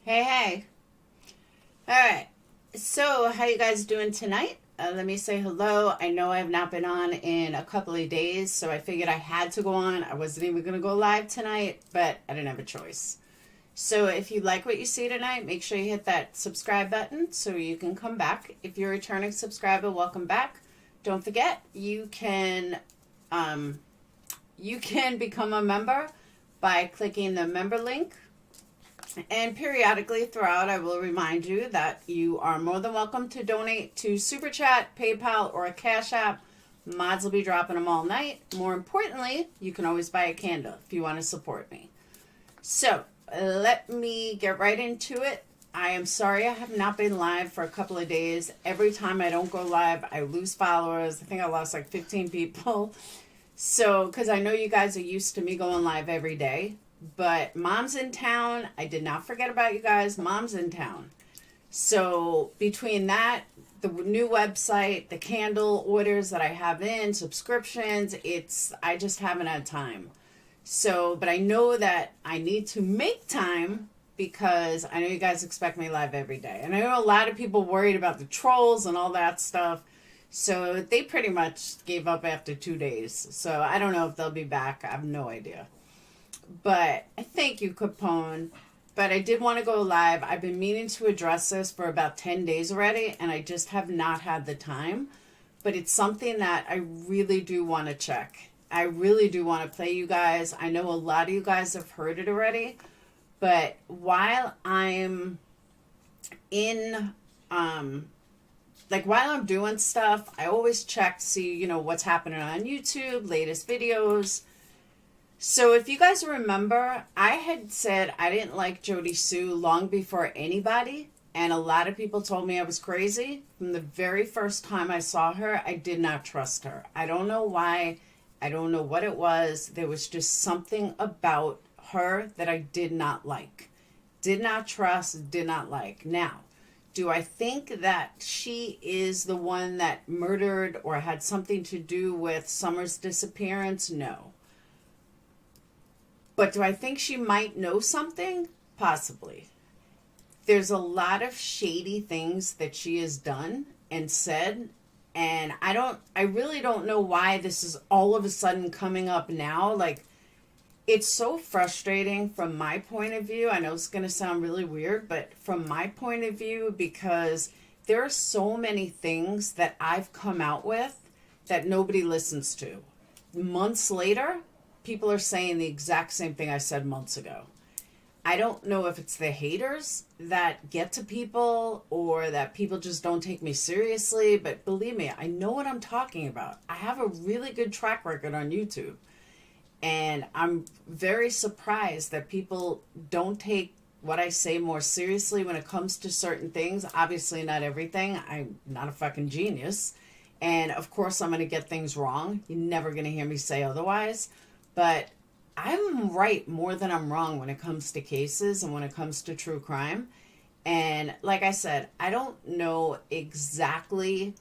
Hey, hey. All right. So, how you guys doing tonight? Let me say hello. I know I have not been on in a couple of days, so I figured I had to go on. I wasn't even going to go live tonight, but I didn't have a choice. So, if you like what you see tonight, make sure you hit that subscribe button so you can come back. If you're a returning subscriber, welcome back. Don't forget, you can become a member by clicking the member link. And periodically throughout, I will remind you that you are more than welcome to donate to Super Chat, PayPal, or a Cash App. Mods will be dropping them all night. More importantly, you can always buy a candle if you want to support me. So, let me get right into it. I am sorry I have not been live for a couple of days. Every time I don't go live, I lose followers. I think I lost like 15 people. So, because I know you guys are used to me going live every day. But Mom's in town. I did not forget about you guys. Mom's in town. So between that, the new website, the candle orders that I have in, subscriptions, I just haven't had time. So, but I know that I need to make time because I know you guys expect me live every day. And I know a lot of people worried about the trolls and all that stuff. So they pretty much gave up after 2 days. So I don't know if they'll be back. I have no idea. But I thank you, Capone. But I did want to go live. I've been meaning to address this for about 10 days already, and I just have not had the time. But it's something that I really do want to check. I really do want to play you guys. I know a lot of you guys have heard it already. But while I'm while I'm doing stuff, I always check to see, what's happening on YouTube, latest videos. So if you guys remember, I had said I didn't like Jody Sue long before anybody, and a lot of people told me I was crazy. From the very first time I saw her, I did not trust her. I don't know why. I don't know what it was. There was just something about her that I did not like. Did not trust, did not like. Now, do I think that she is the one that murdered or had something to do with Summer's disappearance? No. But do I think she might know something? Possibly. There's a lot of shady things that she has done and said, and I really don't know why this is all of a sudden coming up now. Like, it's so frustrating from my point of view. I know it's going to sound really weird, but from my point of view, because there are so many things that I've come out with that nobody listens to. Months later, people are saying the exact same thing I said months ago. I don't know if it's the haters that get to people or that people just don't take me seriously, but believe me, I know what I'm talking about. I have a really good track record on YouTube, and I'm very surprised that people don't take what I say more seriously when it comes to certain things. Obviously not everything. I'm not a fucking genius, and of course I'm going to get things wrong. You're never going to hear me say otherwise. But I'm right more than I'm wrong when it comes to cases and when it comes to true crime. And like I said, I don't know exactly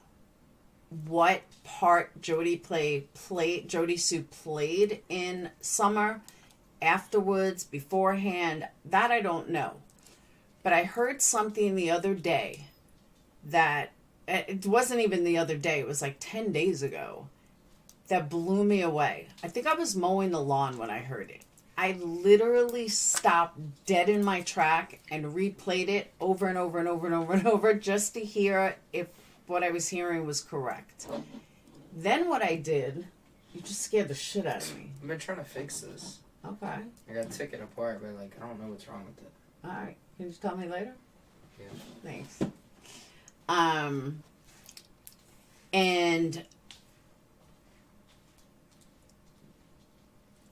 what part Jody Sue played in Summer, afterwards, beforehand. That I don't know. But I heard something the other day that it wasn't even the other day. It was like 10 days ago. That blew me away. I think I was mowing the lawn when I heard it. I literally stopped dead in my track and replayed it over and over and over and over and over just to hear if what I was hearing was correct. Then what I did, you just scared the shit out of me. I've been trying to fix this. Okay. I got to take it apart, but I don't know what's wrong with it. All right. Can you just tell me later? Yeah. Thanks. And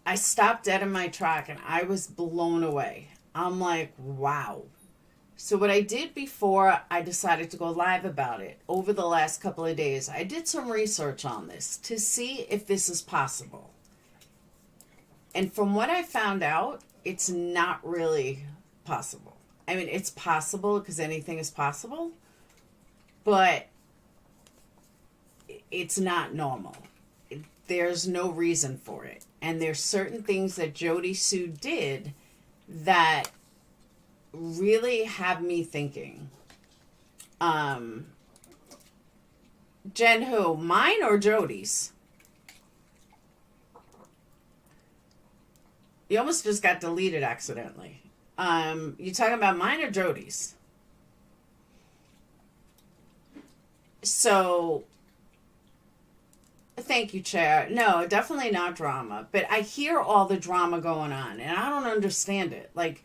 I stopped dead in my track and I was blown away. I'm like, wow. So what I did before I decided to go live about it, over the last couple of days, I did some research on this to see if this is possible. And from what I found out, it's not really possible. I mean, it's possible because anything is possible, but it's not normal. There's no reason for it. And there's certain things that Jody Sue did that really have me thinking. Jen, who? Mine or Jody's? You almost just got deleted accidentally. You talking about mine or Jody's? So, thank you, Chair. No, definitely not drama. But I hear all the drama going on, and I don't understand it. Like,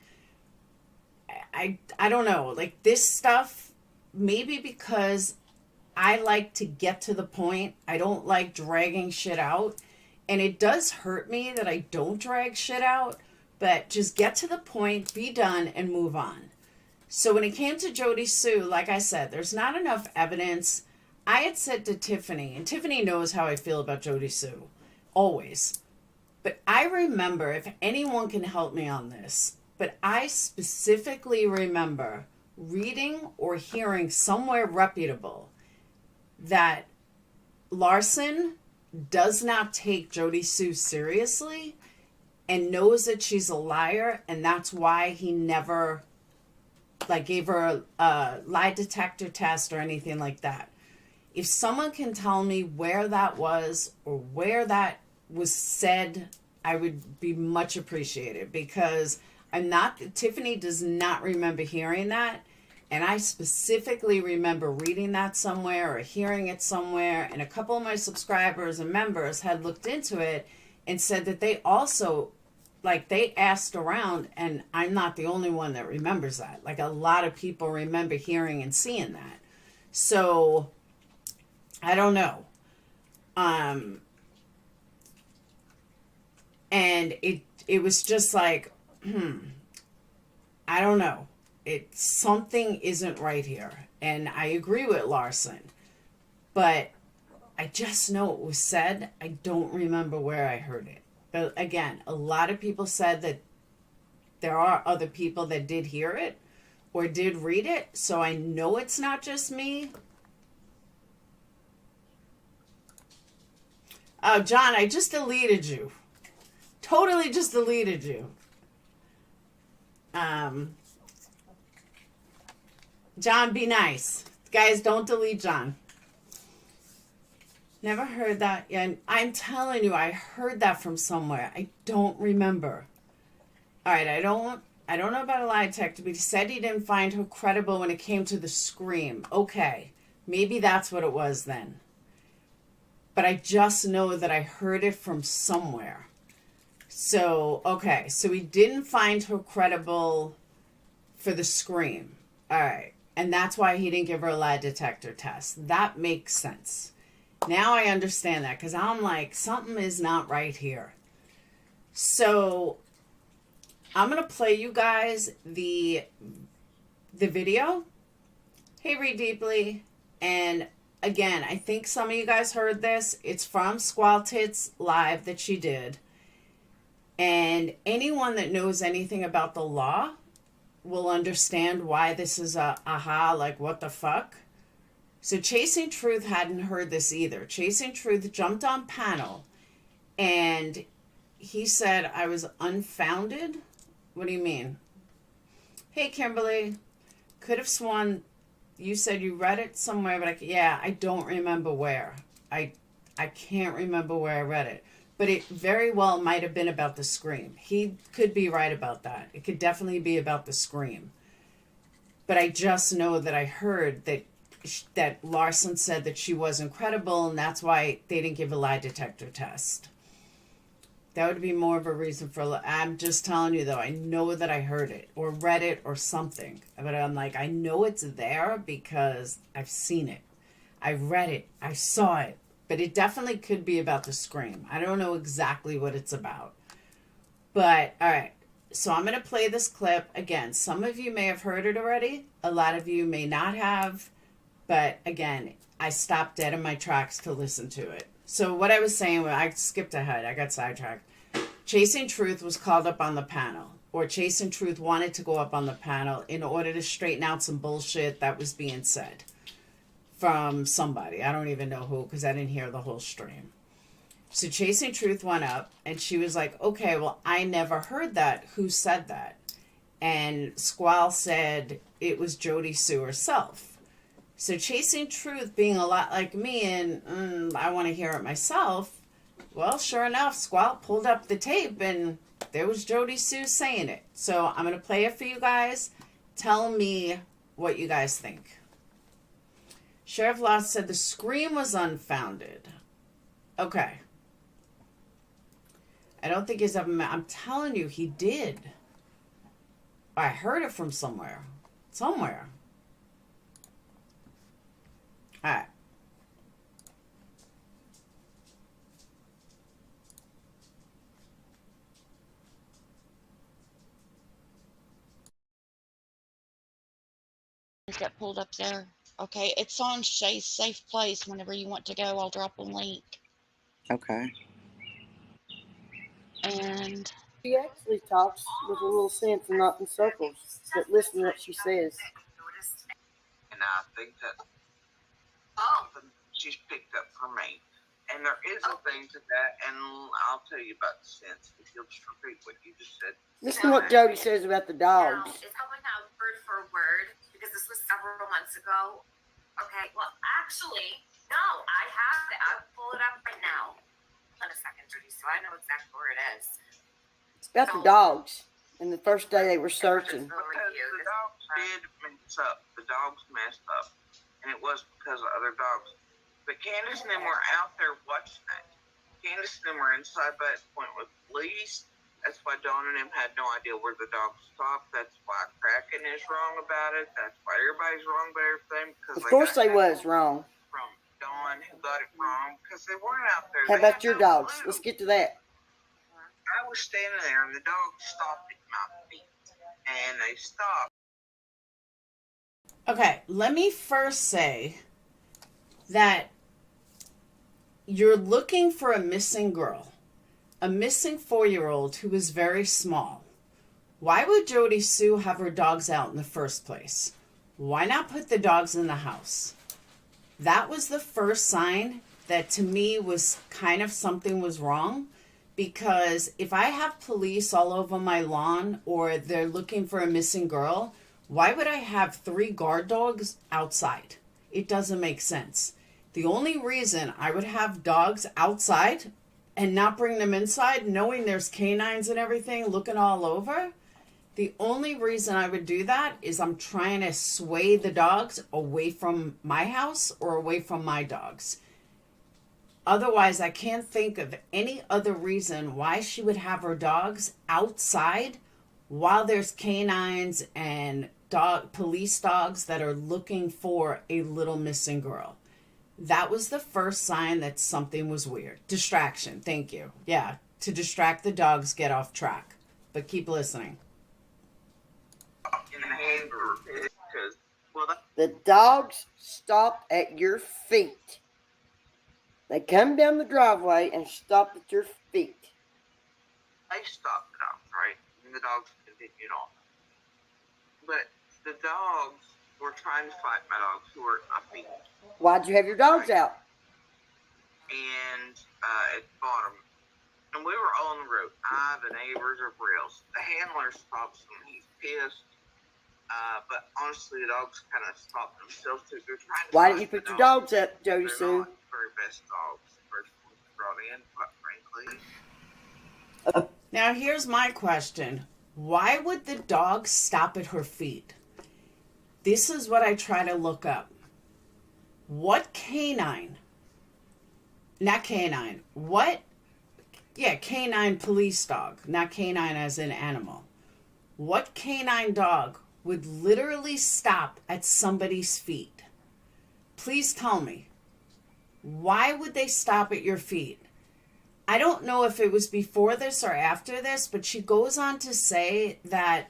I don't know. Like, this stuff, maybe because I like to get to the point. I don't like dragging shit out. And it does hurt me that I don't drag shit out. But just get to the point, be done, and move on. So when it came to Jody Sue, like I said, there's not enough evidence. I had said to Tiffany, and Tiffany knows how I feel about Jody Sue, always. But I remember, if anyone can help me on this, but I specifically remember reading or hearing somewhere reputable that Larson does not take Jody Sue seriously and knows that she's a liar, and that's why he never gave her a lie detector test or anything like that. If someone can tell me where that was or where that was said, I would be much appreciated, because Tiffany does not remember hearing that. And I specifically remember reading that somewhere or hearing it somewhere. And a couple of my subscribers and members had looked into it and said that they also, they asked around, and I'm not the only one that remembers that. Like, a lot of people remember hearing and seeing that. So, I don't know. And it was just like, I don't know. Something isn't right here. And I agree with Larson. But I just know it was said. I don't remember where I heard it. But again, a lot of people said that there are other people that did hear it or did read it. So I know it's not just me. Oh, John, I just deleted you. Totally just deleted you. John, be nice. Guys, don't delete John. Never heard that. And I'm telling you, I heard that from somewhere. I don't remember. All right, I don't know about a lie detector, but he said he didn't find her credible when it came to the scream. Okay, maybe that's what it was then. But I just know that I heard it from somewhere. So, okay, so he didn't find her credible for the scream. All right. And that's why he didn't give her a lie detector test. That makes sense. Now I understand that, because I'm like, something is not right here. So I'm going to play you guys the video. Hey, Read Deeply. And again, I think some of you guys heard this. It's from Squall Tits Live that she did. And anyone that knows anything about the law will understand why this is like, what the fuck? So Chasing Truth hadn't heard this either. Chasing Truth jumped on panel, and he said I was unfounded. What do you mean? Hey, Kimberly, could have sworn you said you read it somewhere, but I don't remember where. I can't remember where I read it. But it very well might have been about the scream. He could be right about that. It could definitely be about the scream. But I just know that I heard that Larson said that she wasn't credible, and that's why they didn't give a lie detector test. That would be more of a reason for... I'm just telling you, though, I know that I heard it or read it or something. But I'm like, I know it's there because I've seen it. I read it. I saw it. But it definitely could be about the scream. I don't know exactly what it's about. But, all right. So I'm going to play this clip. Again, some of you may have heard it already. A lot of you may not have. But, again, I stopped dead in my tracks to listen to it. So what I was saying, I skipped ahead. I got sidetracked. Chasing Truth was called up on the panel. Or Chasing Truth wanted to go up on the panel in order to straighten out some bullshit that was being said from somebody. I don't even know who, because I didn't hear the whole stream. So Chasing Truth went up, and she was like, okay, well, I never heard that. Who said that? and Squall said it was Jody Sue herself. So Chasing Truth being a lot like me and I want to hear it myself, well, sure enough, Squall pulled up the tape and there was Jody Sue saying it. So I'm going to play it for you guys. Tell me what you guys think. Sheriff Lost said the scream was unfounded. Okay. I don't think he's ever met. I'm telling you, he did. I heard it from somewhere. Somewhere. All right. That pulled up there. Okay, it's on Shay's Safe Place. Whenever you want to go, I'll drop a link. Okay. And She actually talks with a little sense and not in circles, but listen to what she says. And I think that something she's picked up from me. And there is a thing to that, and I'll tell you about the sense. If you'll just repeat what you just said. Listen to what Jody says about the dogs. No, it's probably not word for word because this was several months ago. Okay, well, actually, no, I have it. I'll pull it up right now. In a second, Jody, so I know exactly where it is. It's about the dogs. And the first day they were searching. Because the dogs did mess up. The dogs messed up. And it was because of other dogs. But Candace and them were out there watching that. Candace and them were inside that point with police. That's why Dawn and them had no idea where the dogs stopped. That's why Kraken is wrong about it. That's why everybody's wrong about everything. Of course they was wrong. From Dawn who got it wrong because they weren't out there. How They about had your no dogs? clue. Let's get to that. I was standing there and the dogs stopped at my feet. And they stopped. Okay, let me first say that you're looking for a missing girl, a missing 4-year-old who is very small. Why would Jody Sue have her dogs out in the first place? Why not put the dogs in the house? That was the first sign that to me was kind of something was wrong, because if I have police all over my lawn or they're looking for a missing girl, why would I have 3 guard dogs outside? It doesn't make sense. The only reason I would have dogs outside and not bring them inside, knowing there's canines and everything looking all over, the only reason I would do that is I'm trying to sway the dogs away from my house or away from my dogs. Otherwise, I can't think of any other reason why she would have her dogs outside while there's canines and police dogs that are looking for a little missing girl. That was the first sign that something was weird. Distraction. Thank you. Yeah, to distract the dogs, get off track. But keep listening. In anger because, well, The dogs stop at your feet. They come down the driveway and stop at your feet. they stopped the dogs, right? And the dogs continued on. But the dogs were trying to fight my dogs who were at my feet. Why'd you have your dogs out? And at the bottom, and we were all on the road. The neighbors, everybody else. The handler stops him. He's pissed. But honestly, the dogs kind of stopped themselves too. They're trying to Why fight didn't you put the your dogs. dogs up, Jody They're Sue? not the very best dogs. The first ones brought in, quite frankly. Now, here's my question. Why would the dog stop at her feet? This is what I try to look up. What canine, not canine, canine police dog, not canine as in animal. What canine dog would literally stop at somebody's feet? Please tell me. Why would they stop at your feet? I don't know if it was before this or after this, but she goes on to say that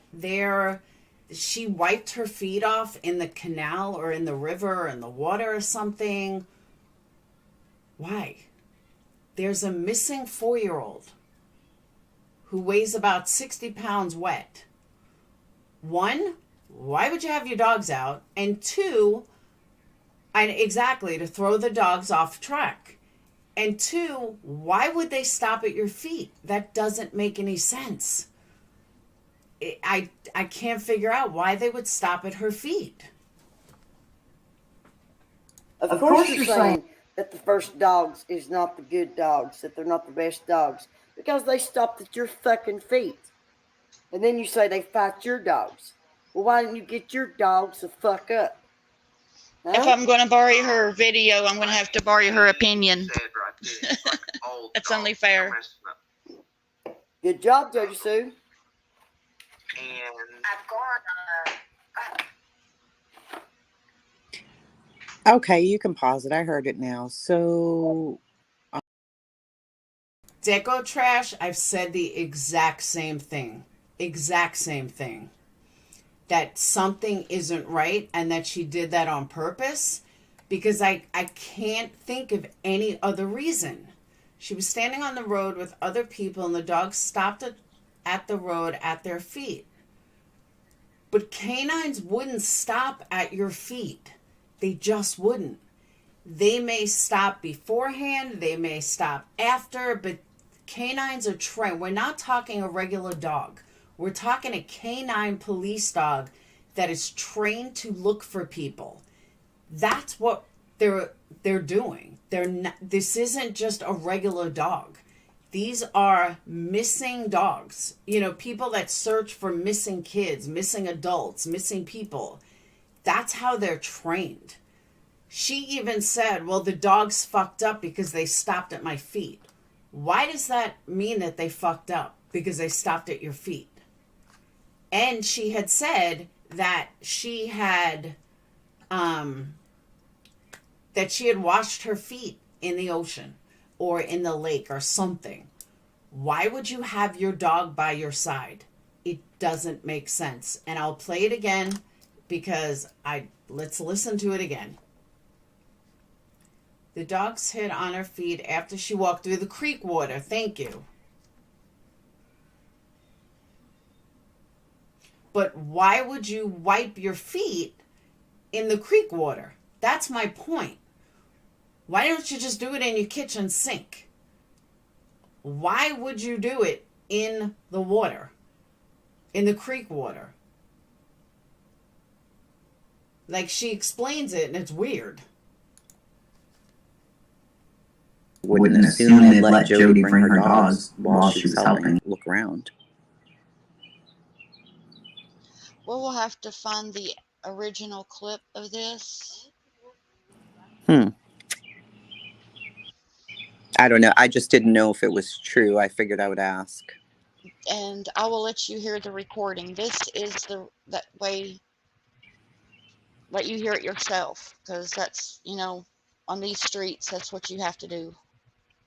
she wiped her feet off in the canal or in the river or in the water or something. Why? There's a missing 4-year-old who weighs about 60 pounds wet. 1, why would you have your dogs out? And 2, to throw the dogs off track. And 2, why would they stop at your feet? That doesn't make any sense. I can't figure out why they would stop at her feet. Of course you're saying that the first dogs is not the good dogs, that they're not the best dogs, because they stopped at your fucking feet. And then you say they fight your dogs. Well, why didn't you get your dogs the fuck up? If Huh? I'm going to borrow her video, I'm going to have to borrow her opinion. Said right there, it's like old That's dogs. only fair. They're messing up. Good job, Jody Sue. And I'm going Okay, you can pause it. I heard it now. So, Deco Trash, I've said the exact same thing. Exact same thing. That something isn't right and that she did that on purpose, because I can't think of any other reason. She was standing on the road with other people and the dog stopped at the road at their feet. But canines wouldn't stop at your feet. They just wouldn't. They may stop beforehand, they may stop after, but canines are trained. We're not talking a regular dog. We're talking a canine police dog that is trained to look for people. That's what they're doing. They're not, this isn't just a regular dog. These are missing dogs. You know, people that search for missing kids, missing adults, missing people. That's how they're trained. She even said, well, the dogs fucked up because they stopped at my feet. Why does that mean that they fucked up? Because they stopped at your feet. And she had said that she had washed her feet in the ocean or in the lake or something. Why would you have your dog by your side? It doesn't make sense. And I'll play it again because let's listen to it again. The dogs hid on her feet after she walked through the creek water. Thank you. But why would you wipe your feet in the creek water? That's my point. Why don't you just do it in your kitchen sink? Why would you do it in the water? In the creek water? Like, she explains it and it's weird. wouldn't assume they'd let Jody bring her dogs while she was helping look around. Well, we'll have to find the original clip of this. I don't know. I just didn't know if it was true. I figured I would ask. And I will let you hear the recording. This is that way, let you hear it yourself, because that's, you know, on these streets, that's what you have to do.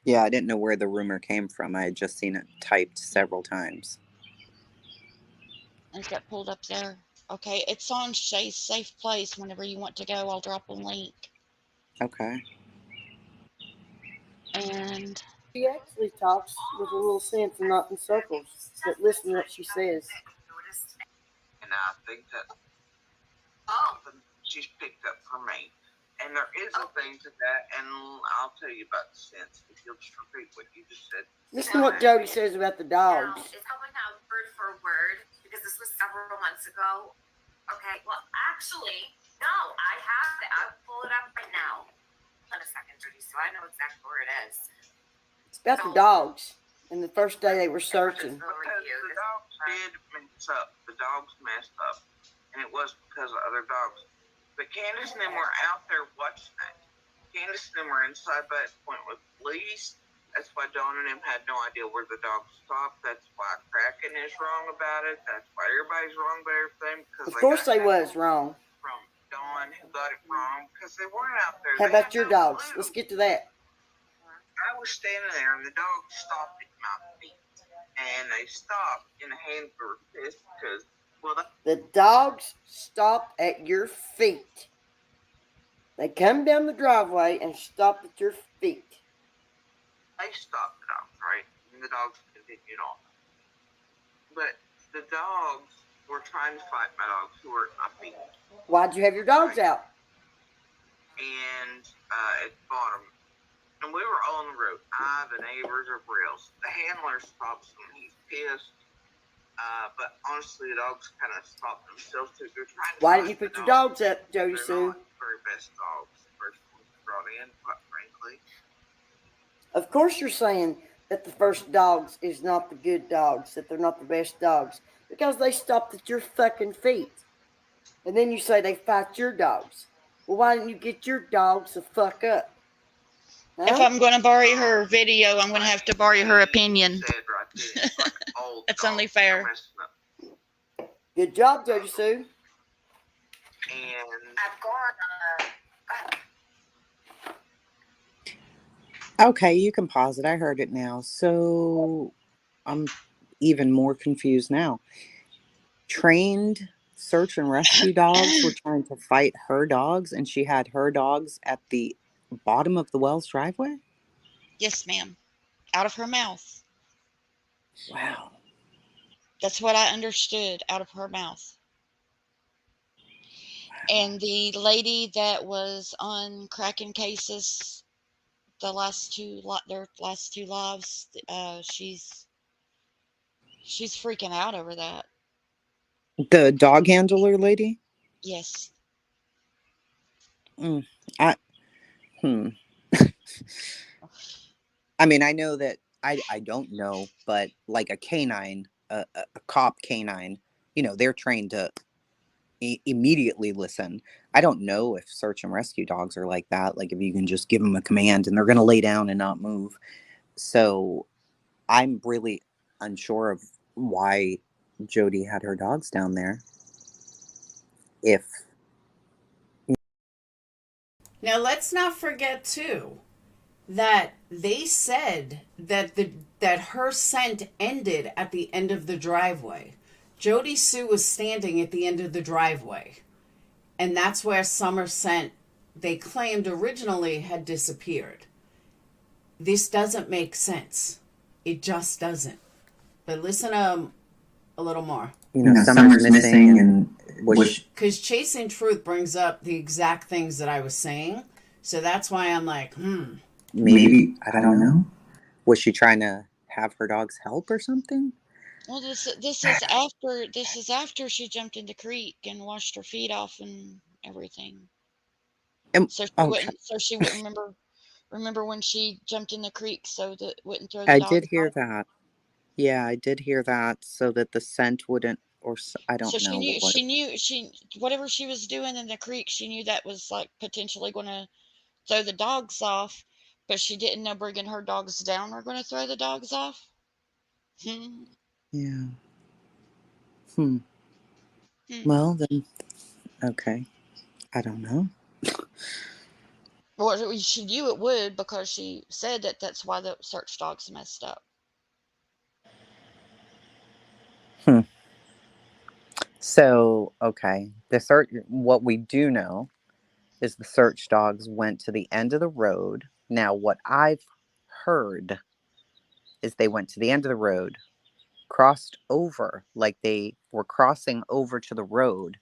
Yeah, I didn't know where the rumor came from. I had just seen it typed several times. Is that pulled up there? Okay, it's on Shay's Safe Place. Whenever you want to go, I'll drop a link. Okay. And She actually talks with a little sense and not in circles. But listen to what she says. And I think that something she's picked up from me. And there is a thing to that, and I'll tell you about the sense. If you'll just repeat what you just said. Listen to what Jody says about the dogs. No, it's probably not word for word because this was several months ago. Okay, well, actually, no, I have it. I'll pull it up right now. In a second, Jody, so I know exactly where it is. It's about the dogs. And the first day they were searching. Because the dogs did mess up. The dogs messed up. And it was because of other dogs. But Candace and them were out there watching that. Candace and them were inside by that point with police. That's why Dawn and them had no idea where the dogs stopped. That's why Kraken is wrong about it. That's why everybody's wrong about everything. Of course they was wrong. From Dawn who got it wrong because they weren't out there. How They about had your no dogs? clue. Let's get to that. I was standing there and the dog stopped at my feet. And they stopped in a handful of fist because, well, The dogs stop at your feet. They come down the driveway and stop at your feet. they stopped the dogs, right? And the dogs continued on. But the dogs were trying to fight my dogs who were at my feet. Why'd you have your dogs out? And at the bottom. And we were all on the road. The neighbors, everybody else. The handler stops them. He's pissed. But honestly, the dogs kind of stop themselves too. They're trying to. Why find didn't you the put your dogs. dogs up, Jody They're Sue? not the very best dogs. The first ones brought in, quite frankly. Of course you're saying that the first dogs is not the good dogs, that they're not the best dogs, because they stopped at your fucking feet. And then you say they fight your dogs. Well, why didn't you get your dogs the fuck up? If Huh? I'm going to borrow her video, I'm going to have to borrow her opinion. Said right there, it's like old That's dogs. only fair. They're messing up. Good job, Jody Sue. And I've gone. Okay, you can pause it. I heard it now. So I'm even more confused now. Trained search and rescue dogs were trying to fight her dogs, and she had her dogs at the bottom of the well's driveway? Yes, ma'am. Out of her mouth. Wow. That's what I understood out of her mouth. And the lady that was on cracking cases, their last two lives, she's freaking out over that. The dog handler lady? Yes. I mean, I know that I don't know, but like a canine, a cop canine, they're trained to immediately listen. I don't know if search and rescue dogs are like that. Like if you can just give them a command and they're going to lay down and not move. So I'm really unsure of why Jody had her dogs down there. Now let's not forget too that they said that her scent ended at the end of the driveway. Jody Sue was standing at the end of the driveway, and that's where Summer scent, they claimed originally, had disappeared. This doesn't make sense. It just doesn't. But listen a little more. Summer's missing, and Because Chasing Truth brings up the exact things that I was saying. So that's why I'm like, maybe, I don't know. Was she trying to have her dogs help or something? Well, this is after she jumped in the creek and washed her feet off and everything. So she wouldn't remember when she jumped in the creek, so that wouldn't throw the I dogs did hear off. that. Yeah, I did hear that, so that the scent wouldn't, or I don't So know. whatever she was doing in the creek, she knew that was like potentially going to throw the dogs off, but she didn't know bringing her dogs down were going to throw the dogs off. Yeah. Well, then, okay. I don't know. Well, she knew it would because she said that that's why the search dogs messed up. So, okay. What we do know is the search dogs went to the end of the road. Now, what I've heard is they went to the end of the road, crossed over, like they were crossing over to the road,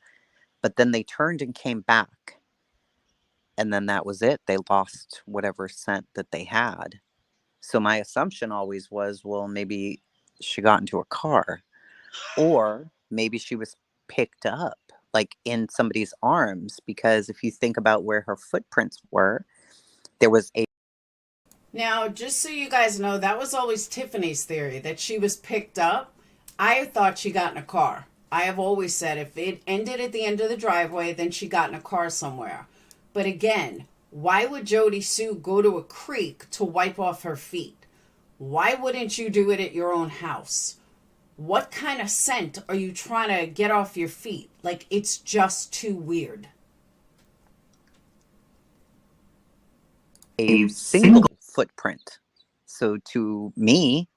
but then they turned and came back. And then that was it. They lost whatever scent that they had. So my assumption always was, well, maybe she got into a car, or maybe she was picked up like in somebody's arms, because if you think about where her footprints were, there was a... Now, just so you guys know, that was always Tiffany's theory, that she was picked up. I thought she got in a car. I have always said if it ended at the end of the driveway, then she got in a car somewhere. But again, why would Jody Sue go to a creek to wipe off her feet? Why wouldn't you do it at your own house? What kind of scent are you trying to get off your feet? Like, it's just too weird. A single footprint. So to me,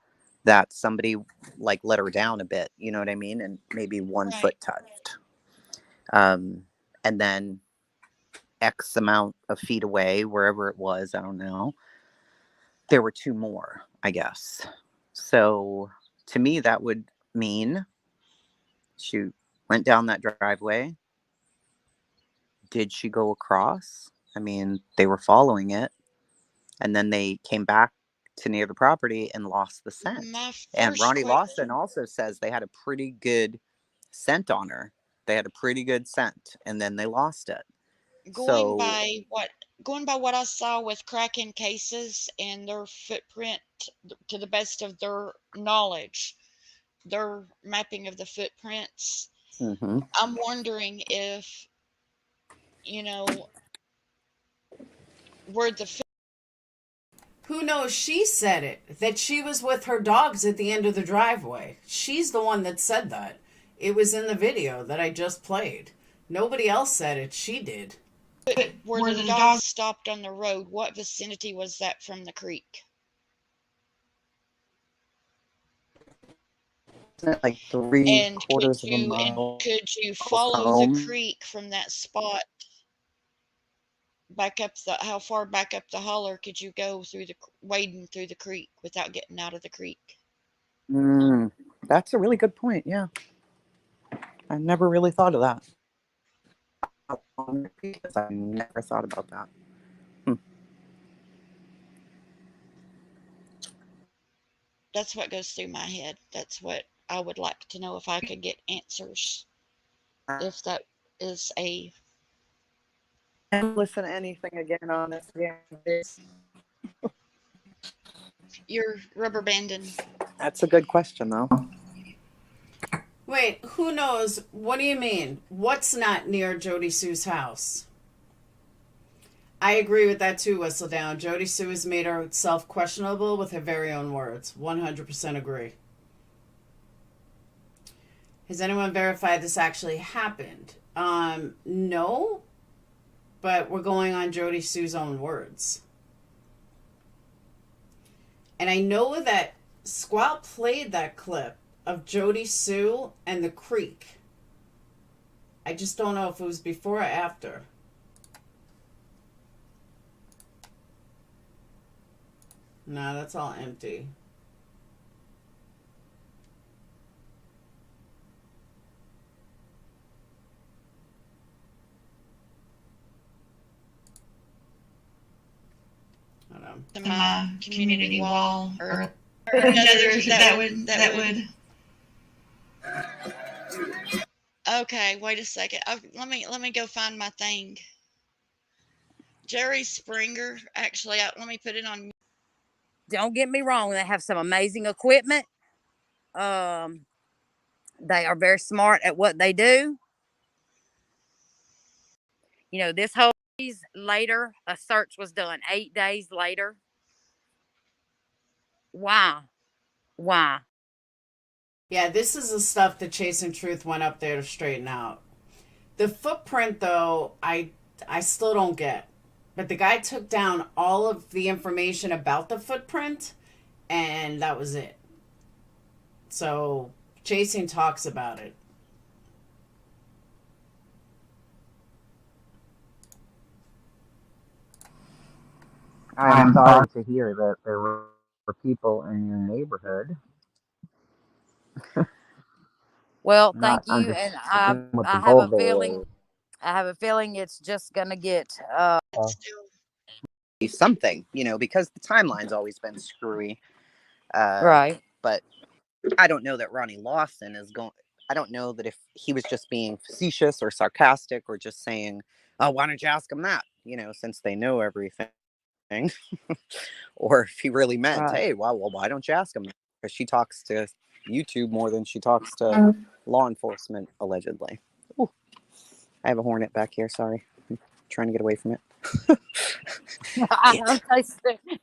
that somebody like let her down a bit, you know what I mean? And maybe one foot touched. And then X amount of feet away, wherever it was, I don't know, there were two more, I guess. So to me, that would mean she went down that driveway. Did she go across? I mean, they were following it. And then they came back to near the property and lost the scent. My And first Ronnie Lawson question, also says they had a pretty good scent on her. They had a pretty good scent, and then they lost it. going So, by what I saw with Kraken cases and their footprint, to the best of their knowledge, their mapping of the footprints, mhm. I'm wondering if, you know, where the Who knows? She said it, that she was with her dogs at the end of the driveway. She's the one that said that. It was in the video that I just played. Nobody else said it. She did. where the dogs stopped on the road, what vicinity was that from the creek? Like And three-quarters of a mile could you follow the home. creek from that spot back up how far back up the holler could you go through wading through the creek without getting out of the creek? That's a really good point. Yeah, I never really thought of that. I never thought about that. That's what goes through my head. That's what I would like to know, if I could get answers. If that is a Can't listen to anything again on this. you're rubber banding. That's a good question, though. Wait, who knows? What do you mean? What's not near Jody Sue's house? I agree with that too, Whistledown. Jody Sue has made herself questionable with her very own words. 100% agree. Has anyone verified this actually happened? No, but we're going on Jody Sue's own words. And I know that Squall played that clip of Jody Sue and the creek. I just don't know if it was before or after. No, that's all empty. Hold on. The community wall or another that would. Okay, wait a second. Let me go find my thing. Jerry Springer. Actually, let me put it on. Don't get me wrong, they have some amazing equipment. They are very smart at what they do. You know, this whole days later, a search was done 8 days later. Why? Yeah, this is the stuff that Chasing Truth went up there to straighten out. The footprint, though, I still don't get. But the guy took down all of the information about the footprint, and that was it. So Chasing talks about it. I am sorry to hear that there were people in your neighborhood. Well, thank you, and I have a feeling. I have a feeling it's just gonna get something, you know, because the timeline's always been screwy. right. But I don't know that Ronnie Lawson is going. I don't know that if he was just being facetious or sarcastic or just saying, "Oh, why don't you ask him that?" You know, since they know everything. Or if he really meant, Right. hey, well, why don't you ask him? Because she talks to YouTube more than she talks to law enforcement, allegedly. Ooh, I have a hornet back here. Sorry. I'm trying to get away from it.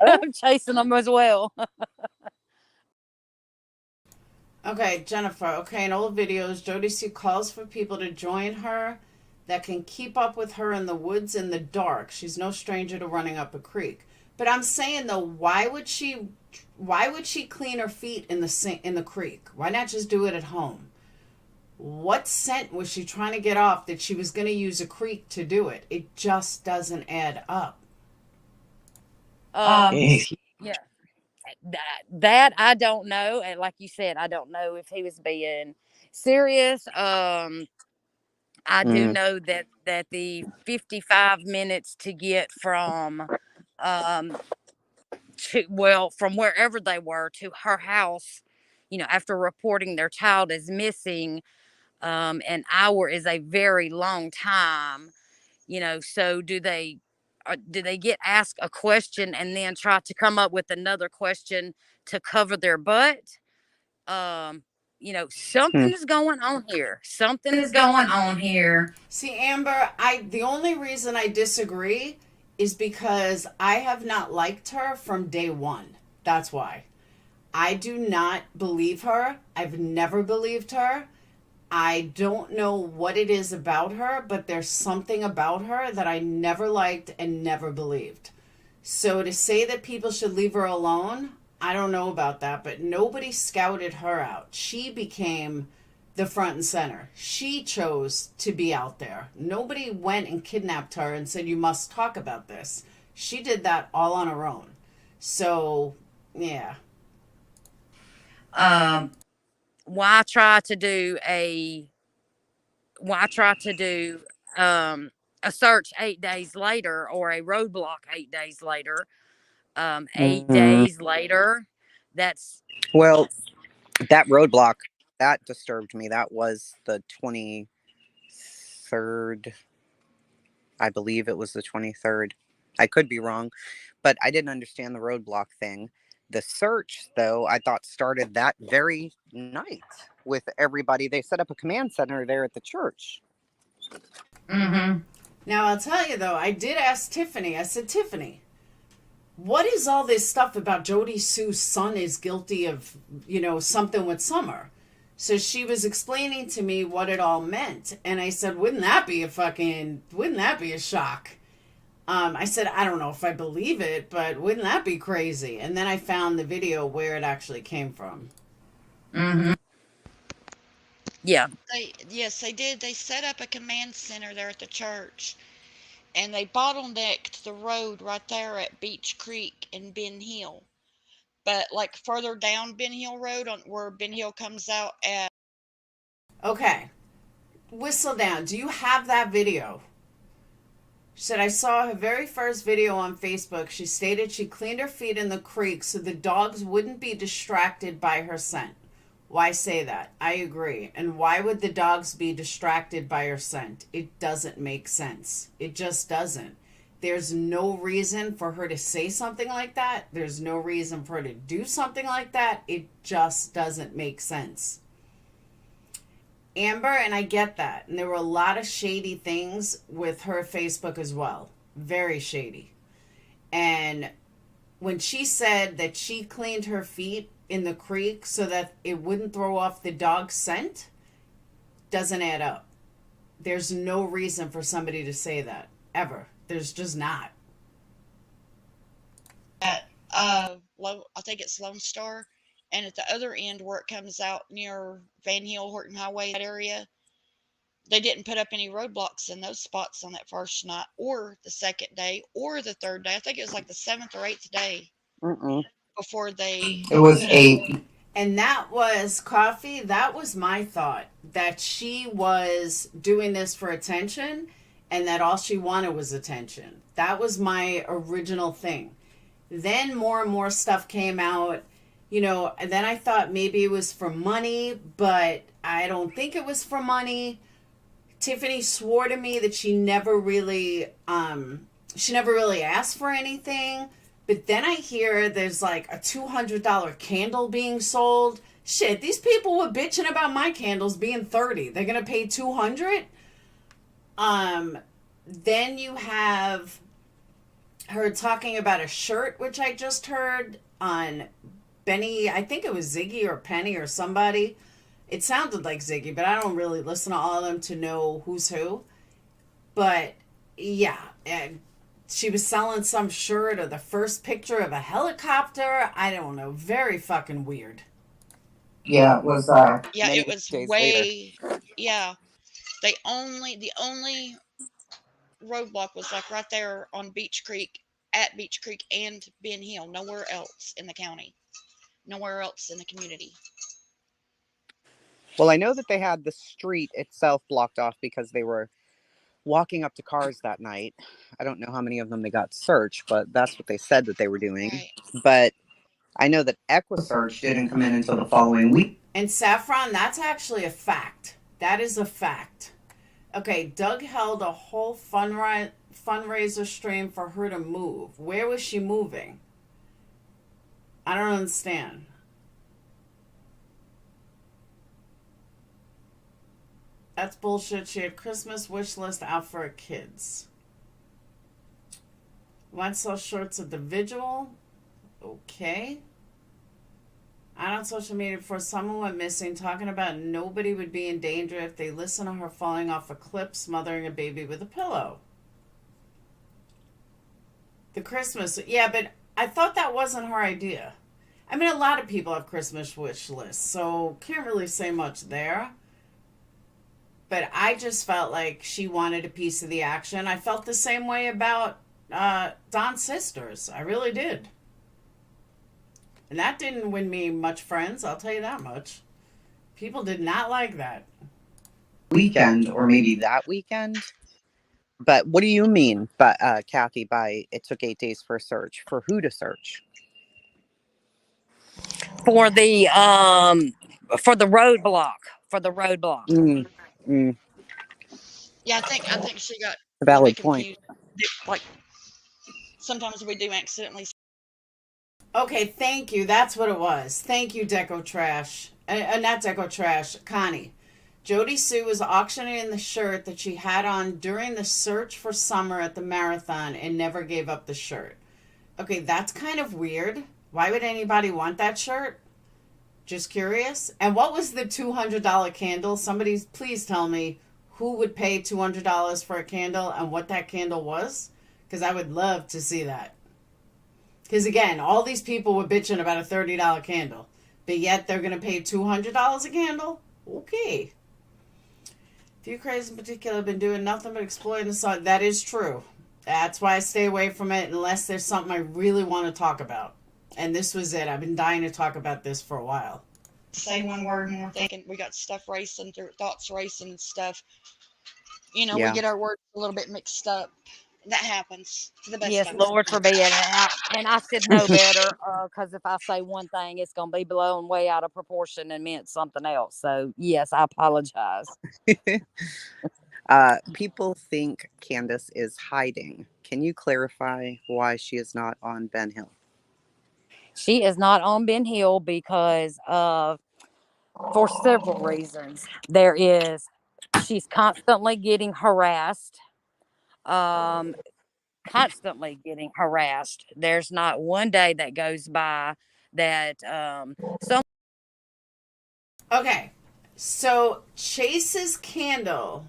I'm chasing them as well. Okay, Jennifer. Okay, in old videos, Jody Sue calls for people to join her that can keep up with her in the woods in the dark. She's no stranger to running up a creek. But I'm saying though, why would she clean her feet in the creek? Why not just do it at home? What scent was she trying to get off that she was going to use a creek to do it? It just doesn't add up. Yeah. That I don't know, and like you said, I don't know if he was being serious. I do know that the 55 minutes to get from from wherever they were to her house, after reporting their child as missing. An hour is a very long time, so do they get asked a question and then try to come up with another question to cover their butt? Something's going on here. Something's going on here. See, Amber, the only reason I disagree is because I have not liked her from day one. That's why. I do not believe her. I've never believed her. I don't know what it is about her, but there's something about her that I never liked and never believed. So to say that people should leave her alone, I don't know about that, but nobody scouted her out. She became the front and center. She chose to be out there. Nobody went and kidnapped her and said, you must talk about this. She did that all on her own. So, yeah. Why try to do a search 8 days later, or a roadblock 8 days later? 8 days later, that's Well, that roadblock, that disturbed me. That was the 23rd. I believe it was the 23rd. I could be wrong, but I didn't understand the roadblock thing. The search, though, I thought started that very night with everybody. They set up a command center there at the church. Mm-hmm. Now, I'll tell you, though, I did ask Tiffany. I said, Tiffany, what is all this stuff about Jody Sue's son is guilty of, something with Summer? So she was explaining to me what it all meant. And I said, wouldn't that be a shock? I said, I don't know if I believe it, but wouldn't that be crazy? And then I found the video where it actually came from. Mm-hmm. Yeah. Yes, they did. They set up a command center there at the church, and they bottlenecked the road right there at Beach Creek and Ben Hill. But like further down Ben Hill Road, where Ben Hill comes out at. Okay. Whistle down. Do you have that video? She said, I saw her very first video on Facebook. She stated she cleaned her feet in the creek so the dogs wouldn't be distracted by her scent. Why say that? I agree. And why would the dogs be distracted by her scent? It doesn't make sense. It just doesn't. There's no reason for her to say something like that. There's no reason for her to do something like that. It just doesn't make sense. Amber, and I get that. And there were a lot of shady things with her Facebook as well. Very shady. And when she said that she cleaned her feet in the creek so that it wouldn't throw off the dog's scent, doesn't add up. There's no reason for somebody to say that. Ever. There's just not. I think it's Lone Star. And at the other end where it comes out near Van Hill, Horton Highway, that area, they didn't put up any roadblocks in those spots on that first night or the second day or the third day. I think it was like the 7th or 8th day before they... It was 8. And that was, Coffee, that was my thought, that she was doing this for attention and that all she wanted was attention. That was my original thing. Then more and more stuff came out. And then I thought maybe it was for money, but I don't think it was for money. Tiffany swore to me that she never really asked for anything. But then I hear there's like a $200 candle being sold. Shit, these people were bitching about my candles being $30. They're going to pay $200? Then you have her talking about a shirt, which I just heard on Benny, I think it was Ziggy or Penny or somebody. It sounded like Ziggy, but I don't really listen to all of them to know who's who. But yeah, and she was selling some shirt or the first picture of a helicopter. I don't know. Very fucking weird. Yeah, it was. Yeah, it was way. Later. Yeah, the only roadblock was like right there on Beach Creek, at Beach Creek and Ben Hill. Nowhere else in the county. Nowhere else in the community. Well, I know that they had the street itself blocked off because they were walking up to cars that night. I don't know how many of them they got searched, but that's what they said that they were doing. Right. But I know that EquiSearch didn't come in until the following week. And Saffron, that's actually a fact. That is a fact. Okay, Doug held a whole fundraiser stream for her to move. Where was she moving? I don't understand. That's bullshit. She had Christmas wish list out for her kids. One sell shirts individual. Okay. Out on social media before someone went missing, talking about nobody would be in danger if they listen to her falling off a cliff, smothering a baby with a pillow. The Christmas, yeah, but I thought that wasn't her idea. I mean, a lot of people have Christmas wish lists, so can't really say much there. But I just felt like she wanted a piece of the action. I felt the same way about Don's sisters. I really did. And that didn't win me much friends, I'll tell you that much. People did not like that. Weekend, or maybe that weekend. But what do you mean, Kathy, by it took 8 days for a search? For who to search? For the roadblock. For the roadblock. Yeah, I think she got A valid point. Like, sometimes we do accidentally. Okay, thank you. That's what it was. Thank you, Deco Trash. Not Deco Trash, Connie. Jody Sue was auctioning the shirt that she had on during the search for Summer at the marathon and never gave up the shirt. Okay, that's kind of weird. Why would anybody want that shirt? Just curious. And what was the $200 candle? Somebody please tell me who would pay $200 for a candle and what that candle was, because I would love to see that. Because again, all these people were bitching about a $30 candle, but yet they're going to pay $200 a candle? Okay. Few crazies in particular have been doing nothing but exploiting the sun. That is true. That's why I stay away from it unless there's something I really want to talk about. And this was it. I've been dying to talk about this for a while. Say one word and we're thinking we got stuff racing through, thoughts racing and stuff. You know, Yeah. we get our words a little bit mixed up. That happens to the best Yes, of us. Lord forbid. And I should know better, because if I say one thing, it's going to be blown way out of proportion and meant something else. So, yes, I apologize. People think Candace is hiding. Can you clarify why she is not on Ben Hill? She is not on Ben Hill because for several reasons. She's constantly getting harassed. Constantly getting harassed. There's not one day that goes by that Okay, so Chase's candle,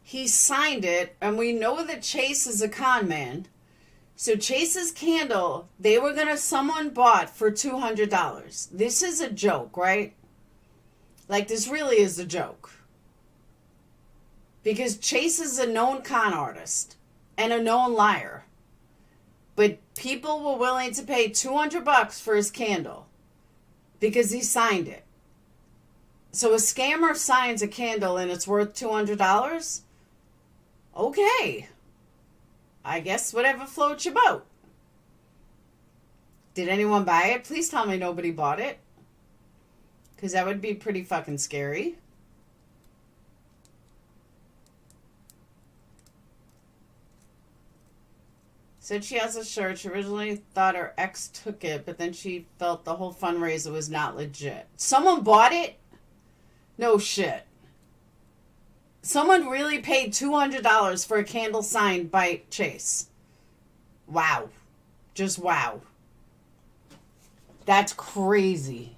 he signed it, and we know that Chase is a con man. So Chase's candle, someone bought for $200. This is a joke, right? Like, this really is a joke. Because Chase is a known con artist and a known liar. But people were willing to pay $200 for his candle because he signed it. So a scammer signs a candle and it's worth $200? Okay. I guess whatever floats your boat. Did anyone buy it? Please tell me nobody bought it. Because that would be pretty fucking scary. Said she has a shirt. She originally thought her ex took it, but then she felt the whole fundraiser was not legit. Someone bought it? No shit. Someone really paid $200 for a candle signed by Chase. Wow. Just wow. That's crazy.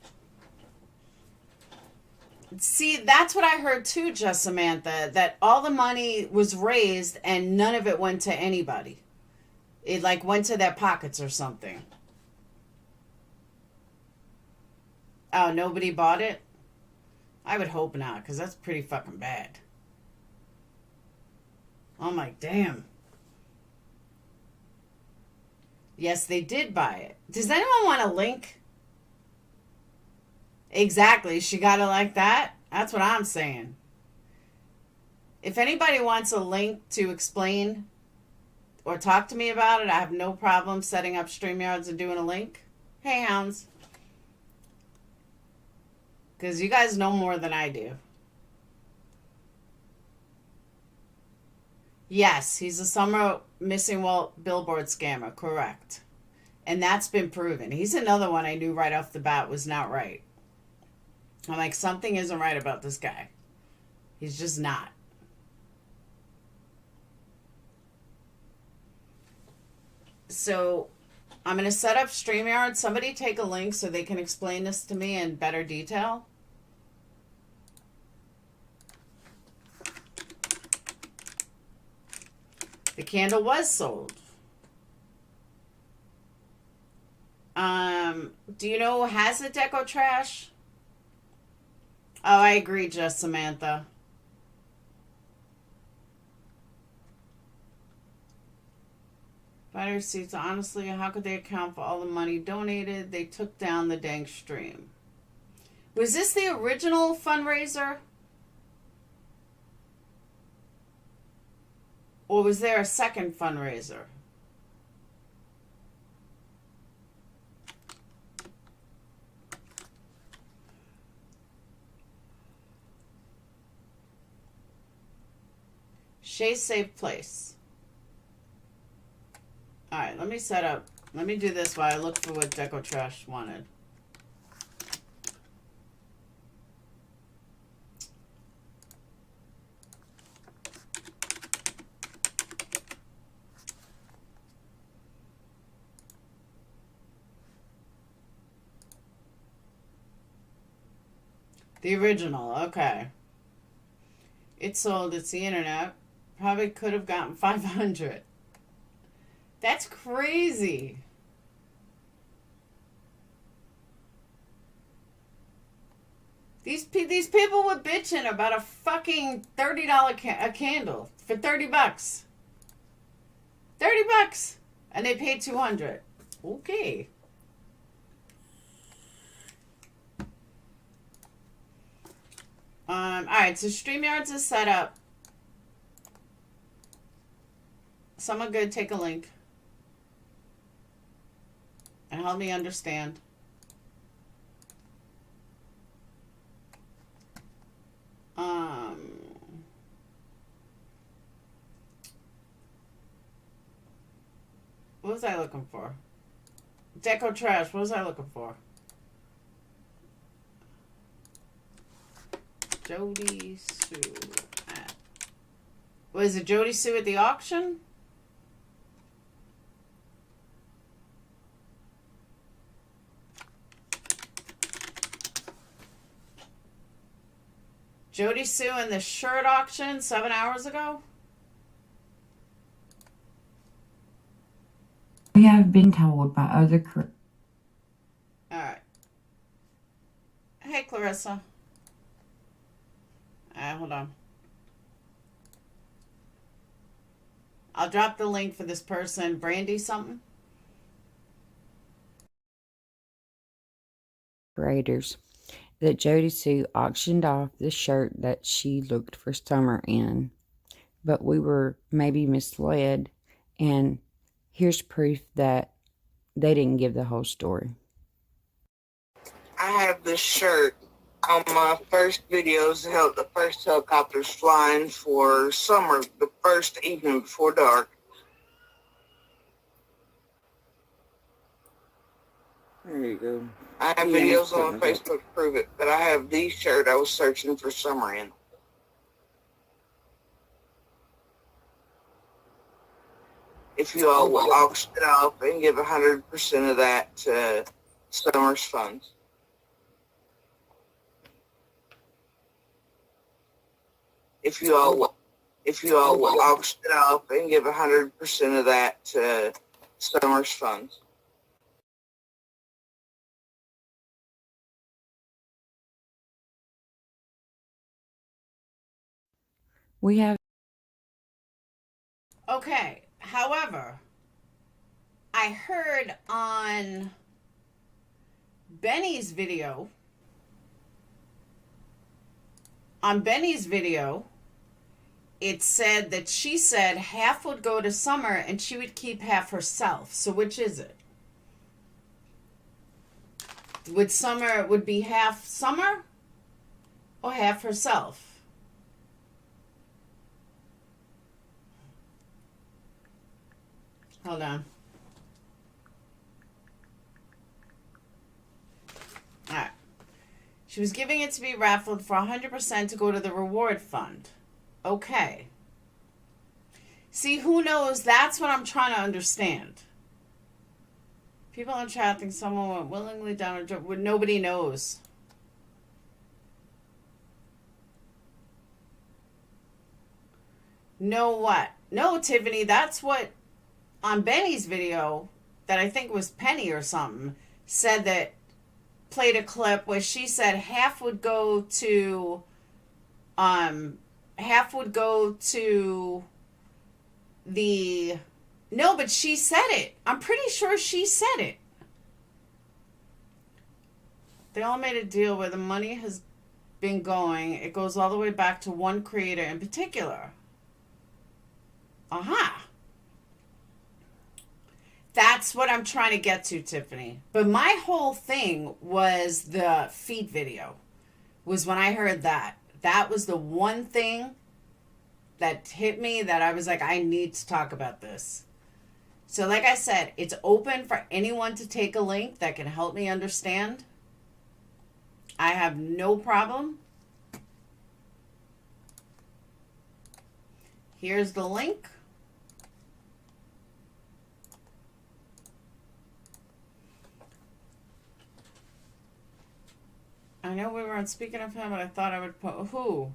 See, that's what I heard too, just Samantha, that all the money was raised and none of it went to anybody. It like went to their pockets or something. Oh, nobody bought it? I would hope not, because that's pretty fucking bad. Oh my damn. Yes, they did buy it. Does anyone want a link? Exactly. She got it like that? That's what I'm saying. If anybody wants a link to explain or talk to me about it, I have no problem setting up StreamYards and doing a link. Hey, hounds. Because you guys know more than I do. Yes, he's a summer missing billboard scammer. Correct. And that's been proven. He's another one I knew right off the bat was not right. I'm like, something isn't right about this guy. He's just not. So I'm going to set up StreamYard. Somebody take a link so they can explain this to me in better detail. The candle was sold. Do you know has it deco trash? Oh, I agree, just Samantha. Buyer receipts, honestly, how could they account for all the money donated? They took down the dang stream. Was this the original fundraiser? Or was there a second fundraiser? Shay's safe place. Alright, let me set up. Let me do this while I look for what Deco Trash wanted. The original, okay. It sold, it's the internet. Probably could have gotten 500. That's crazy. These people were bitching about a fucking $30 candle for 30 bucks. 30 bucks. And they paid 200. Okay. Alright, so StreamYards is set up. Someone good, take a link. And help me understand. What was I looking for? Deco Trash, what was I looking for? Jody Sue. Was it Jody Sue at the auction? Jody Sue in the shirt auction 7 hours ago? We have been told by other Alright. Hey, Clarissa. Hold on. I'll drop the link for this person. Brandy something? creators that Jody Sue auctioned off the shirt that she looked for summer in. But we were maybe misled, and here's proof that they didn't give the whole story. I have this shirt on my first videos, the first helicopters flying for summer, the first evening before dark. There you go. I have videos on Facebook to prove it, but I have the shirt I was searching for summer in. If you all will auction it off and give 100% of that to summer's funds. If you all will auction it off and give 100% of that to summer's funds. We have. Okay. However, I heard on Benny's video, it said that she said half would go to Summer and she would keep half herself. So which is it? Would Summer would be half Summer or half herself? Hold on. All right. She was giving it to be raffled for 100% to go to the reward fund. Okay. See, who knows? That's what I'm trying to understand. People in chat think someone went willingly down a joke. Nobody knows. Know what? No, Tiffany, that's what on Benny's video that I think was Penny or something said that played a clip where she said half would go to the no, but she said it. I'm pretty sure she said it. They all made a deal where the money has been going. It goes all the way back to one creator in particular. Aha. That's what I'm trying to get to, Tiffany. But my whole thing was the feed video. Was when I heard that. That was the one thing that hit me that I was like, I need to talk about this. So like I said, it's open for anyone to take a link that can help me understand. I have no problem. Here's the link. I know we weren't speaking of him, but I thought I would put who?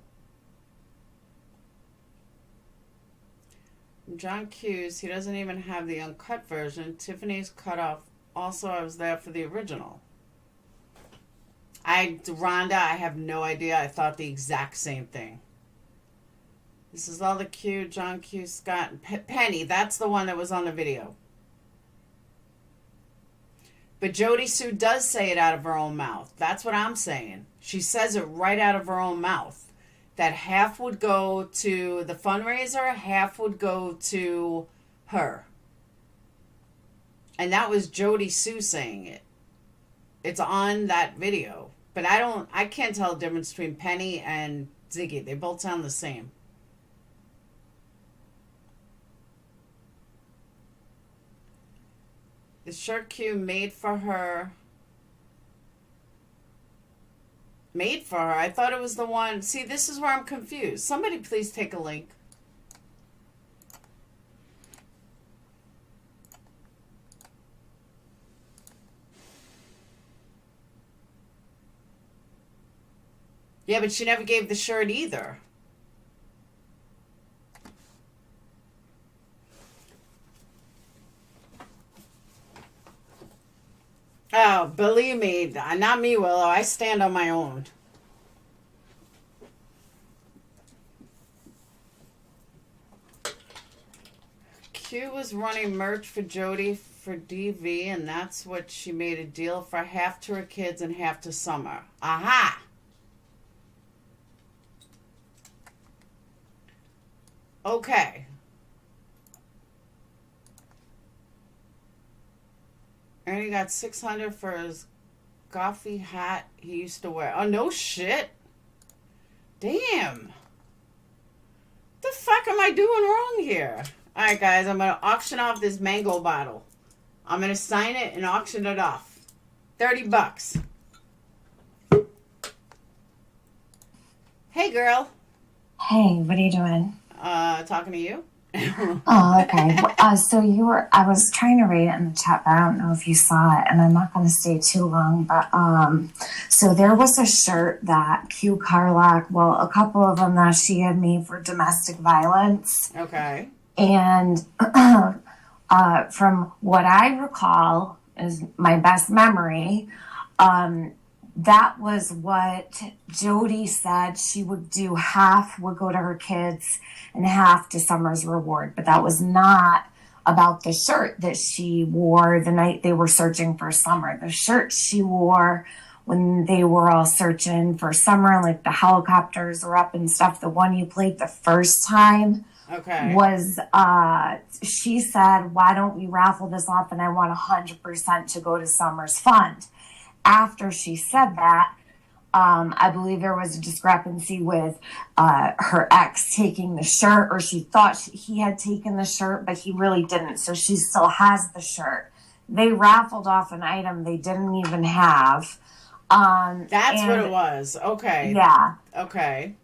John Hughes, he doesn't even have the uncut version. Tiffany's cut off. Also, I was there for the original. Rhonda, I have no idea. I thought the exact same thing. This is all the Q, John Q, Scott, and Penny. That's the one that was on the video. But Jody Sue does say it out of her own mouth. That's what I'm saying. She says it right out of her own mouth. That half would go to the fundraiser, half would go to her. And that was Jody Sue saying it. It's on that video. But I can't tell the difference between Penny and Ziggy. They both sound the same. The shirt cue made for her. Made for her? I thought it was the one. See, this is where I'm confused. Somebody please take a link. Yeah, but she never gave the shirt either. Oh, believe me, not me, Willow. I stand on my own. Q was running merch for Jody for DV, and that's what she made a deal for, half to her kids and half to Summer. Aha! Okay. Ernie got $600 for his Goffy hat he used to wear. Oh, no shit. Damn. The fuck am I doing wrong here? Alright, guys, I'm going to auction off this mango bottle. I'm going to sign it and auction it off. $30. Hey, girl. Hey, what are you doing? Talking to you. Oh, okay. So I was trying to read it in the chat, but I don't know if you saw it, and I'm not going to stay too long, but, so there was a shirt that Q Carlock, well, a couple of them that she had made for domestic violence. Okay. And, from what I recall is my best memory, that was what Jody said she would do. Half would go to her kids and half to Summer's reward. But that was not about the shirt that she wore the night they were searching for Summer. The shirt she wore when they were all searching for Summer, like the helicopters were up and stuff. The one you played the first time was, she said, why don't we raffle this off? And I want 100% to go to Summer's fund. After she said that, I believe there was a discrepancy with her ex taking the shirt, or she thought he had taken the shirt, but he really didn't. So she still has the shirt. They raffled off an item they didn't even have. That's what it was. Okay. Yeah. Okay.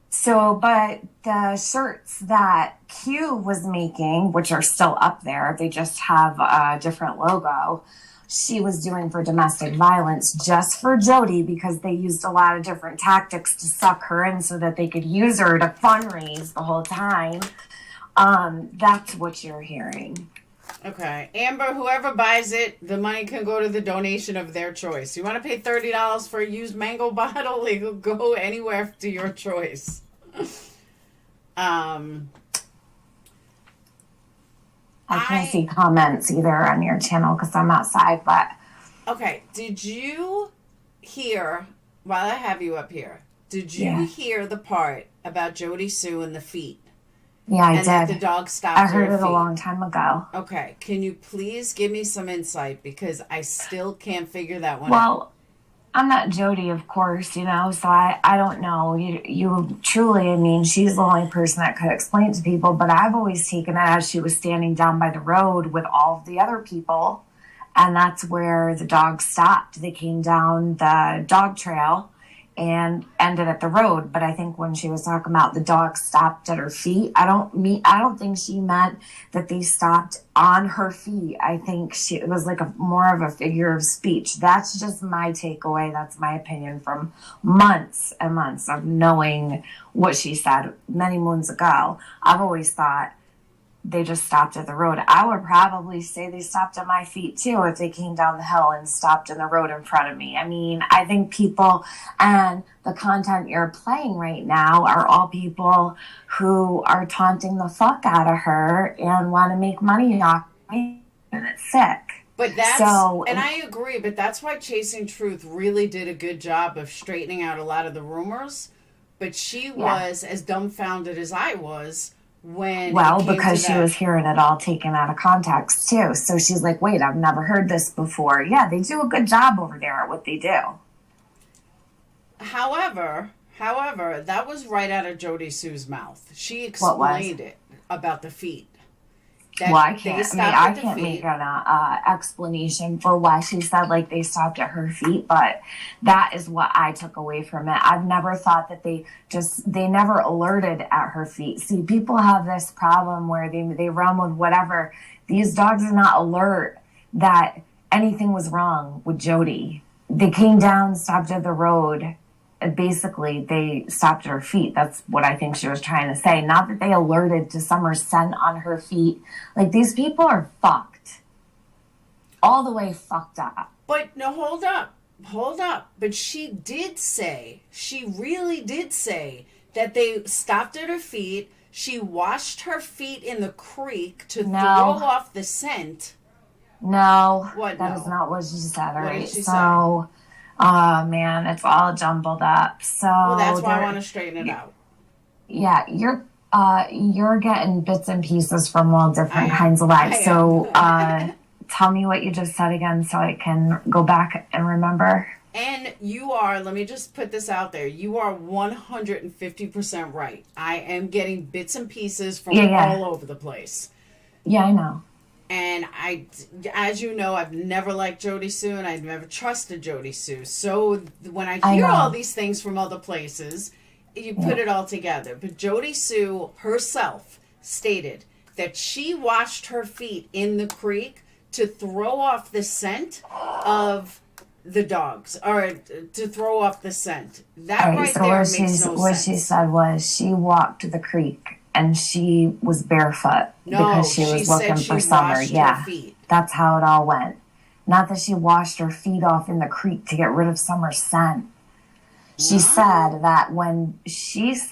So, but the shirts that Q was making, which are still up there, they just have a different logo. She was doing for domestic violence just for Jody, because they used a lot of different tactics to suck her in so that they could use her to fundraise the whole time. That's what you're hearing. Okay. Amber, whoever buys it, the money can go to the donation of their choice. You want to pay $30 for a used mango bottle? It'll go anywhere to your choice. I can't see comments either on your channel because I'm outside, but... Okay. Did you hear, while I have you up here, did you hear the part about Jody Sue and the feet? Yeah, I and did. That the dog stopped. I heard her it feet. a long time ago. Okay, can you please give me some insight, because I still can't figure that one out. Well, I'm not Jody, of course, you know, so I don't know. You truly, I mean, she's the only person that could explain it to people, but I've always taken it as she was standing down by the road with all of the other people, and that's where the dog stopped. They came down the dog trail and ended at the road. But I think when she was talking about the dog stopped at her feet, I don't think she meant that they stopped on her feet. I think it was like more of a figure of speech. That's just my takeaway. That's my opinion from months and months of knowing what she said many moons ago. I've always thought they just stopped at the road. I would probably say they stopped at my feet too if they came down the hill and stopped in the road in front of me. I mean, I think people and the content you're playing right now are all people who are taunting the fuck out of her and want to make money off me, and it's sick. But and I agree, but that's why Chasing Truth really did a good job of straightening out a lot of the rumors. But she was as dumbfounded as I was when because she was hearing it all taken out of context too. So she's like, wait, I've never heard this before. Yeah, they do a good job over there at what they do. However, that was right out of Jody Sue's mouth. She explained it about the feet. I can't make an explanation for why she said like they stopped at her feet, but that is what I took away from it. I've never thought that they never alerted at her feet. See, people have this problem where they run with whatever. These dogs are not alert that anything was wrong with Jody. They came down, stopped at the road. Basically, they stopped at her feet. That's what I think she was trying to say. Not that they alerted to Summer's scent on her feet. Like, these people are fucked. All the way fucked up. But, no, hold up. But she really did say that they stopped at her feet. She washed her feet in the creek to throw off the scent. No. What? That is not what she said, all right? What did she say? Oh man, it's all jumbled up. So that's why I want to straighten it out. Yeah, you're getting bits and pieces from all different kinds of lives. So tell me what you just said again so I can go back and remember. And you are, let me just put this out there, you are 150% right. I am getting bits and pieces from all over the place. Yeah, I know. And as you know, I've never liked Jody Sue, and I've never trusted Jody Sue. So when I hear all these things from other places, you put it all together. But Jody Sue herself stated that she washed her feet in the creek to throw off the scent of the dogs, or to throw off the scent. That there makes no sense. What she said was she walked the creek. And she was barefoot because she was looking for Summer. Yeah, that's how it all went. Not that she washed her feet off in the creek to get rid of Summer's scent. She said that what she's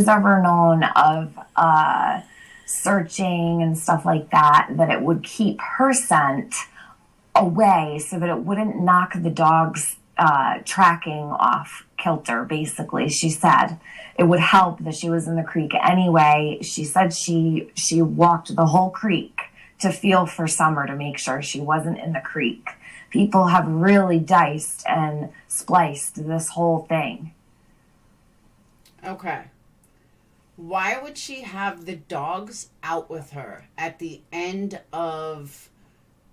ever known of searching and stuff like that, that it would keep her scent away so that it wouldn't knock the dog's tracking off kilter, basically. She said it would help that she was in the creek anyway. She said she walked the whole creek to feel for Summer to make sure she wasn't in the creek. People have really diced and spliced this whole thing. Okay. Why would she have the dogs out with her at the end of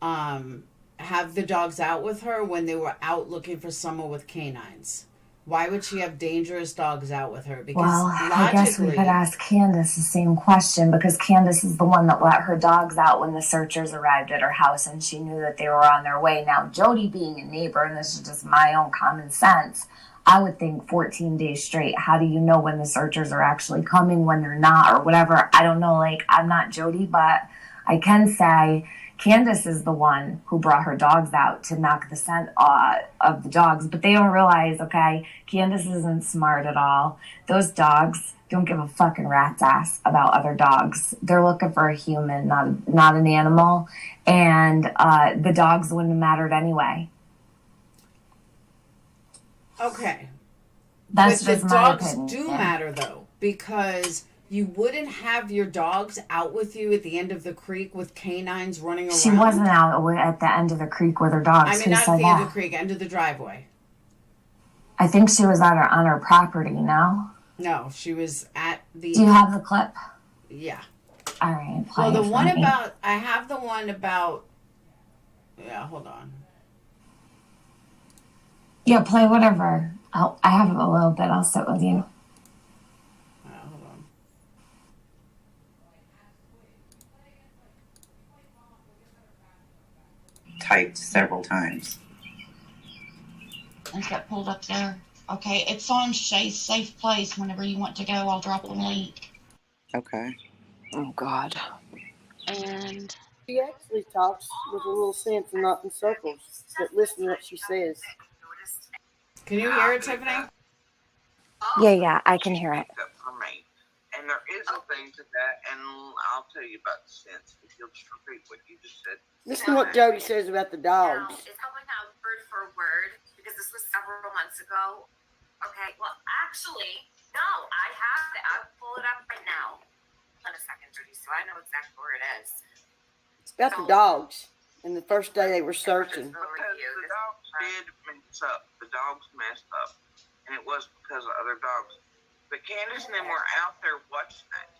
have the dogs out with her when they were out looking for Summer with canines? Why would she have dangerous dogs out with her? Because well, I guess we could ask Candace the same question, because Candace is the one that let her dogs out when the searchers arrived at her house, and she knew that they were on their way. Now, Jody being a neighbor, and this is just my own common sense, I would think 14 days straight. How do you know when the searchers are actually coming, when they're not, or whatever? I don't know. Like, I'm not Jody, but I can say Candace is the one who brought her dogs out to knock the scent of the dogs. But they don't realize, okay, Candace isn't smart at all. Those dogs don't give a fucking rat's ass about other dogs. They're looking for a human, not an animal. And the dogs wouldn't have mattered anyway. Okay. That's but just the my dogs opinion. do matter, though, because you wouldn't have your dogs out with you at the end of the creek with canines running around. She wasn't out at the end of the creek with her dogs. I mean, Who not said at the end of that? the creek, end of the driveway. I think she was on her property, no? No, she was at the... Do you have the clip? Yeah. All right, play Well, the it for one me. about... I have the one about... Yeah, hold on. Yeah, play whatever. I have a little bit. I'll sit with you. Hold on. Typed several times. Is that pulled up there? Okay, it's on Shay's Safe Place. Whenever you want to go, I'll drop the link. Okay. Oh, God. And She actually talks with a little sense and not in circles. But listen to what she says. Can you hear it, Tiffany? Yeah, I can hear it. Up for me. And there is a thing to that, and I'll tell you about the sense. If you'll just repeat what you just said. Listen to what Jody says about the Now, dogs. it's helping out word for word because this was several months ago. Okay, well, actually, no, I have it. I'll pull it up right now. Hold on a second, Jody, so I know exactly where it is. It's about the dogs. And the first day they were searching. Because the dogs did mess up. The dogs messed up. And it was because of other dogs. But Candace and them were out there watching that.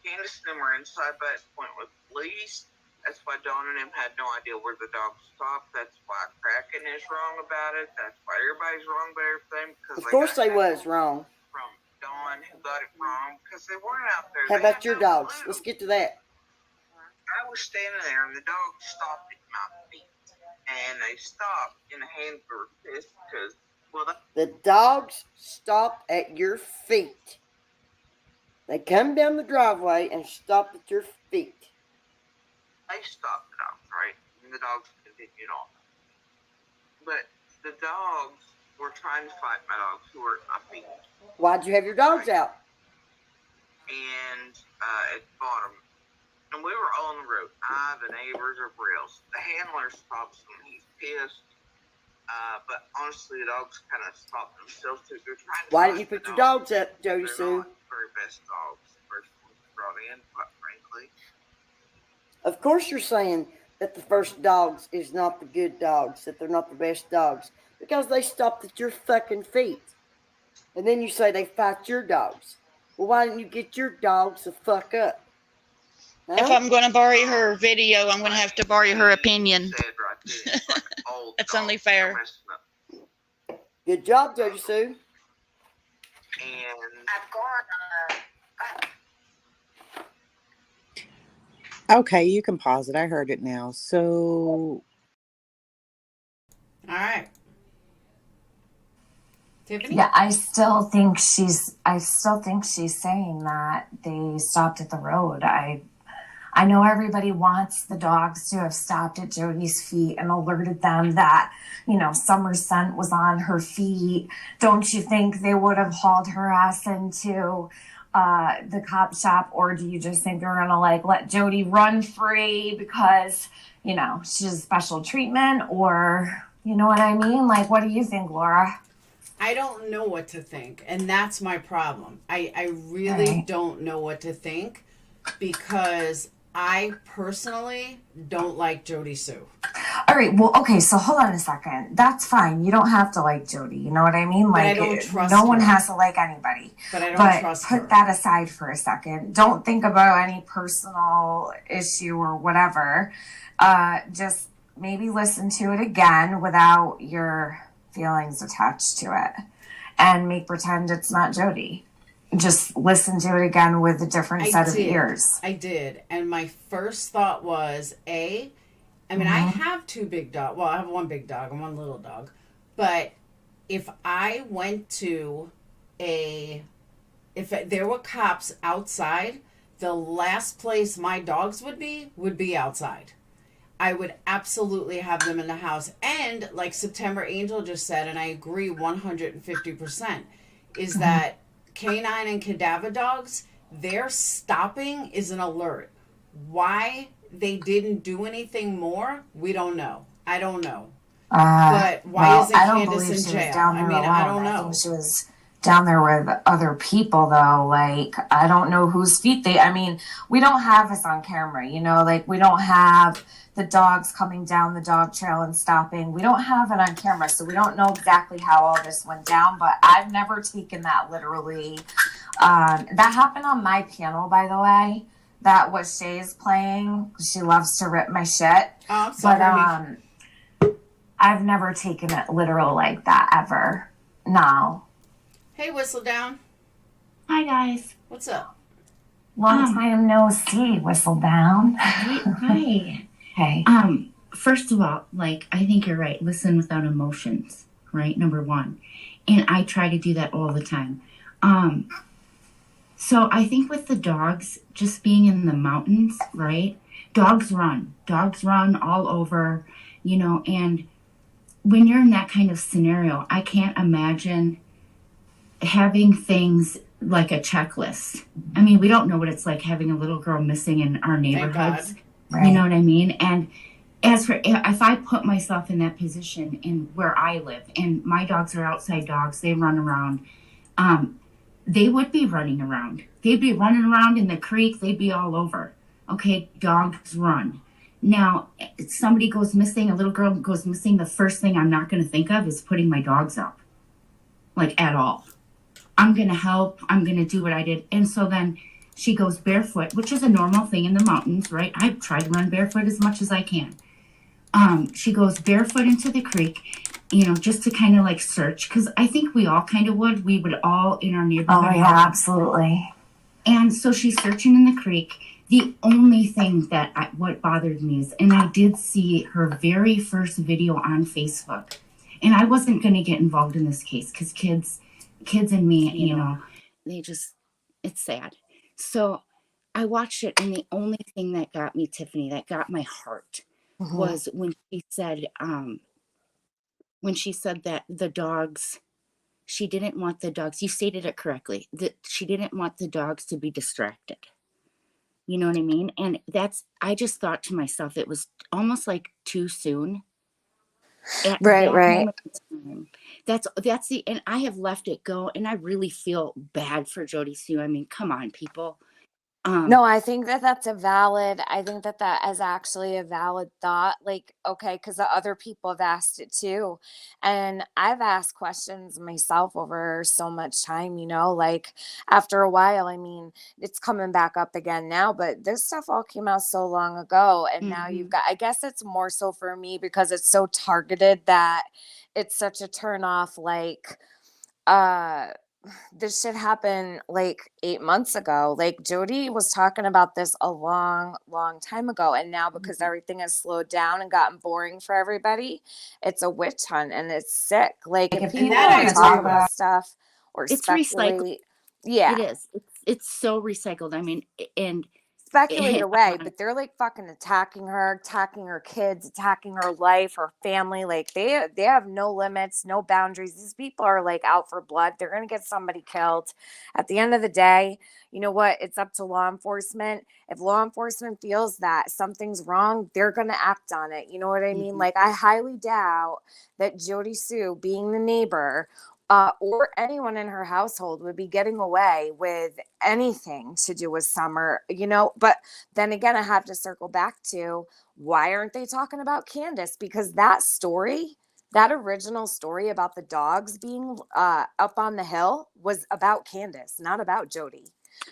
Candace and them were inside by that point with police. That's why Dawn and them had no idea where the dogs stopped. That's why Kraken is wrong about it. That's why everybody's wrong about everything. Of course they was wrong. From Dawn who got it wrong because they weren't out there. How They about had your no dogs? clue. Let's get to that. I was standing there and the dog stopped at my feet. And they stopped and the hands were pissed because, well, The dogs stopped at your feet. They come down the driveway and stopped at your feet. they stopped the dogs, right? And the dogs continued on. But the dogs were trying to fight my dogs who were at my feet. Why'd you have your dogs out? And at the bottom, and we were all on the road. The neighbors, everybody else. The handler stops him. He's pissed. But honestly, the dogs kind of stopped themselves too. They're trying to Why fight didn't you put the your dogs up, Jody They're Sue? not the very best dogs. The first ones brought in, quite frankly. Of course you're saying that the first dogs is not the good dogs, that they're not the best dogs, because they stopped at your fucking feet. And then you say they fight your dogs. Well, why didn't you get your dogs the fuck up? Huh? if I'm going to borrow her video, I'm going to have to borrow her opinion. Said right there, it's like old That's dogs. only fair. They're messing up. Good job, Jody Sue. And I've gone, Okay, you can pause it. I heard it now. So, All right. Tiffany? Yeah, I still think she's saying that they stopped at the road. I know everybody wants the dogs to have stopped at Jody's feet and alerted them that, Summer's scent was on her feet. Don't you think they would have hauled her ass into the cop shop, or do you just think they're gonna like let Jody run free because, you know, she's special treatment, or you know what I mean? Like, what do you think, Laura? I don't know what to think, and that's my problem. I really Right. don't know what to think because I personally don't like Jody Sue. All right, well, okay, so hold on a second. That's fine. You don't have to like Jody. You know what I mean? But I Like, don't trust no one her. has to like anybody. But I don't But trust put her. that aside for a second. Don't think about any personal issue or whatever. Just maybe listen to it again without your feelings attached to it, and make pretend it's not Jody. Just listen to it again with a different set of ears. I did. And my first thought was, I have two big dogs. Well, I have one big dog and one little dog. But if I went to if there were cops outside, the last place my dogs would be outside. I would absolutely have them in the house. And like September Angel just said, and I agree 150%, is that canine and cadaver dogs, their stopping is an alert. Why they didn't do anything more, we don't know. I don't know. But why isn't Candace in jail? I don't know. I think she was down there with other people, though. Like, I don't know whose feet we don't have this on camera, you know? Like, we don't have the dogs coming down the dog trail and stopping. We don't have it on camera, so we don't know exactly how all this went down, but I've never taken that literally. That happened on my panel, by the way. That was Shay's playing. She loves to rip my shit. Oh, I'm sorry. But I've never taken it literal like that ever. No. Hey, Whistle Down. Hi, guys. What's up? Long time no see, Whistle Down. Hi. Hey. First of all, like, I think you're right. Listen without emotions, right? Number one. And I try to do that all the time. So I think with the dogs just being in the mountains, right? Dogs run all over, you know, and when you're in that kind of scenario, I can't imagine having things like a checklist. I mean, we don't know what it's like having a little girl missing in our neighborhoods. Right. You know what I mean? And as for if I put myself in that position in where I live, and my dogs are outside dogs, they run around, they would be running around. They'd be running around in the creek. They'd be all over. Okay, dogs run. Now, if somebody goes missing, a little girl goes missing, the first thing I'm not going to think of is putting my dogs up, like, at all. I'm going to help. I'm going to do what I did. And so then she goes barefoot, which is a normal thing in the mountains, right? I try to run barefoot as much as I can. She goes barefoot into the creek, you know, just to kind of like search, because I think we all kind of would. We would all in our neighborhood. Oh, yeah, absolutely. And so she's searching in the creek. The only thing what bothered me is, and I did see her very first video on Facebook, and I wasn't going to get involved in this case because kids and me, you know, it's sad. So I watched it, and the only thing that got me, Tiffany, that got my heart was when she said that the dogs, she didn't want the dogs, you stated it correctly, that she didn't want the dogs to be distracted. You know what I mean? And I just thought to myself, it was almost like too soon. Right. That's and I have left it go, and I really feel bad for Jody Sue. I mean, come on, people. No, I think that is actually a valid thought. Like, okay, because the other people have asked it too. And I've asked questions myself over so much time, you know, like after a while, I mean, it's coming back up again now, but this stuff all came out so long ago. And now you've got, I guess it's more so for me because it's so targeted that it's such a turn off. Like, this shit happened like 8 months ago. Like, Jody was talking about this a long time ago, and now because everything has slowed down and gotten boring for everybody, it's a witch hunt, and it's sick. Like, if people want to talk about stuff or it's speculate, recycled. yeah, It is. It's so recycled. I mean, and speculate away, but they're like fucking attacking her kids, attacking her life, her family. Like they have no limits, no boundaries. These people are like out for blood. They're gonna get somebody killed. At the end of the day, you know what? It's up to law enforcement. If law enforcement feels that something's wrong, they're gonna act on it. You know what I mean? Like I highly doubt that Jody Sue, being the neighbor, or anyone in her household would be getting away with anything to do with Summer, you know. But then again, I have to circle back to, why aren't they talking about Candace? Because that story, that original story about the dogs being up on the hill, was about Candace, not about Jody.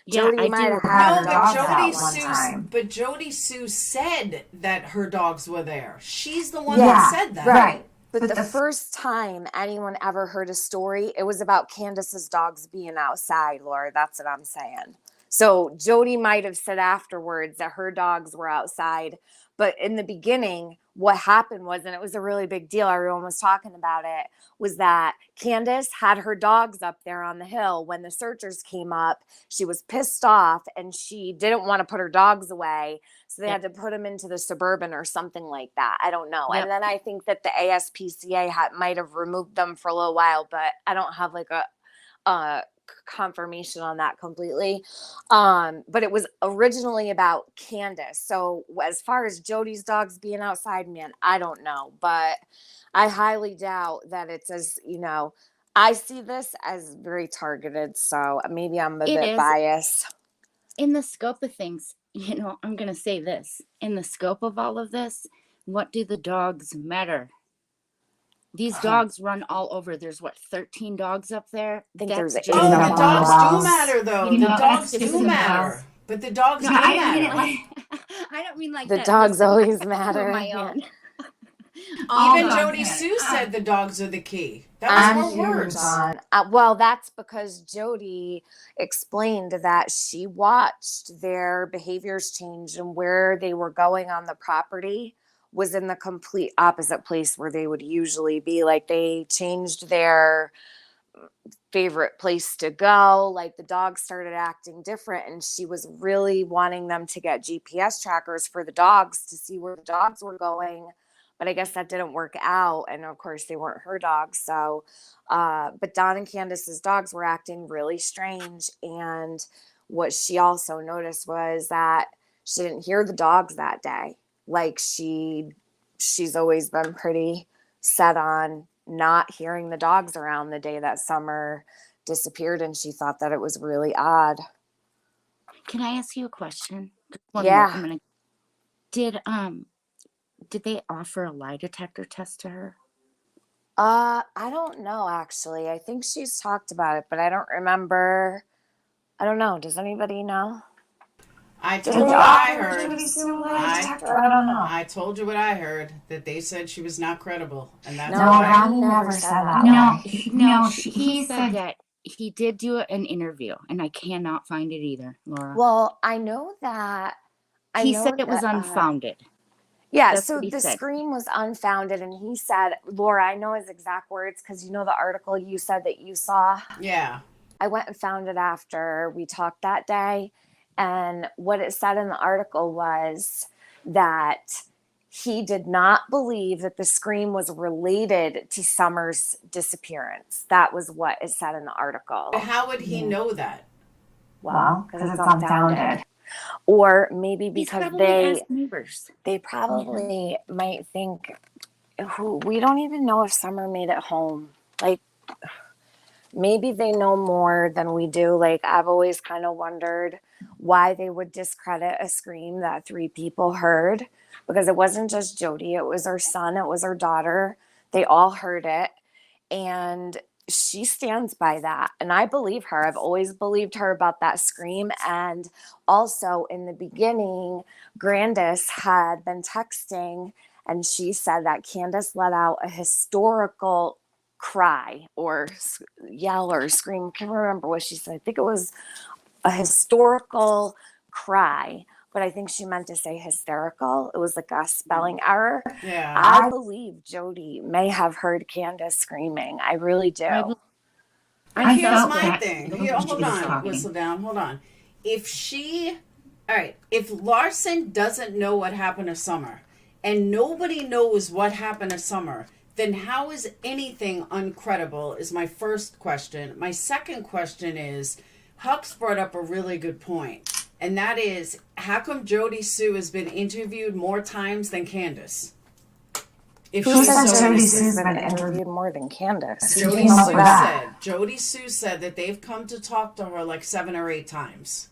Yeah, Jody I might do have had her No, dogs but out Jody one Sue, time. but Jody Sue said that her dogs were there. She's the one Yeah, that said that. Right. But the first time anyone ever heard a story, it was about Candace's dogs being outside, Laura. That's what I'm saying. So Jody might have said afterwards that her dogs were outside. But in the beginning, what happened was, and it was a really big deal, everyone was talking about it, was that Candace had her dogs up there on the hill. When the searchers came up, she was pissed off and she didn't want to put her dogs away. So they had to put them into the Suburban or something like that. I don't know. Yep. And then I think that the ASPCA might have removed them for a little while, but I don't have like a confirmation on that completely. But it was originally about Candace. So as far as Jody's dogs being outside, man, I don't know. But I highly doubt that it's as, you know, I see this as very targeted. So maybe I'm a bit biased. In the scope of things, you know, I'm going to say this. In the scope of all of this, what do the dogs matter? These dogs run all over. There's 13 dogs up there? I think there's 8 Oh, of the them. dogs do matter, though. You The know, dogs that's just do simple. matter. But the dogs No, do I don't mean it matter. like I don't mean like The that. dogs Listen, always for matter. my Yeah. own. Even Jody Sue said the dogs are the key. That was her words. Well, that's because Jody explained that she watched their behaviors change, and where they were going on the property was in the complete opposite place where they would usually be. Like they changed their favorite place to go. Like the dogs started acting different, and she was really wanting them to get GPS trackers for the dogs to see where the dogs were going. But I guess that didn't work out. And of course they weren't her dogs. So, but Dawn and Candace's dogs were acting really strange. And what she also noticed was that she didn't hear the dogs that day. Like she's always been pretty set on not hearing the dogs around the day that Summer disappeared. And she thought that it was really odd. Can I ask you a question? Just one Yeah. more. Did they offer a lie detector test to her? I don't know, actually. I think she's talked about it, but I don't remember. I don't know. Does anybody know? I told you what I heard. I don't know. I told you what I heard, that they said she was not credible. And that's No, what I Ronnie never said that. No, he said that he did do an interview, and I cannot find it either, Laura. Well, I know that. He said it was unfounded. Yeah, That's so what he the said. scream was unfounded, and he said, Laura, I know his exact words because you know the article you said that you saw. Yeah. I went and found it after we talked that day, and what it said in the article was that he did not believe that the scream was related to Summer's disappearance. That was what it said in the article. But how would he know that? Well, because it's unfounded. Or maybe because neighbors. they probably might think, we don't even know if Summer made it home. Like, maybe they know more than we do. Like, I've always kind of wondered why they would discredit a scream that 3 people heard, because it wasn't just Jody. It was her son. It was her daughter. They all heard it. And she stands by that. And I believe her. I've always believed her about that scream. And also in the beginning, Grandis had been texting, and she said that Candace let out a historical cry or yell or scream. I can't remember what she said. I think it was a historical cry, but I think she meant to say hysterical. It was like a spelling error. Yeah. I believe Jody may have heard Candace screaming. I really do. And here's felt my that. thing. I Here, don't think hold she was on. talking. Whistle down. Hold on. If she All right. If Larson doesn't know what happened to Summer and nobody knows what happened to Summer, then how is anything uncredible is my first question. My second question is, Hux brought up a really good point, and that is, how come Jody Sue has been interviewed more times than Candace? If Who she's said so Jody innocent. Sue's been interviewed more than Candace? Who Jody came up Sue with that? said that they've come to talk to her like 7 or 8 times.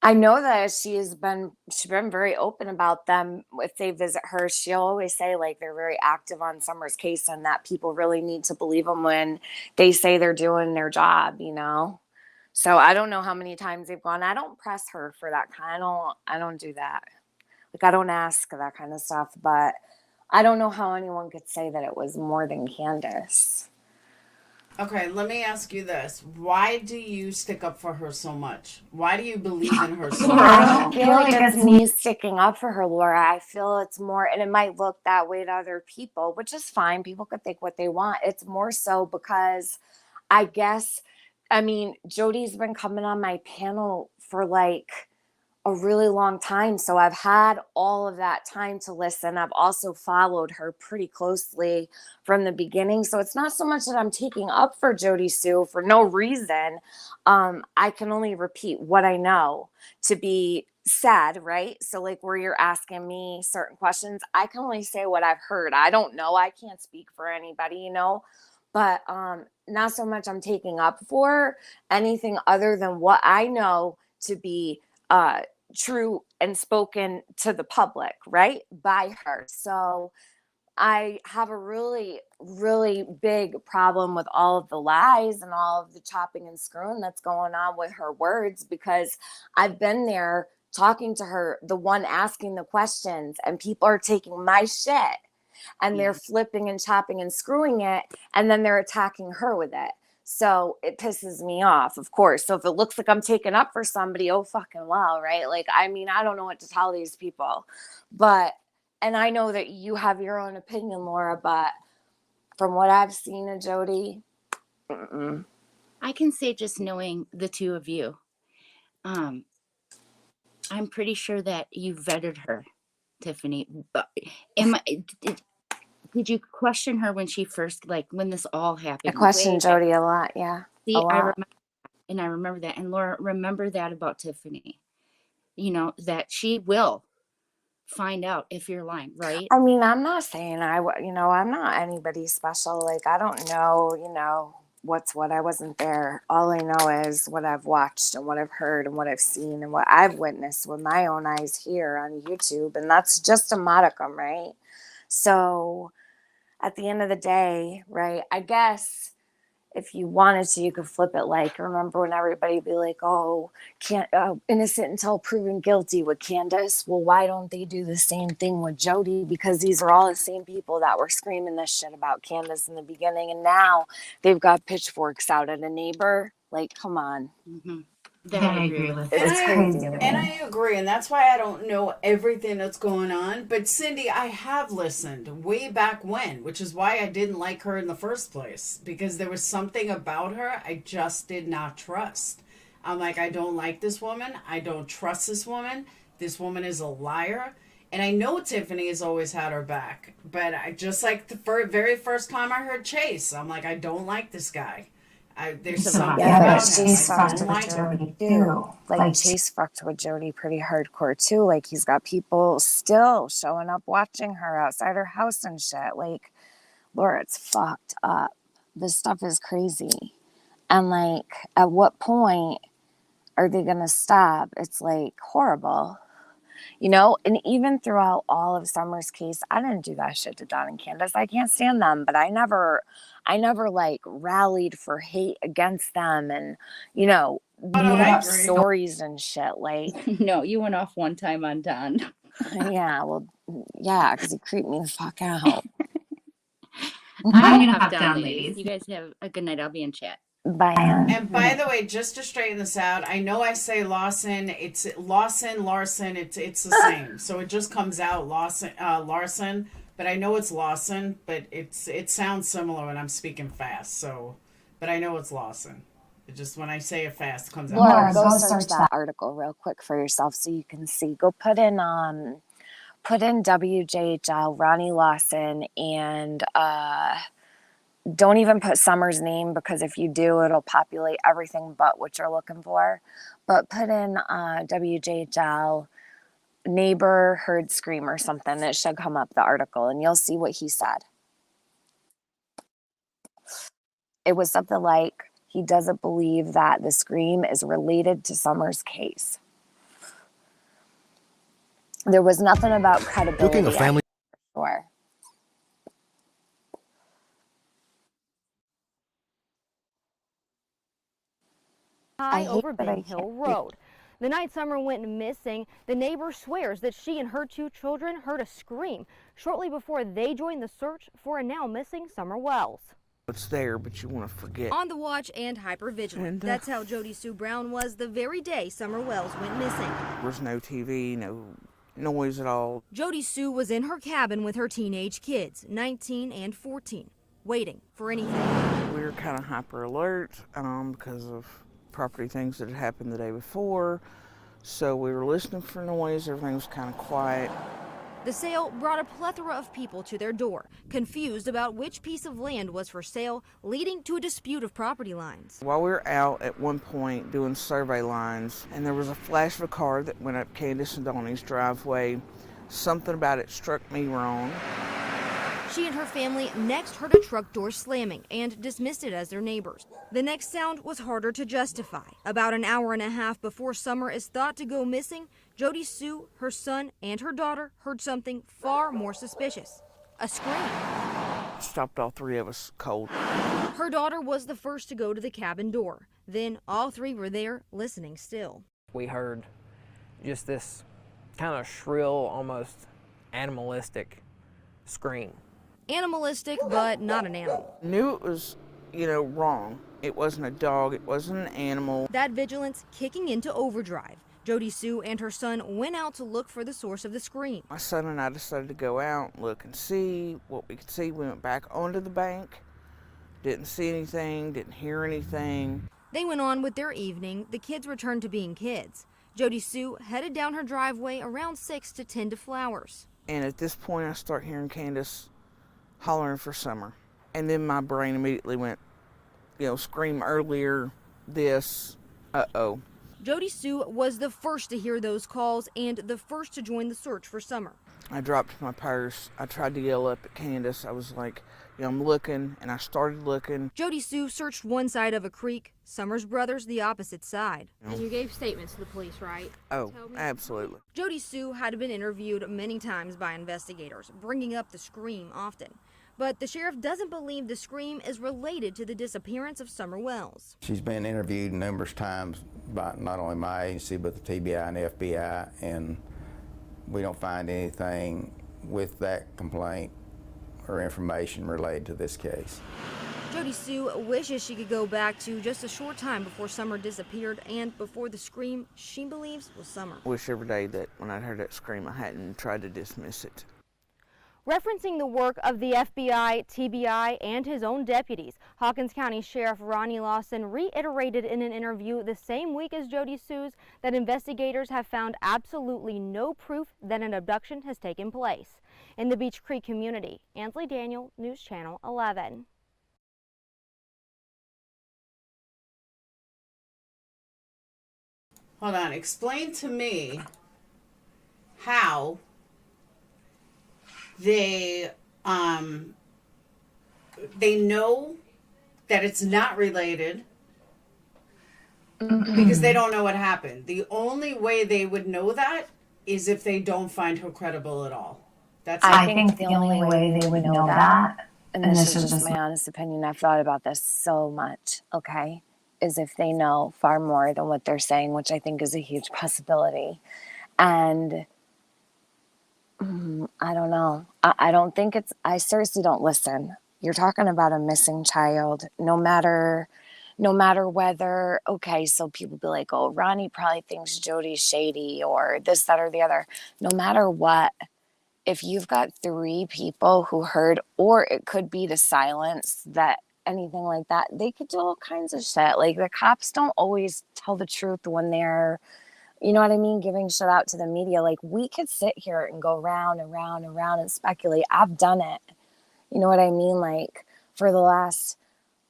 I know that she's been very open about them. If they visit her, she'll always say like they're very active on Summer's case, and that people really need to believe them when they say they're doing their job, you know. So I don't know how many times they've gone. I don't press her for that kind. I don't do that. Like I don't ask that kind of stuff. But I don't know how anyone could say that it was more than Candace. Okay, let me ask you this. Why do you stick up for her so much? Why do you believe in her so much? I don't feel like it's me sticking up for her, Laura. I feel it's more, and it might look that way to other people, which is fine. People could think what they want. It's more so because I guess, I mean, Jody's been coming on my panel for like a really long time. So I've had all of that time to listen. I've also followed her pretty closely from the beginning. So it's not so much that I'm taking up for Jody Sue for no reason. I can only repeat what I know to be said, right? So like where you're asking me certain questions, I can only say what I've heard. I don't know. I can't speak for anybody, you know, but not so much I'm taking up for anything other than what I know to be true and spoken to the public, right? By her. So I have a really, really big problem with all of the lies and all of the chopping and screwing that's going on with her words, because I've been there talking to her, the one asking the questions, and people are taking my shit and they're flipping and chopping and screwing it, and then they're attacking her with it. So it pisses me off, of course. So if it looks like I'm taking up for somebody, oh fucking well, right? Like, I mean, I don't know what to tell these people. But, and I know that you have your own opinion, Laura, but from what I've seen of Jody, I can say, just knowing the two of you, I'm pretty sure that you vetted her, Tiffany. Did you question her when she first, like, when this all happened? I question Jody a lot, yeah. See, a lot. I remember that. And Laura, remember that about Tiffany. You know, that she will find out if you're lying, right? I mean, I'm not saying I'm not anybody special. Like, I don't know, what's what. I wasn't there. All I know is what I've watched and what I've heard and what I've seen and what I've witnessed with my own eyes here on YouTube. And that's just a modicum, right? So at the end of the day, right, I guess if you wanted to, you could flip it. Like, remember when everybody would be like, oh, innocent until proven guilty with Candace? Well, why don't they do the same thing with Jody? Because these are all the same people that were screaming this shit about Candace in the beginning, and now they've got pitchforks out at a neighbor. Like, come on. That I agree with. It's crazy. And I agree, and that's why I don't know everything that's going on. But Cindy, I have listened way back when, which is why I didn't like her in the first place, because there was something about her I just did not trust. I'm like, I don't like this woman. I don't trust this woman. This woman is a liar. And I know Tiffany has always had her back, but I just like the very first time I heard Chase, I'm like, I don't like this guy. There's something about Chase him. fucked with Jody too. Like Chase fucked with Jody pretty hardcore too. Like, he's got people still showing up watching her outside her house and shit. Like, Laura, it's fucked up. This stuff is crazy. And like, at what point are they gonna stop? It's like horrible. And even throughout all of Summer's case, I didn't do that shit to Don and Candace. I can't stand them, but I never like rallied for hate against them and, made up stories and shit. Like, No, you went off one time on Don. Yeah, well, yeah, because he creeped me the fuck out. I'm gonna hop down, ladies. You guys have a good night. I'll be in chat. Bye. And by the way, just to straighten this out, I know I say Lawson, it's Larson, it's the same. So it just comes out Larson, but I know it's Lawson, but it sounds similar when I'm speaking fast. So, but I know it's Lawson. It just, when I say it fast, it comes out. Laura, Laura, go search that article real quick for yourself so you can see. Go put in WJHL, Ronnie Lawson, and don't even put Summer's name, because if you do, it'll populate everything but what you're looking for. But put in WJHL, neighbor heard scream or something. It should come up, the article, and you'll see what he said. It was something like, he doesn't believe that the scream is related to Summer's case. There was nothing about credibility. Cooking a family. Sure. High over Ben Hill Road. The night Summer went missing, the neighbor swears that she and her 2 children heard a scream shortly before they joined the search for a now missing Summer Wells. It's there, but you want to forget. On the watch and hypervigilant. That's how Jody Sue Brown was the very day Summer Wells went missing. There's no TV, no noise at all. Jody Sue was in her cabin with her teenage kids, 19 and 14, waiting for anything. We were kind of hyper alert because of property things that had happened the day before. So we were listening for noise. Everything was kind of quiet. The sale brought a plethora of people to their door, confused about which piece of land was for sale, leading to a dispute of property lines. While we were out at one point doing survey lines, and there was a flash of a car that went up Candace and Donnie's driveway. Something about it struck me wrong. She and her family next heard a truck door slamming and dismissed it as their neighbors. The next sound was harder to justify. About an hour and a half before Summer is thought to go missing, Jody Sue, her son, and her daughter heard something far more suspicious. A scream. It stopped all 3 of us cold. Her daughter was the first to go to the cabin door. Then all 3 were there, listening still. We heard just this kind of shrill, almost animalistic scream. Animalistic, but not an animal. Knew it was, wrong. It wasn't a dog. It wasn't an animal. That vigilance kicking into overdrive. Jody Sue and her son went out to look for the source of the scream. My son and I decided to go out, look and see what we could see. We went back onto the bank. Didn't see anything, didn't hear anything. They went on with their evening. The kids returned to being kids. Jody Sue headed down her driveway around 6 to tend to flowers. And at this point, I start hearing Candace hollering for Summer. And then my brain immediately went, scream earlier, this, uh-oh. Jody Sue was the first to hear those calls and the first to join the search for Summer. I dropped my purse. I tried to yell up at Candace. I was like, I'm looking, and I started looking. Jody Sue searched one side of a creek, Summer's brothers the opposite side. And you gave statements to the police, right? Oh, absolutely. Jody Sue had been interviewed many times by investigators, bringing up the scream often. But the sheriff doesn't believe the scream is related to the disappearance of Summer Wells. She's been interviewed numerous times by not only my agency, but the TBI and the FBI, and we don't find anything with that complaint or information related to this case. Jody Sue wishes she could go back to just a short time before Summer disappeared and before the scream she believes was Summer. I wish every day that when I heard that scream, I hadn't tried to dismiss it. Referencing the work of the FBI, TBI, and his own deputies, Hawkins County Sheriff Ronnie Lawson reiterated in an interview the same week as Jody Sue's that investigators have found absolutely no proof that an abduction has taken place in the Beech Creek community. Ansley Daniel, News Channel 11. Hold on, explain to me how they know that it's not related because they don't know what happened. The only way they would know that is if they don't find her credible at all. That's I think the only way they would know that, and this is just my honest opinion, I've thought about this so much, okay, is if they know far more than what they're saying, which I think is a huge possibility. And I don't know. I don't think it's, I seriously don't listen. You're talking about a missing child, no matter whether, okay, so people be like, oh, Ronnie probably thinks Jody's shady or this, that, or the other. No matter what, if you've got 3 people who heard, or it could be the silence that anything like that, they could do all kinds of shit. Like, the cops don't always tell the truth when they're, you know what I mean, giving shit out to the media. Like, we could sit here and go round and round and round and speculate. I've done it. You know what I mean? Like, for the last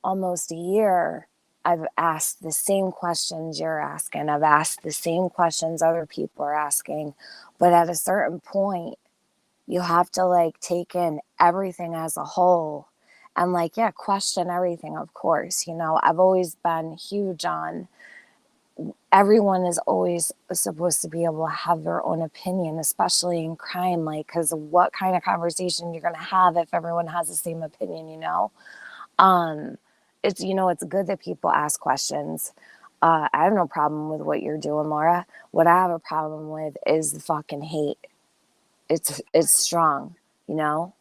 almost a year, I've asked the same questions you're asking. I've asked the same questions other people are asking. But at a certain point, you have to, like, take in everything as a whole and, like, yeah, question everything, of course. You know, I've always been huge on everyone is always supposed to be able to have their own opinion, especially in crime, like, because what kind of conversation you're going to have if everyone has the same opinion, you know? It's, you know, it's good that people ask questions. I have no problem with what you're doing, Laura. What I have a problem with is the fucking hate. It's strong, you know?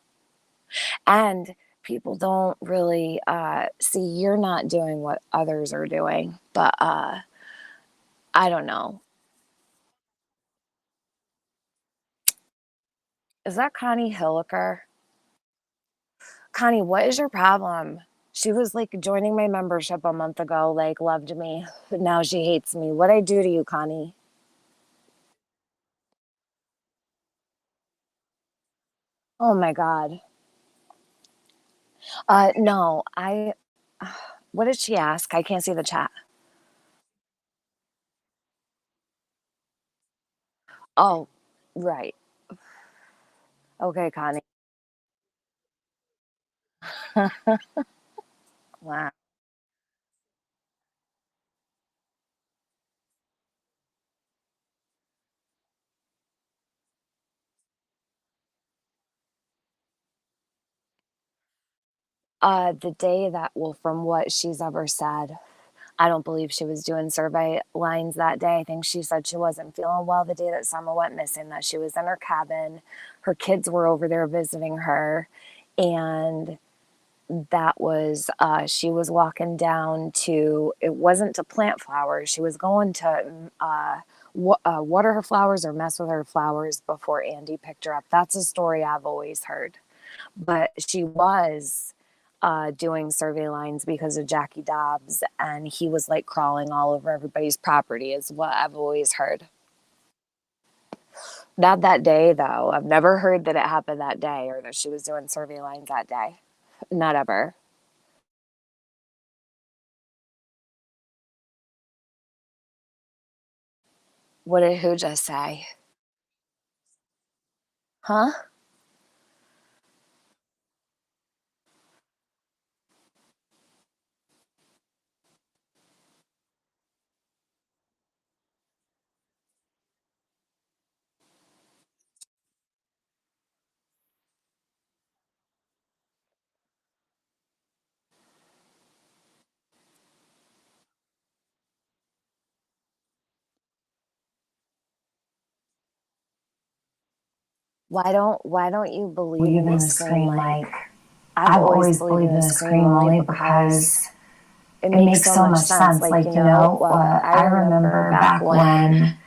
And people don't really see you're not doing what others are doing, but I don't know. Is that Connie Hilliker? Connie, what is your problem? She was like joining my membership a month ago, like loved me, but now she hates me. What'd I do to you, Connie? Oh my God. No, what did she ask? I can't see the chat. Oh, right. Okay, Connie. Wow. The day that, well, from what she's ever said, I don't believe she was doing survey lines that day. I think she said she wasn't feeling well the day that Summer went missing, that she was in her cabin. Her kids were over there visiting her. And that was, she was walking down to, it wasn't to plant flowers. She was going to water her flowers or mess with her flowers before Andy picked her up. That's a story I've always heard. But she was doing survey lines because of Jackie Dobbs, and he was like crawling all over everybody's property is what I've always heard. Not that day, though. I've never heard that it happened that day or that she was doing survey lines that day. Not ever. What did who just say? Huh? Why don't you believe in the scream? Like, I've always believed in the scream only because it makes so much sense. Like, you know, I remember back when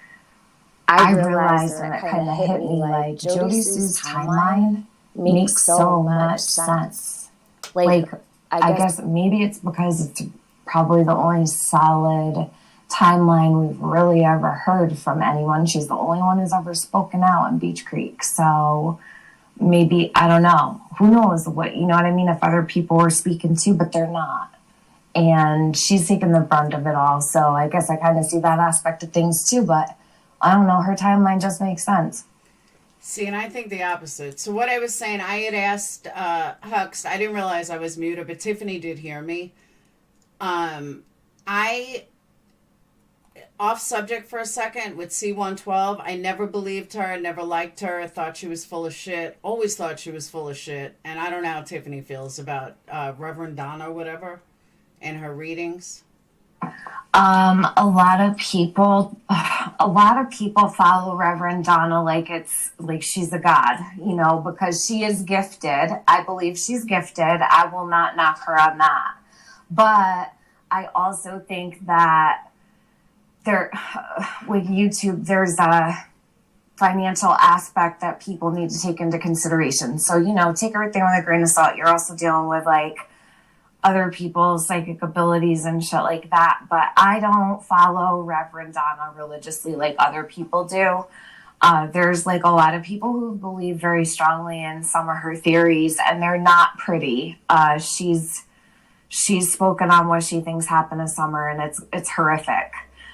I realized, and it kind of hit me, like, Jody Sue's timeline makes so much sense. Like, I guess maybe it's because it's probably the only solid timeline we've really ever heard from anyone. She's the only one who's ever spoken out in Beach Creek. So maybe, I don't know. Who knows what, you know what I mean? If other people were speaking too, but they're not. And she's taken the brunt of it all. So I guess I kind of see that aspect of things too. But I don't know. Her timeline just makes sense. See, and I think the opposite. So what I was saying, I had asked Hux, I didn't realize I was muted, but Tiffany did hear me. I, off subject for a second, with C-112, I never believed her, never liked her, thought she was full of shit, always thought she was full of shit. And I don't know how Tiffany feels about Reverend Donna or whatever and her readings. A lot of people follow Reverend Donna like it's like she's a god, you know, because she is gifted. I believe she's gifted. I will not knock her on that. But I also think that with YouTube, there's a financial aspect that people need to take into consideration. So, you know, take everything with a grain of salt. You're also dealing with like other people's psychic abilities and shit like that, but I don't follow Reverend Donna religiously like other people do. There's like a lot of people who believe very strongly in some of her theories, and they're not pretty. She's spoken on what she thinks happened this summer, and it's horrific.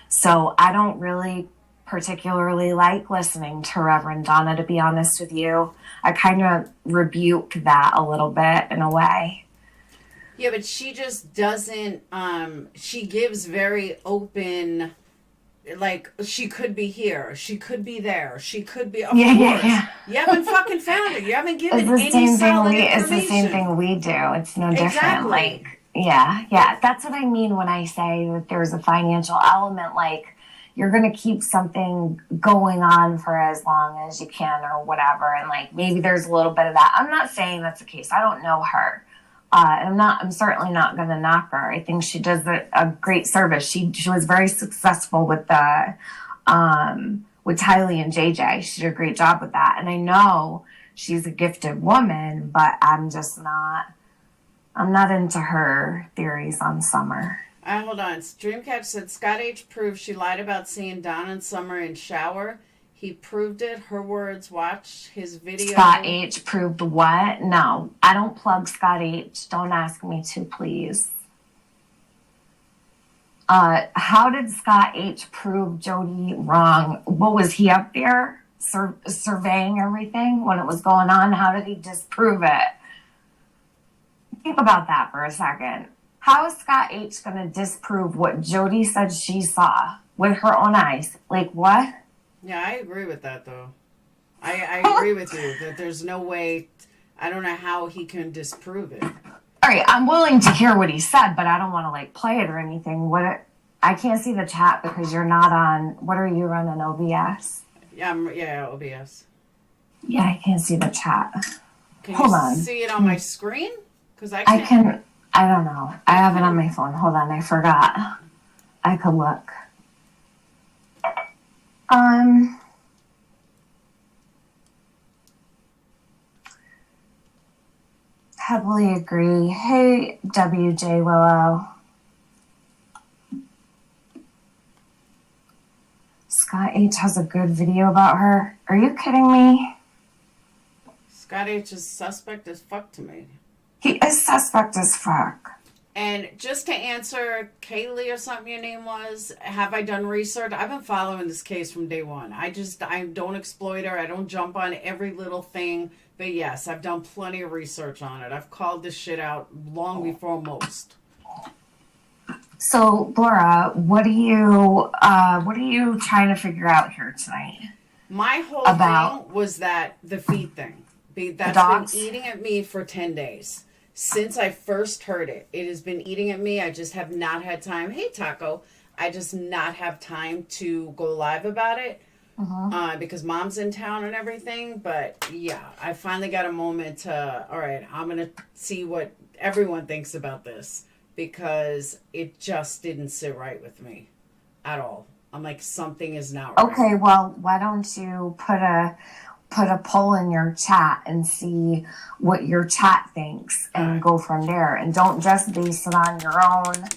So I don't really particularly like listening to Reverend Donna, to be honest with you. I kind of rebuke that a little bit in a way. Yeah, but she just doesn't, she gives very open, like, she could be here, she could be there, she could be, of course. Yeah. You haven't fucking found her. You haven't given It's the any same solid thing. information. It's the same thing we do. It's no different. Exactly. Like, yeah. That's what I mean when I say that there's a financial element. Like, you're going to keep something going on for as long as you can or whatever. And like, maybe there's a little bit of that. I'm not saying that's the case. I don't know her. I'm certainly not going to knock her. I think she does a great service. She was very successful with Tylee and JJ. She did a great job with that. And I know she's a gifted woman, but I'm not into her theories on Summer. Hold on. Dreamcatch said Scott H. proved she lied about seeing Don and Summer in shower. He proved it. Her words. Watch his video. Scott H. proved what? No, I don't plug Scott H. Don't ask me to, please. How did Scott H. prove Jody wrong? What was he up there surveying everything when it was going on? How did he disprove it? Think about that for a second. How is Scott H. going to disprove what Jody said she saw with her own eyes? Like, what? Yeah, I agree with that, though. I agree with you that there's no way. I don't know how he can disprove it. All right, I'm willing to hear what he said, but I don't want to like play it or anything. I can't see the chat because you're not on. What are you running, OBS? Yeah, OBS. Yeah, I can't see the chat. Can Hold you on. see it on my screen? Because I I can't. can. I don't know. I have it on my phone. Hold on, I forgot. I could look. Heavily agree. Hey, WJ Willow. Scott H has a good video about her. Are you kidding me? Scott H is suspect as fuck to me. He is suspect as fuck. And just to answer Kaylee or something your name was, have I done research? I've been following this case from day one. I don't exploit her. I don't jump on every little thing. But yes, I've done plenty of research on it. I've called this shit out long before most. So, Laura, what are you trying to figure out here tonight? My whole thing was the feet thing. That's been eating at me for 10 days. Since I first heard it, it has been eating at me. I just have not had time. Hey, Taco. I just not have time to go live about it because Mom's in town and everything. But yeah, I finally got a moment to, all right, I'm going to see what everyone thinks about this because it just didn't sit right with me at all. I'm like, something is not right. Okay, well, why don't you put a poll in your chat and see what your chat thinks and go from there. And don't just base it on your own,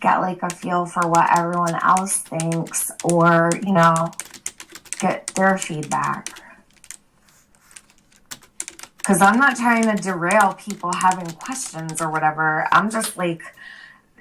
get like a feel for what everyone else thinks or, get their feedback. Because I'm not trying to derail people having questions or whatever. I'm just like,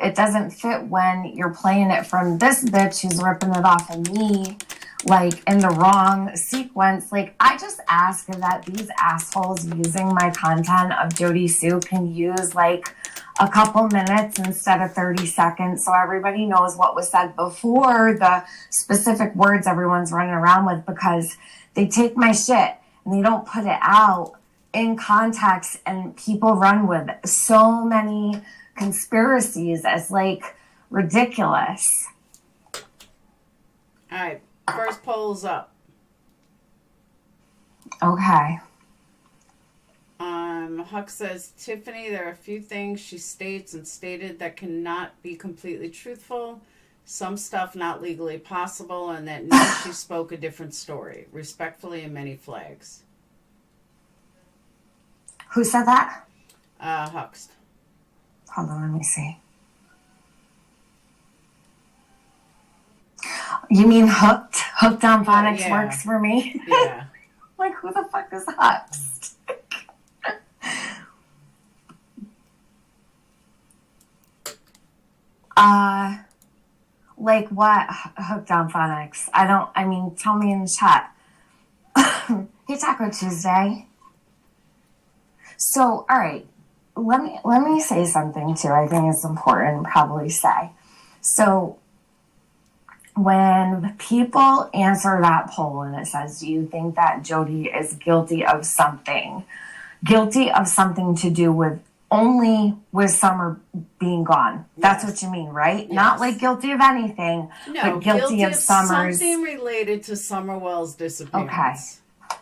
it doesn't fit when you're playing it from this bitch who's ripping it off of me, like in the wrong sequence. Like, I just ask that these assholes using my content of Jody Sue can use like a couple minutes instead of 30 seconds so everybody knows what was said before the specific words everyone's running around with, because they take my shit and they don't put it out in context and people run with so many conspiracies as like ridiculous. All right, first poll's up. Okay. Huck says, Tiffany, there are a few things she states and stated that cannot be completely truthful. Some stuff not legally possible, and that no, she spoke a different story. Respectfully, and many flags. Who said that? Huckst. Hold on, let me see. You mean Hooked? Hooked on Phonics yeah. works for me? Yeah. Like, who the fuck is Hooked? Like what? Hooked on Phonics? Tell me in the chat. Hey, Taco Tuesday. So, all right, let me say something too. I think it's important to probably say. So, when people answer that poll and it says, "Do you think that Jody is guilty of something to do with only with Summer being gone"? That's what you mean, right? Yes. Not like guilty of anything, No, but guilty of Summer's something related to Summerwell's disappearance. Okay.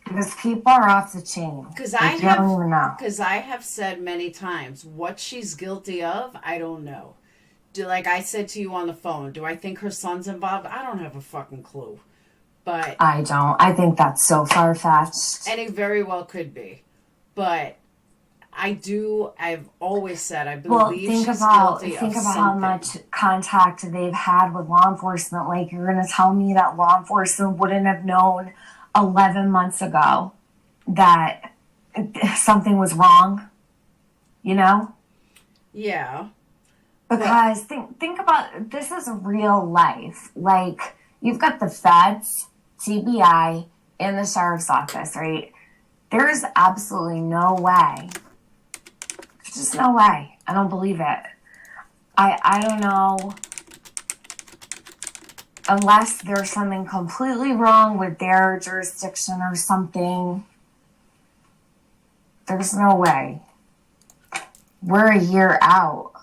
Because people are off the chain. Because don't even know. I have said many times, what she's guilty of, I don't know. Like I said to you on the phone, do I think her son's involved? I don't have a fucking clue. But I don't. I think that's so far-fetched. And it very well could be. But I've always said I believe she's guilty of something. Think about how much contact they've had with law enforcement. Like, you're going to tell me that law enforcement wouldn't have known 11 months ago that something was wrong, you know? Yeah. Because think about, this is real life. Like, you've got the feds, TBI, and the sheriff's office, right? There's absolutely no way. There's just no way. I don't believe it. I don't know. Unless there's something completely wrong with their jurisdiction or something. There's no way. We're a year out.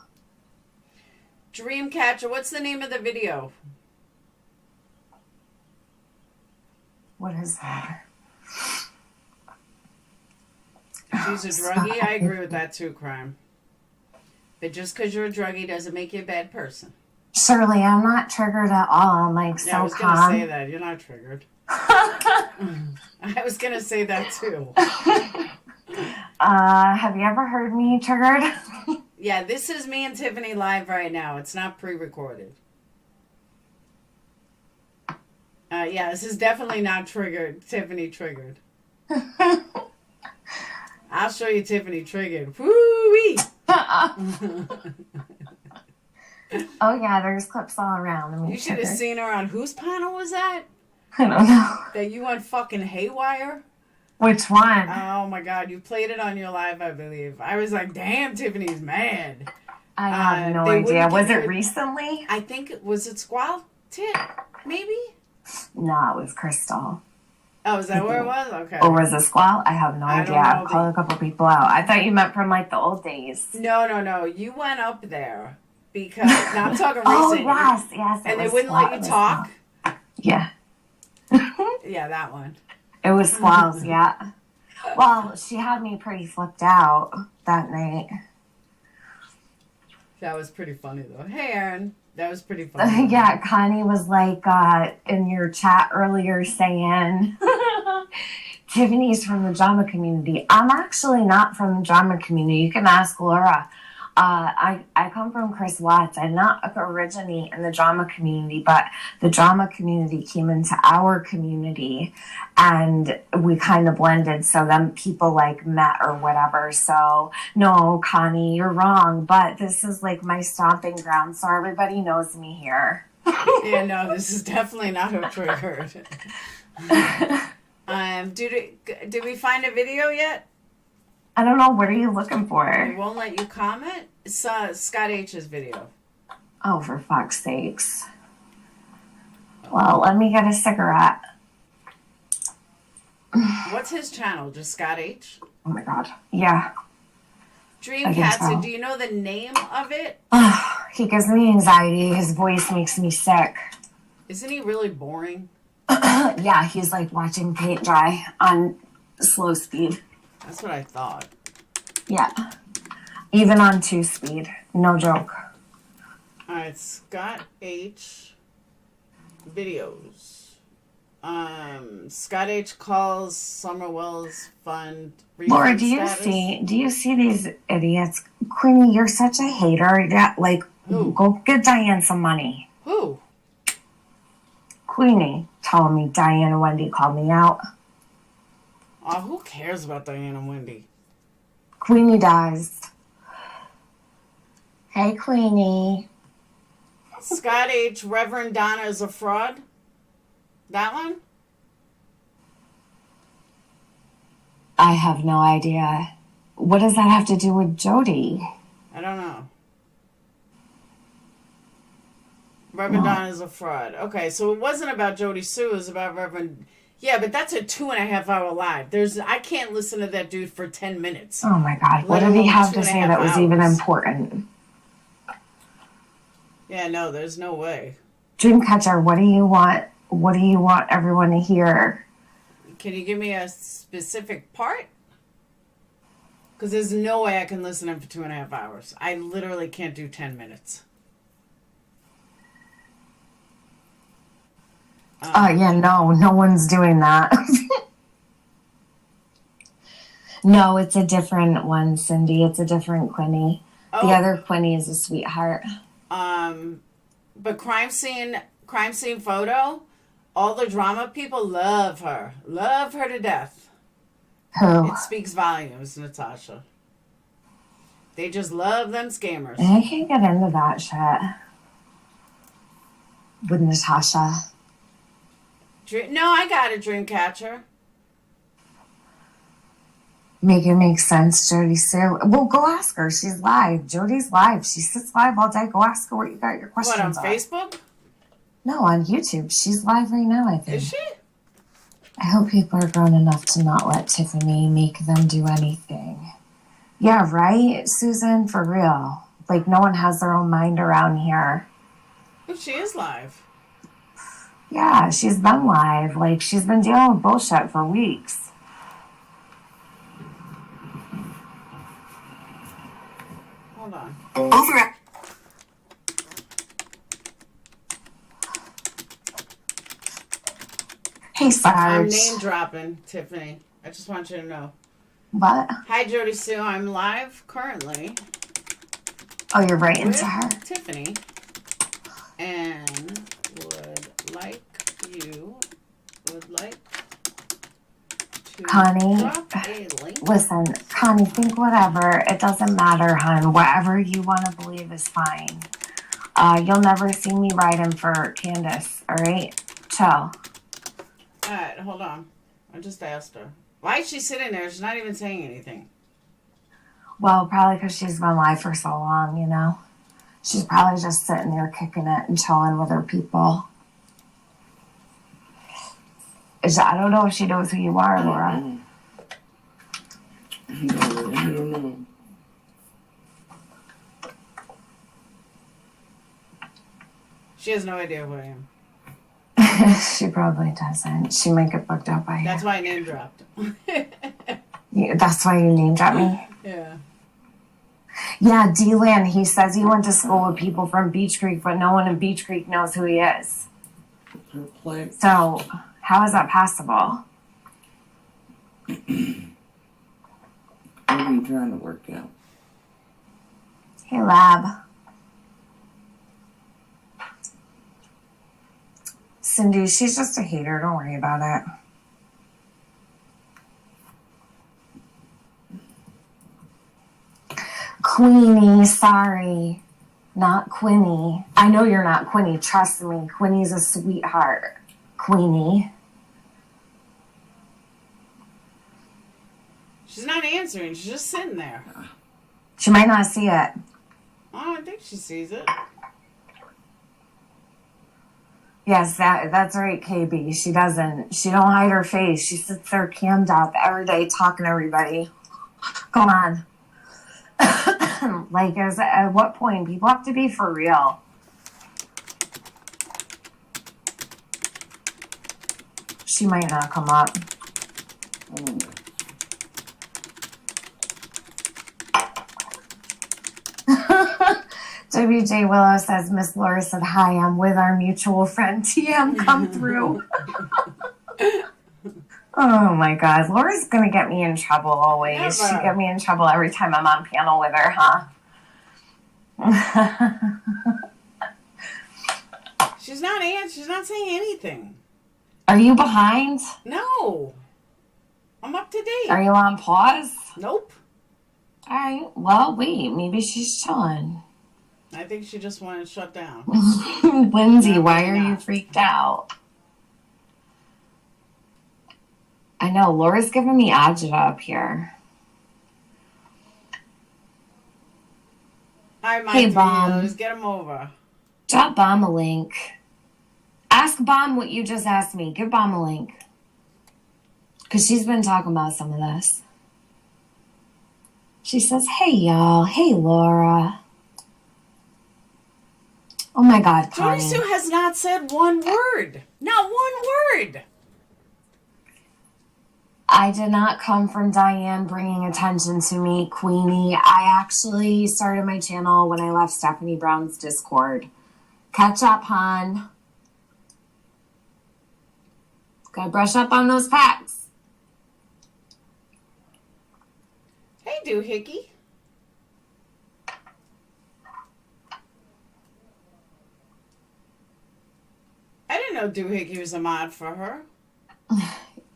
Dreamcatcher, what's the name of the video? What is that? She's a druggie? I agree with that too, Crime. But just because you're a druggie doesn't make you a bad person. Shirley, I'm not triggered at all. I'm like so calm. I was going to say that. You're not triggered. I was going to say that too. Have you ever heard me triggered? Yeah, this is me and Tiffany live right now. It's not pre-recorded. Yeah, this is definitely not triggered. Tiffany triggered. I'll show you Tiffany triggered. Woo-wee! Oh yeah, there's clips all around. You should have seen her on whose panel was that? I don't know. That you went fucking haywire? Which one? Oh my god, you played it on your live, I believe. I was like, damn, Tiffany's mad. I have no idea. Was it recently? I think was it Squall Tit, maybe? No, it was Crystal. Oh, is that where it was? Okay. Or was it Squall? I have no idea. I've called a couple people out. I thought you meant from like the old days. No. You went up there because now I'm talking recent. Oh yes. And they wouldn't let you talk. Yeah. Yeah, that one. It was Squall's, yeah. Well, she had me pretty flipped out that night. That was pretty funny though. Hey, Aaron. That was pretty funny. Yeah, Connie was like in your chat earlier saying, Tiffany's from the drama community. I'm actually not from the drama community. You can ask Laura. I come from Chris Watts. I not originate in the drama community, but the drama community came into our community and we kind of blended. So then people like met or whatever. So no, Connie, you're wrong. But this is like my stomping ground. So everybody knows me here. Yeah, no, this is definitely not who triggered. Did we find a video yet? I don't know. What are you looking for? It won't let you comment? It's Scott H's video. Oh, for fuck's sakes. Well, let me get a cigarette. What's his channel? Just Scott H? Oh my god. Yeah. Dreamcatcher, do you know the name of it? He gives me anxiety. His voice makes me sick. Isn't he really boring? Yeah, he's like watching paint dry on slow speed. That's what I thought. Yeah. Even on 2-speed. No joke. Alright, Scott H. videos. Scott H calls Summer Wells Fund Laura, refund status. do you see these idiots? Queenie, you're such a hater. Yeah, like, go get Diane some money. Who? Queenie telling me Diane and Wendy called me out. Oh, who cares about Diane and Wendy? Queenie does. Hey, Queenie. Scott H. Reverend Donna is a fraud? That one? I have no idea. What does that have to do with Jody? I don't know. Reverend Donna is a fraud. Okay, so it wasn't about Jody Sue. It was about Reverend... Yeah, but that's a 2.5 hour live. I can't listen to that dude for 10 minutes. Oh, my God. What did he have to say that was even important? Yeah, no, there's no way. Dreamcatcher, what do you want? What do you want everyone to hear? Can you give me a specific part? Because there's no way I can listen to him for 2.5 hours. I literally can't do 10 minutes. Yeah, no one's doing that. No, it's a different one, Cindy. It's a different Quinny. The other Quinny is a sweetheart. But crime scene photo, all the drama people love her to death. Who? It speaks volumes, Natasha. They just love them scammers. I can't get into that shit with Natasha. No, I got a Dreamcatcher. Make it make sense, Jody Sue. Well, go ask her. She's live. Jody's live. She sits live all day. Go ask her what you got your questions on. What, on Facebook? No, on YouTube. She's live right now, I think. Is she? I hope people are grown enough to not let Tiffany make them do anything. Yeah, right, Susan? For real. Like, no one has their own mind around here. But she is live. Yeah, she's been live. Like, she's been dealing with bullshit for weeks. Hold on. Over. Hey, Sarge. I'm name dropping, Tiffany. I just want you to know. What? Hi, Jody Sue. I'm live currently. Oh, you're writing with to her? Tiffany. And would like to Connie, drop a link. listen, Connie, think whatever. It doesn't matter, hon. Whatever you want to believe is fine. You'll never see me writing for Candace, all right? Chill. All right, hold on. I just asked her. Why is she sitting there? She's not even saying anything. Well, probably because she's been live for so long, you know? She's probably just sitting there kicking it and chilling with her people. I don't know if she knows who you are, Laura. I don't know. She has no idea who I am. She probably doesn't. She might get booked out by That's why I name dropped. That's why you name drop me? Yeah. Yeah, D-Lan, he says he went to school with people from Beach Creek, but no one in Beach Creek knows who he is. So, how is that possible? What are you trying to work out? Hey, Lab. Cindy, she's just a hater. Don't worry about it. Queenie, sorry. Not Quinny. I know you're not Quinny. Trust me. Quinny's a sweetheart. Queenie. She's not answering. She's just sitting there. She might not see it. Oh, I think she sees it. Yes, that's right, KB. She doesn't. She don't hide her face. She sits there cammed up every day talking to everybody. Come on. Like, at what point? People have to be for real. She might not come up. WJ Willow says, Miss Laura said, hi, I'm with our mutual friend TM. Come through. Oh my God, Laura's gonna get me in trouble always. Never. She get me in trouble every time I'm on panel with her, huh? She's not saying anything. Are you behind? No. I'm up to date. Are you on pause? Nope. All right. Well, wait. Maybe she's chilling. I think she just wanted to shut down. Lindsay, why are you freaked out? I know. Laura's giving me agita up here. All right, my Hey, Bomb. videos, get them over. Drop Bomb a link. Ask Bomb what you just asked me. Give Bomb a link. Because she's been talking about some of this. She says, hey, y'all. Hey, Laura. Oh, my God, Connie. Jody Sue has not said one word. Not one word. I did not come from Diane bringing attention to me, Queenie. I actually started my channel when I left Stephanie Brown's Discord. Catch up, hon. Gotta brush up on those packs. Hey, Doohickey. I didn't know Doohickey was a mod for her.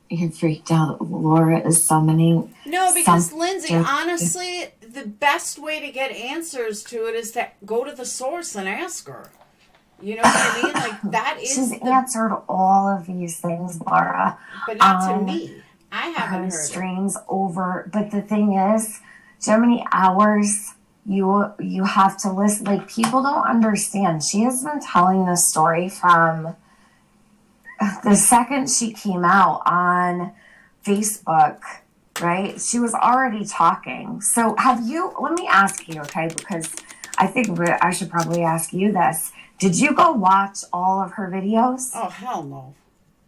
You're freaked out. Laura is summoning. No, because Lindsay, honestly, the best way to get answers to it is to go to the source and ask her. You know what I mean? Like, that is. She's answered all of these things, Laura. But not to me. I haven't heard streams over. But the thing is, so many hours you have to listen. Like, people don't understand. She has been telling this story from the second she came out on Facebook, right? She was already talking. So let me ask you, okay? Because I think I should probably ask you this. Did you go watch all of her videos? Oh, hell no.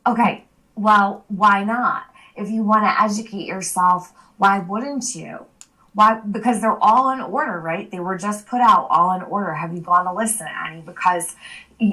Okay, well, why not? If you want to educate yourself, why wouldn't you? Why? Because they're all in order, right? They were just put out all in order. Have you gone to listen to any? Because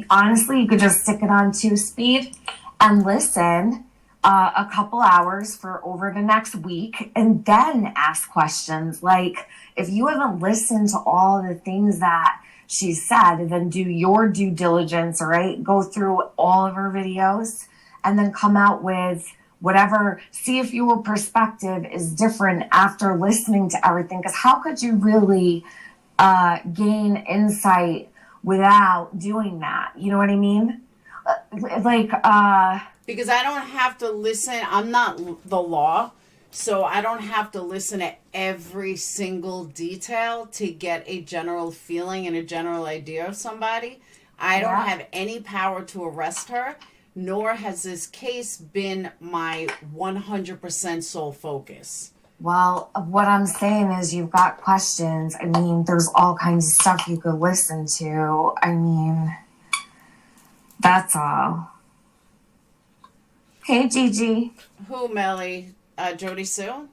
honestly, you could just stick it on 2-speed and listen a couple hours for over the next week and then ask questions. Like, if you haven't listened to all the things that she said, then do your due diligence, all right? Go through all of her videos and then come out with whatever, see if your perspective is different after listening to everything. Because how could you really gain insight without doing that? You know what I mean? Because I don't have to listen. I'm not the law, so I don't have to listen to every single detail to get a general feeling and a general idea of somebody. I don't have any power to arrest her, nor has this case been my 100% sole focus. Well, what I'm saying is you've got questions. I mean, there's all kinds of stuff you could listen to. I mean, that's all. Hey, Gigi. Who, Melly? Jody Sue?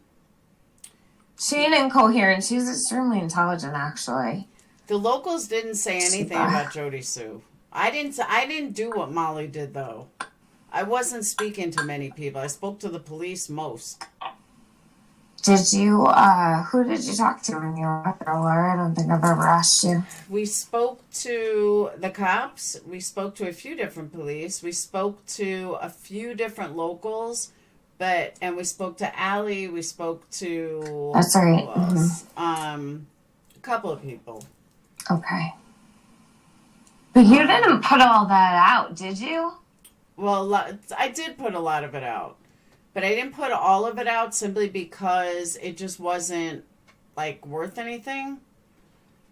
She ain't incoherent. She's extremely intelligent, actually. The locals didn't say anything about Jody Sue. I didn't do what Molly did, though. I wasn't speaking to many people. I spoke to the police most. Did you, who did you talk to when you were up there, Laura? I don't think I've ever asked you. We spoke to the cops. We spoke to a few different police. We spoke to a few different locals. And we spoke to Allie. We spoke to... That's right. A couple of people. Okay. But you didn't put all that out, did you? Well, I did put a lot of it out. But I didn't put all of it out simply because it just wasn't, worth anything.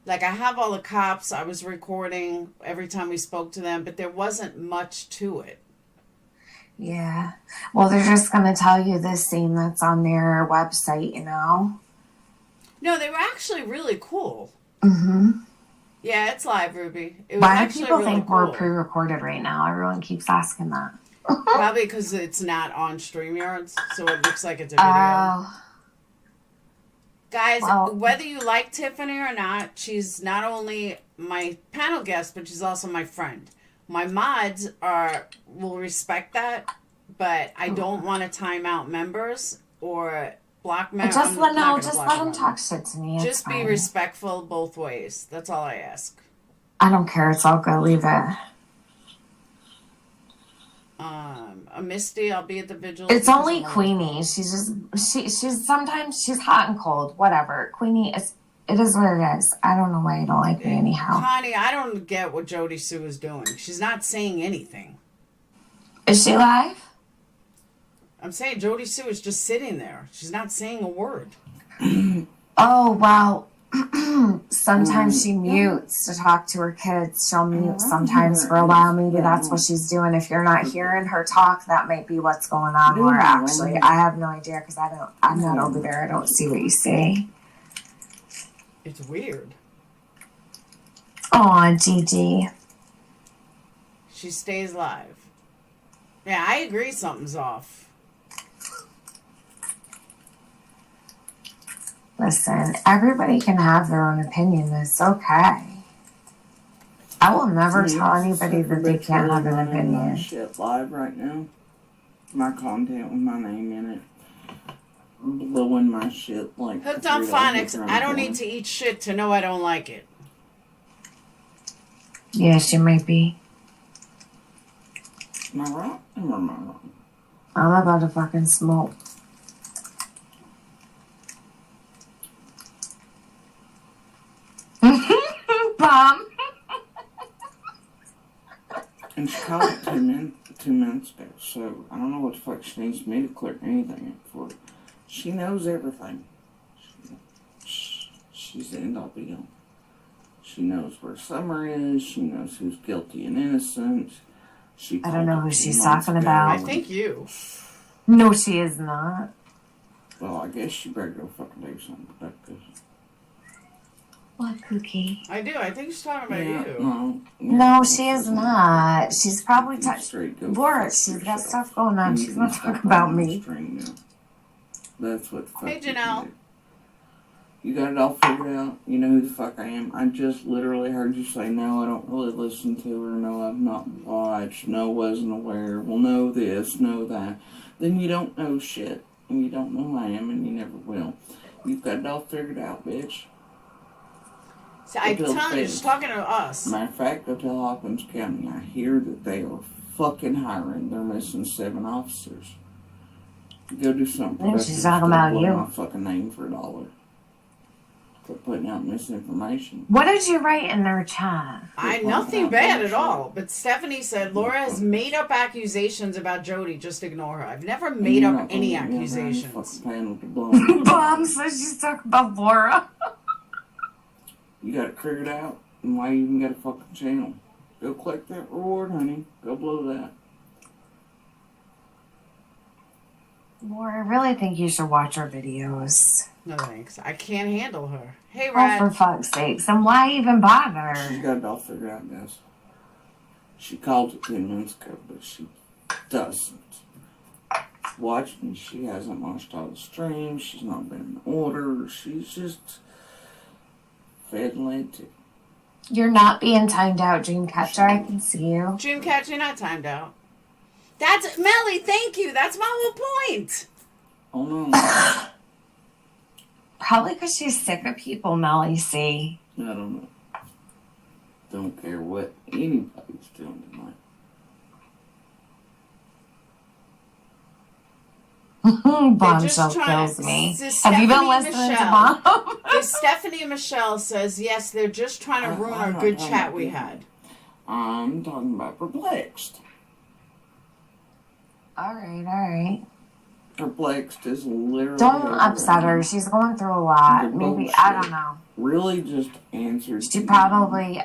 I have all the cops. I was recording every time we spoke to them, but there wasn't much to it. Yeah. Well, they're just going to tell you the same that's on their website, you know? No, they were actually really cool. Mm-hmm. Yeah, it's live, Ruby. It was Why do people really think cool. we're pre-recorded right now? Everyone keeps asking that. Probably because it's not on StreamYard, so it looks like it's a video. Guys, whether you like Tiffany or not, she's not only my panel guest, but she's also my friend. My mods will respect that, but I don't want to time out members or block members. Just let them talk shit to me. Just be respectful both ways. That's all I ask. I don't care. It's all good. Leave it. A Misty, I'll be at the vigil. It's only Queenie. She's sometimes she's hot and cold. Whatever. Queenie it is what it is. I don't know why you don't like me anyhow. Connie, I don't get what Jody Sue is doing. She's not saying anything. Is she live? I'm saying Jody Sue is just sitting there. She's not saying a word. Oh, well, sometimes she mutes to talk to her kids. She'll mute sometimes for a while. Maybe that's what she's doing. If you're not hearing her talk, that might be what's going on. Or actually, I have no idea because I'm not over there. I don't see what you say. It's weird. Aw, Gigi. She stays live. Yeah, I agree something's off. Listen, everybody can have their own opinion. It's okay. I will never tell anybody that they can't have an opinion. Shit live right now. My content with my name in it. Blowing my shit like Hooked on phonics. I don't need to eat shit to know I don't like it. Yeah, she might be. Am I right? Or am I wrong? I'm about to fucking smoke. Bomb. And she called it 2 minutes ago, so I don't know what the fuck she needs me to clear anything up for. She knows everything. She's the end all be all. She knows where Summer is. She knows who's guilty and innocent. I don't know who she's talking about. I think you. No, she is not. Well, I guess she better go fucking do something productive. What, Cookie? I do. I think she's talking about you. No, she is not. She's probably Laura, she's got stuff going on. She's not talking about me. That's what the fuck. Hey, Janelle. You got it all figured out? You know who the fuck I am? I just literally heard you say, no, I don't really listen to her. No, I've not watched. No, wasn't aware. Well, know this, know that. Then you don't know shit. And you don't know who I am, and you never will. You've got it all figured out, bitch. See, I tell you, she's talking to us. Matter of fact, go tell Hawkins County. I hear that they are fucking hiring. They're missing 7 officers. Go do something. Yeah, she's talking about you. My fucking name for $1. For putting out misinformation. What did you write in their chat? Nothing bad at all. But Stephanie said Laura has made up accusations about Jody. Just ignore her. I've never made up any accusations. Mom says she's talking about Laura. You got it figured out, and why you even got a fucking channel? Go click that reward, honey. Go blow that. Laura, I really think you should watch our videos. No thanks. I can't handle her. Hey, Oh, Rad. for fuck's sakes. And why even bother? She's got it all figured out, guys. She called it 10 minutes ago, but she doesn't. Watch me. She hasn't watched all the streams. She's not been in order. She's just fed and led to. You're not being timed out, Dreamcatcher. I can see you. Dreamcatcher, you're not timed out. That's Melly. Thank you. That's my whole point. Oh no. Probably because she's sick of people, Melly. See. I don't know. Don't care what anybody's doing tonight. Bombshell kills me. Have you been listening to Mom? Stephanie Michelle says, yes, they're just trying to ruin our good chat we had. I'm talking about Perplexed. Alright. Perplexed is literally... Don't upset her. She's going through a lot. Maybe, I don't know. Really just answered... She probably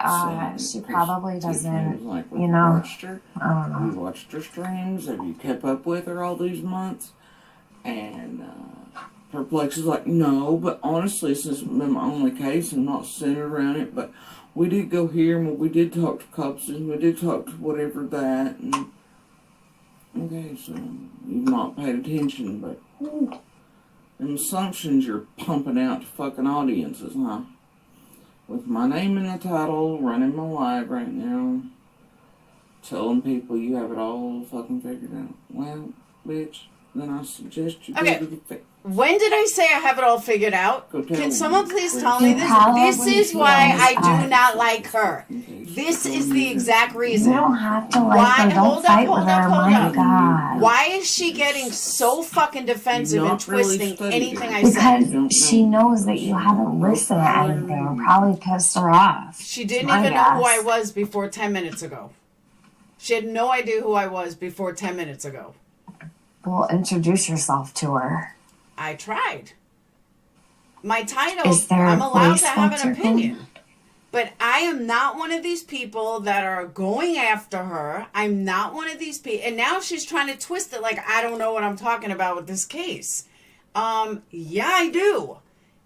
doesn't, like, you know... Watched her. I don't know. Have you watched her streams? Have you kept up with her all these months? And Perplex is like, no, but honestly, since it's been my only case, I'm not centered around it, but we did go here, and we did talk to cops, and we did talk to whatever that, and okay, so you've not paid attention, but them assumptions you're pumping out to fucking audiences, huh? With my name in the title, running my live right now, telling people you have it all fucking figured out. Well, bitch, then I suggest you Okay. go to the When did I say I have it all figured out? Go tell Can me. someone please Go tell me tell this? me. This is why I do not like her. This is the exact reason. You don't have to like her. Don't Hold fight up, with hold up, her. hold My up. God. Why is she getting so fucking defensive and twisting anything I Because say? she knows that you haven't listened to anything. It probably pissed her off. She didn't My even know who I guess. was before 10 minutes ago. She had no idea who I was before 10 minutes ago. Well, introduce yourself to her. I tried. My title, Is there I'm a allowed voice to have filter an opinion. But I am not one of these people that are going after her. I'm not one of these people. And now she's trying to twist it like I don't know what I'm talking about with this case. Yeah, I do.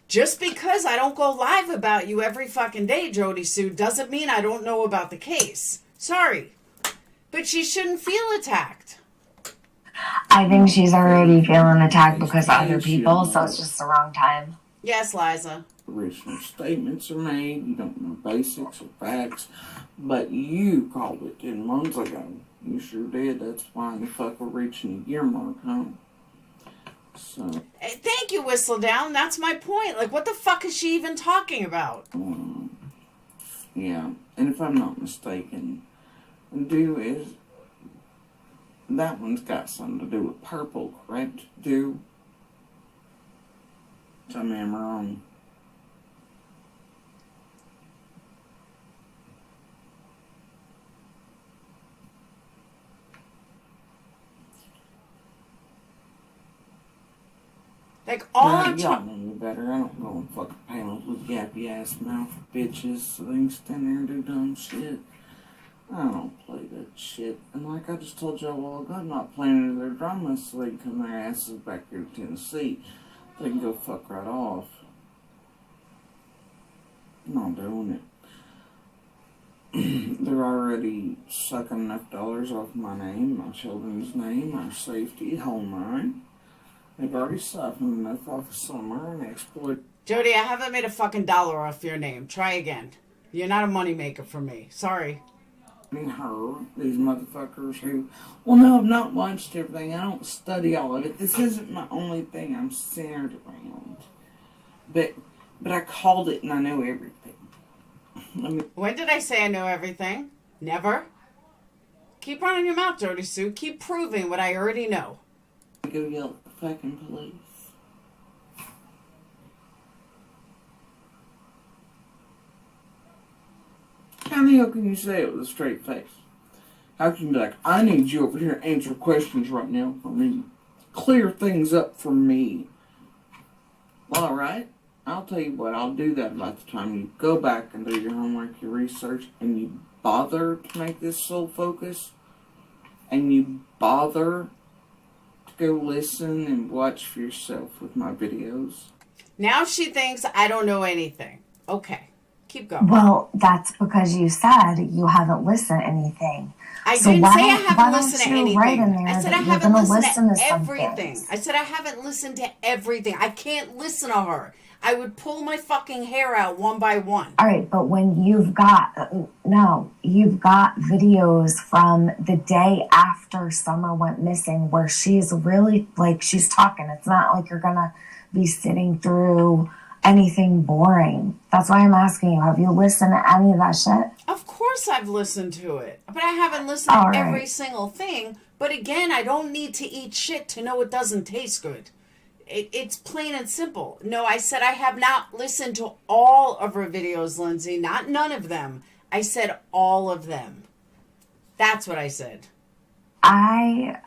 Just because I don't go live about you every fucking day, Jody Sue, doesn't mean I don't know about the case. Sorry. But she shouldn't feel attacked. I think she's already feeling attacked because of other people, so it's just the wrong time. Yes, Liza. Original statements are made. You don't know basics or facts. But you called it 10 months ago. You sure did. That's why the fuck we're reaching the year mark, huh? So. Hey, thank you, Whistledown. That's my point. Like, what the fuck is she even talking about? Yeah. And if I'm not mistaken, Do is... That one's got something to do with purple, correct? Do? Tell me I'm wrong. Like, all I'm y'all know me better. I don't go on fucking panels with yappy ass mouth bitches so they can stand there and do dumb shit. I don't play that shit. And like I just told y'all a while ago, I'm not playing into their drama so they can come their asses back here to Tennessee. They can go fuck right off. I'm not doing it. They're already sucking enough dollars off my name, my children's name, our safety, whole nine. They've already siphoned enough off of Summer and exploit. Jody, I haven't made a fucking dollar off your name. Try again. You're not a moneymaker for me. Sorry. Her, these motherfuckers who, well, no, I've not watched everything. I don't study all of it. This isn't my only thing I'm centered around. But I called it and I know everything. When did I say I know everything? Never. Keep running your mouth, Jody Sue. Keep proving what I already know. Go yell at the fucking police. How the hell can you say it with a straight face? How can you be like, I need you over here to answer questions right now for me. Clear things up for me. Well, alright. I'll tell you what, I'll do that by the time you go back and do your homework, your research, and you bother to make this sole focus, and you bother to go listen and watch for yourself with my videos. Now she thinks I don't know anything. Okay. Keep going. Well, that's because you said you haven't listened to anything. I So didn't why say I don't- why haven't don't listened to you anything. write in there I said that I you're haven't gonna listened listen to to some everything. things? I said I haven't listened to everything. I can't listen to her. I would pull my fucking hair out one by one. All right, but when you've got videos from the day after Summer went missing where she's really, like, she's talking. It's not like you're gonna be sitting through anything boring. That's why I'm asking you, have you listened to any of that shit? Of course I've listened to it. But I haven't listened All to right. every single thing. But again, I don't need to eat shit to know it doesn't taste good. It's plain and simple. No, I said I have not listened to all of her videos, Lindsay. Not none of them. I said all of them. That's what I said. I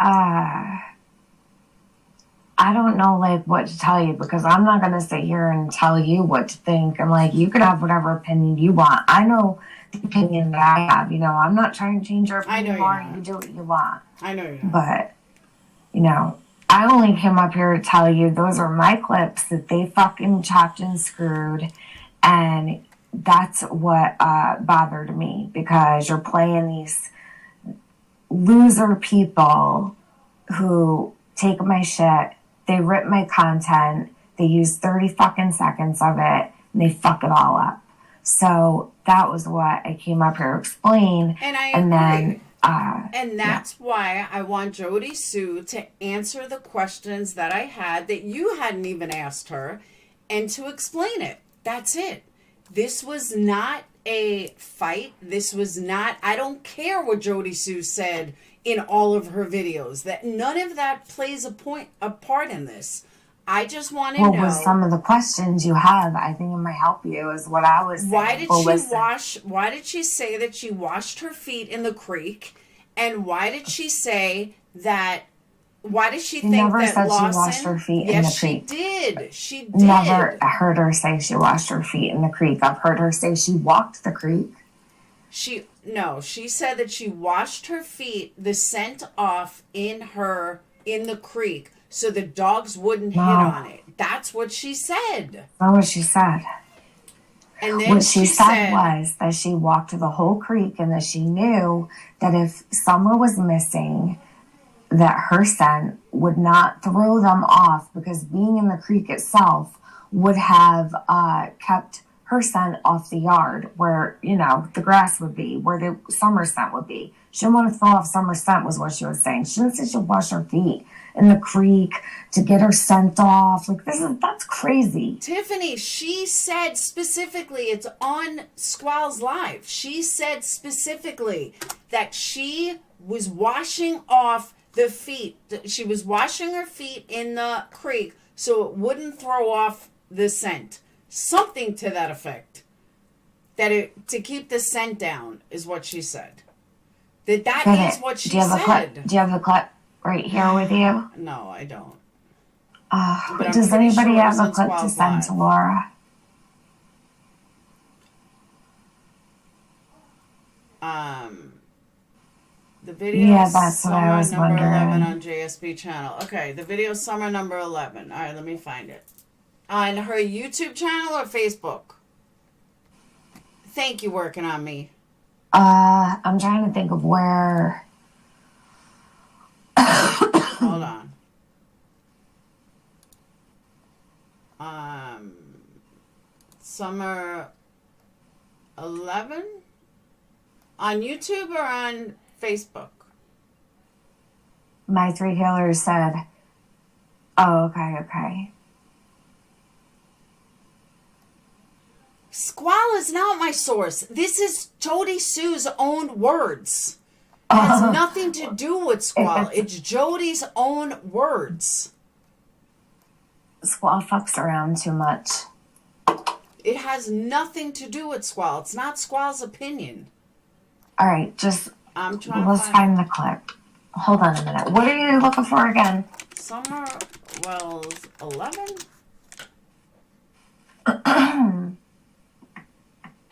don't know, like, what to tell you, because I'm not going to sit here and tell you what to think. And, like, you could have whatever opinion you want. I know the opinion that I have. You know, I'm not trying to change your opinion more. You do what you want. I know you're not. But, you know, I only came up here to tell you those are my clips that they fucking chopped and screwed. And that's what bothered me, because you're playing these loser people who take my shit. They rip my content, they use 30 fucking seconds of it, and they fuck it all up. So that was what I came up here to explain. And I and then And that's why I want Jody Sue to answer the questions that I had that you hadn't even asked her and to explain it. That's it. This was not a fight. This was not, I don't care what Jody Sue said in all of her videos. That none of that plays a part in this. I just want to know. What was some of the questions you have? I think it might help you is what I was saying. Why did she say that she washed her feet in the creek? And why did she say that? Why did she think never that said Lawson? She washed her feet in the creek. Yes, she did. She did. Never heard her say she washed her feet in the creek. I've heard her say she walked the creek. She said that she washed her feet, the scent off in the creek, so the dogs wouldn't hit on it. That's what she said. That's what she said. And then what she said was that she walked the whole creek and that she knew that if Summer was missing, that her scent would not throw them off because being in the creek itself would have kept her scent off the yard where, the grass would be, where the Summer scent would be. She didn't want to throw off Summer's scent was what she was saying. She didn't say she'd wash her feet in the creek to get her scent off. That's crazy. Tiffany, she said specifically, it's on Squall's Live. She said specifically that she was washing off the feet. She was washing her feet in the creek so it wouldn't throw off the scent. Something to that effect. To keep the scent down is what she said. That is what she said. Do you have the clip right here with you? No, I don't. Does anybody have a clip to send to Laura? The video that's what I was number wondering. 11 on JSB channel. Okay, the video summer number 11. All right, let me find it. On her YouTube channel or Facebook? Thank you, working on me. I'm trying to think of where. Hold on. Summer 11? On YouTube or on Facebook? My three killers said, oh, okay. Squall is not my source. This is Jody Sue's own words. It has nothing to do with Squall. It's Jody's own words. Squall fucks around too much. It has nothing to do with Squall. It's not Squall's opinion. All right, let's find the clip. Hold on a minute. What are you looking for again? Summer Wells 11?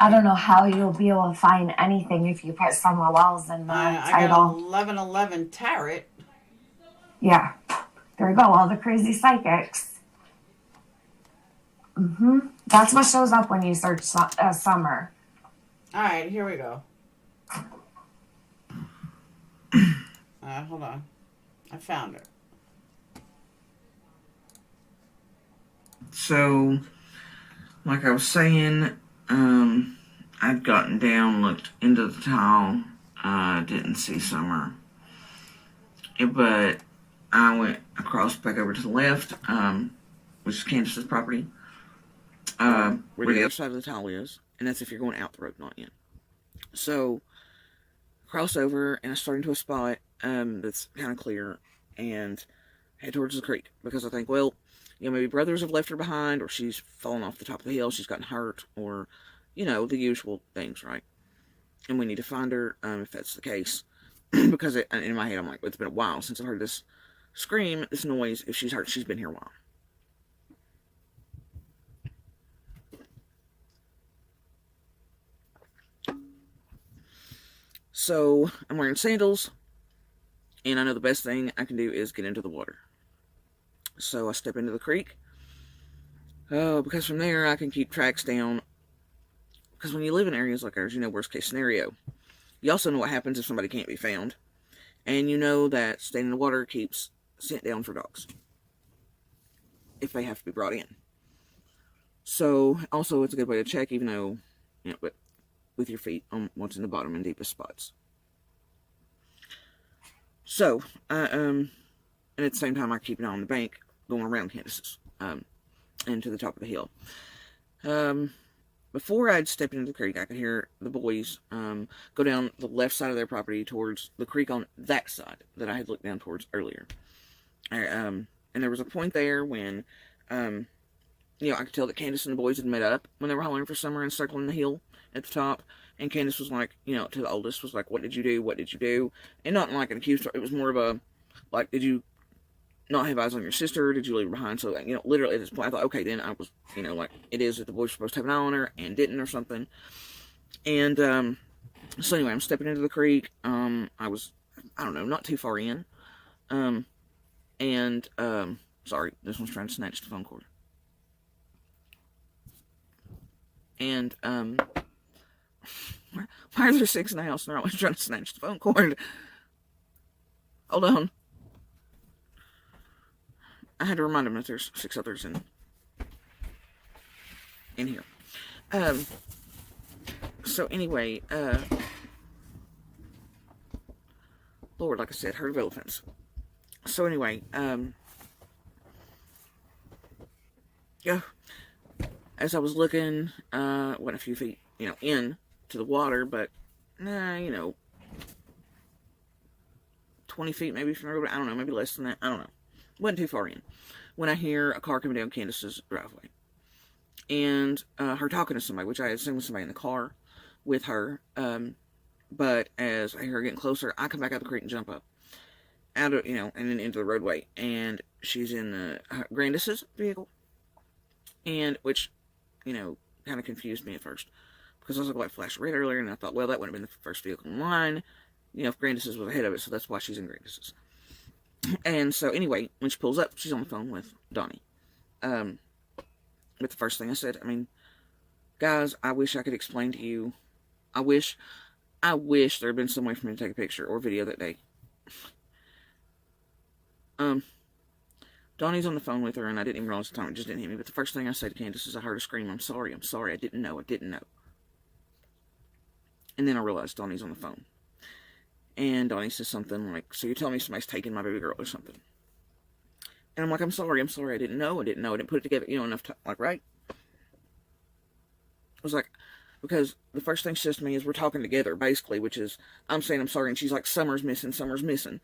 I don't know how you'll be able to find anything if you put Summer Wells in the I title. got 1111 Tarot. Yeah. There we go. All the crazy psychics. That's what shows up when you search Summer. All right, here we go. Hold on. I found it. So, like I was saying, I'd gotten down, looked into the tile, didn't see Summer. But I went across back over to the left, which is Candace's property, where the other side of the tile is, and that's if you're going out the road, not in. So, cross over, and I start into a spot that's kind of clear, and head towards the creek, because I think, well, maybe brothers have left her behind, or she's fallen off the top of the hill, she's gotten hurt, or, the usual things, right? And we need to find her, if that's the case, because in my head, I'm like, well, it's been a while since I've heard this scream, this noise. If she's hurt, she's been here a while. So, I'm wearing sandals, and I know the best thing I can do is get into the water. So, I step into the creek, because from there, I can keep tracks down, because when you live in areas like ours, worst case scenario. You also know what happens if somebody can't be found, and you know that staying in the water keeps scent down for dogs, if they have to be brought in. So, also, it's a good way to check, even though, but with your feet on what's in the bottom and deepest spots. So, and at the same time, I keep an eye on the bank going around Candace's, and to the top of the hill. Before I'd stepped into the creek, I could hear the boys go down the left side of their property towards the creek on that side that I had looked down towards earlier. And there was a point there when, I could tell that Candace and the boys had met up when they were hollering for Summer and circling the hill at the top. And Candace was like, to the oldest, was like, what did you do? What did you do? And not like an accused, it was more of a, like, did you not have eyes on your sister? Did you leave her behind? So, literally at this point, I thought, okay, then I was, like, it is that the boys were supposed to have an eye on her and didn't or something. And, so anyway, I'm stepping into the creek. I was, I don't know, not too far in. Sorry, this one's trying to snatch the phone cord. And, why are there 6 in the house and they're always trying to snatch the phone cord? Hold on. I had to remind them that there's 6 others in here. So anyway, Lord, like I said, herd of elephants. So anyway, yeah, as I was looking, went a few feet, in to the water, but, 20 feet maybe from the road, I don't know, maybe less than that, I don't know. Wasn't too far in, when I hear a car coming down Candace's driveway, and her talking to somebody, which I assume was somebody in the car with her, but as I hear her getting closer, I come back out the creek and jump up, out of, and then into the roadway, and she's in Grandis's vehicle, and, which, kind of confused me at first, because I was like, well, I flashed red earlier, and I thought, well, that wouldn't have been the first vehicle in line, if Grandis's was ahead of it, so that's why she's in Grandis's. And so, anyway, when she pulls up, she's on the phone with Donnie. But the first thing I said, guys, I wish I could explain to you. I wish there had been some way for me to take a picture or video that day. Donnie's on the phone with her, and I didn't even realize the time, it just didn't hit me. But the first thing I said to Candace is, I heard a scream, I'm sorry, I didn't know. And then I realized Donnie's on the phone. And Donnie says something like, so you're telling me somebody's taking my baby girl or something? And I'm like, I'm sorry, I didn't know, I didn't put it together, enough time, like, right? I was like, because the first thing she says to me is, we're talking together, basically, which is, I'm saying I'm sorry, and she's like, Summer's missing.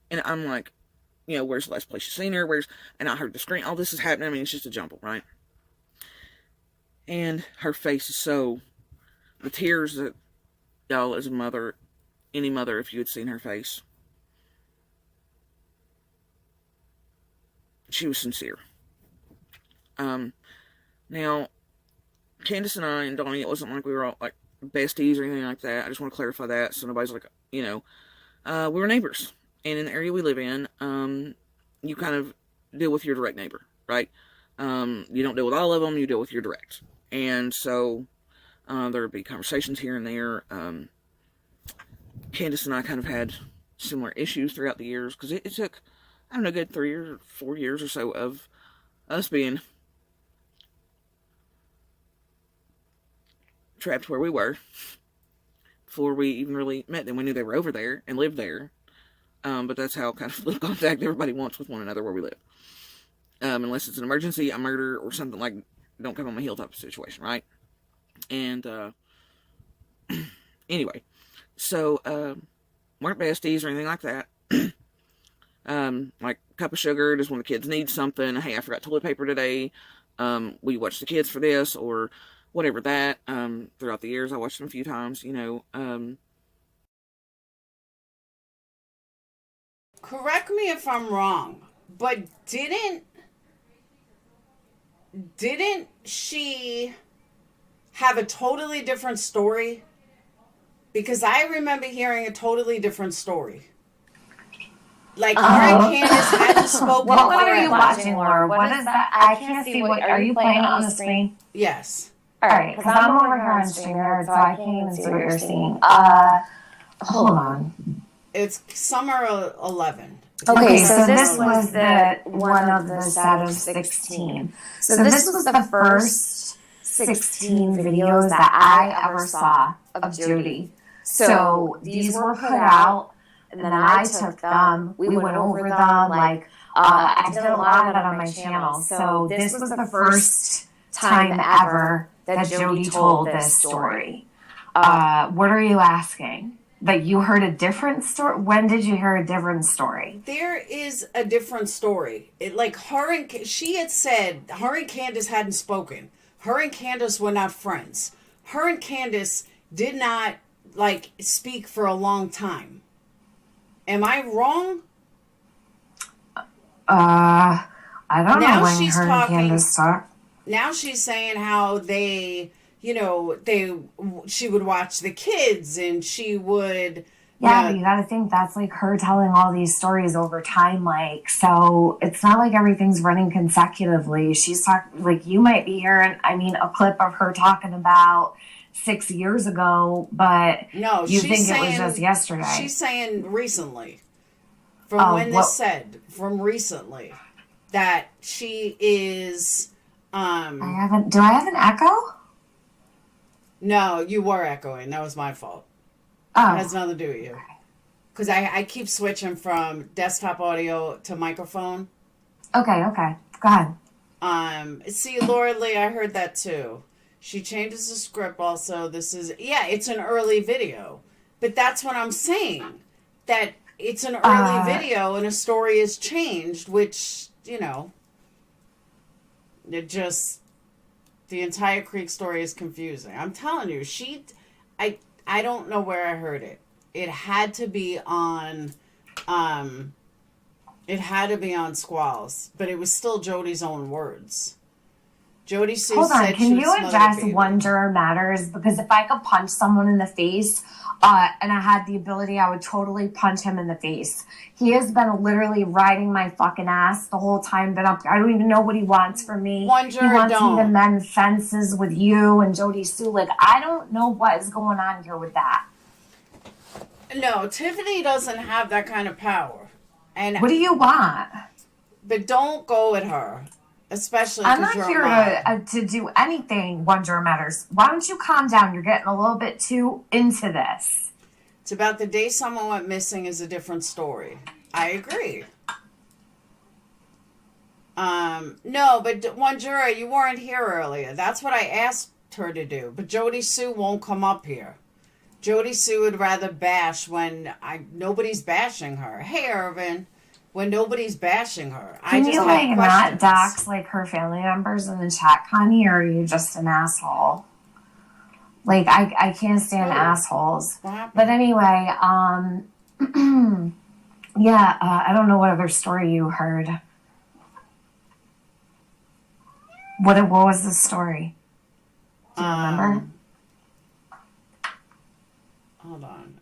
And I'm like, where's the last place you seen her, and I heard the scream, all this is happening, it's just a jumble, right? And her face is so, the tears that, y'all, as a mother, any mother, if you had seen her face, she was sincere. Now, Candace and I and Donnie, it wasn't like we were all like besties or anything like that. I just want to clarify that, so nobody's like, we were neighbors, and in the area we live in, you kind of deal with your direct neighbor, right? You don't deal with all of them, you deal with your direct, and so there would be conversations here and there. Candace and I kind of had similar issues throughout the years, because it took, I don't know, a good 3 or 4 years or so of us being trapped where we were before we even really met them. We knew they were over there and lived there, but that's how kind of little contact everybody wants with one another where we live. Unless it's an emergency, a murder, or something like, don't come on my heel type of situation, right? And anyway, so weren't besties or anything like that. Like a cup of sugar, just when the kids need something, hey, I forgot toilet paper today, will you watch the kids for this, or whatever that. Throughout the years, I watched them a few times, Correct me if I'm wrong, but didn't she have a totally different story? Because I remember hearing a totally different story. Like, her and Candace hadn't spoken. What are you watching, Laura? What is that? I can't see what. Are you playing on the screen? Yes. All right, because I'm over here on StreamYard, so I can't even see what you're seeing. Hold on. It's summer 11. Okay, so this was the one of the set of 16. So this was the first 16 videos that I ever saw of Jody. So these were put out and then I took them. We went over them. Like, I did a lot of it on my channel. So this was the first time ever that Jody told this story. What are you asking? That you heard a different story? When did you hear a different story? There is a different story. It like she had said her and Candace hadn't spoken. Her and Candace were not friends. Her and Candace did not like speak for a long time. Am I wrong? I don't Now know when she's her and talking- Candace talked. Now she's saying how she would watch the kids and she would. Yeah, but you gotta think that's like her telling all these stories over time, like, so it's not like everything's running consecutively. She's talking, like, you might be hearing, a clip of her talking about 6 years ago, but No, you she's think saying, it was just yesterday. She's saying recently, from recently, that she is. do I have an echo? No, you were echoing. That was my fault. Oh. It has nothing to do with you. Because I keep switching from desktop audio to microphone. Okay. Go ahead. See, Laura Lee, I heard that too. She changes the script also. It's an early video. But that's what I'm saying. That it's an early video and a story is changed, which, the entire Creek story is confusing. I'm telling you, I don't know where I heard it. It had to be on Squalls, but it was still Jody's own words. Jody Sue Hold on, said can she would you smother the address baby. one juror matters? Because if I could punch someone in the face, and I had the ability, I would totally punch him in the face. He has been literally riding my fucking ass the whole time. But I don't even know what he wants from me. One juror he wants don't. me to mend fences with you and Jody Sue. Like, I don't know what is going on here with that. No, Tiffany doesn't have that kind of power. And What do you want? But don't go at her, especially I'm because not you're here a mom. to do anything. One juror matters. Why don't you calm down? You're getting a little bit too into this. It's about the day someone went missing is a different story. I agree. No, but one juror, you weren't here earlier. That's what I asked her to do. But Jody Sue won't come up here. Jody Sue would rather bash when nobody's bashing her. Hey, Irvin. When nobody's bashing her. Can I just you have not questions. dox her family members in the chat, Connie, or are you just an asshole? I can't stand assholes. What happened? But anyway, I don't know what other story you heard. What was the story? Do you remember? Hold on.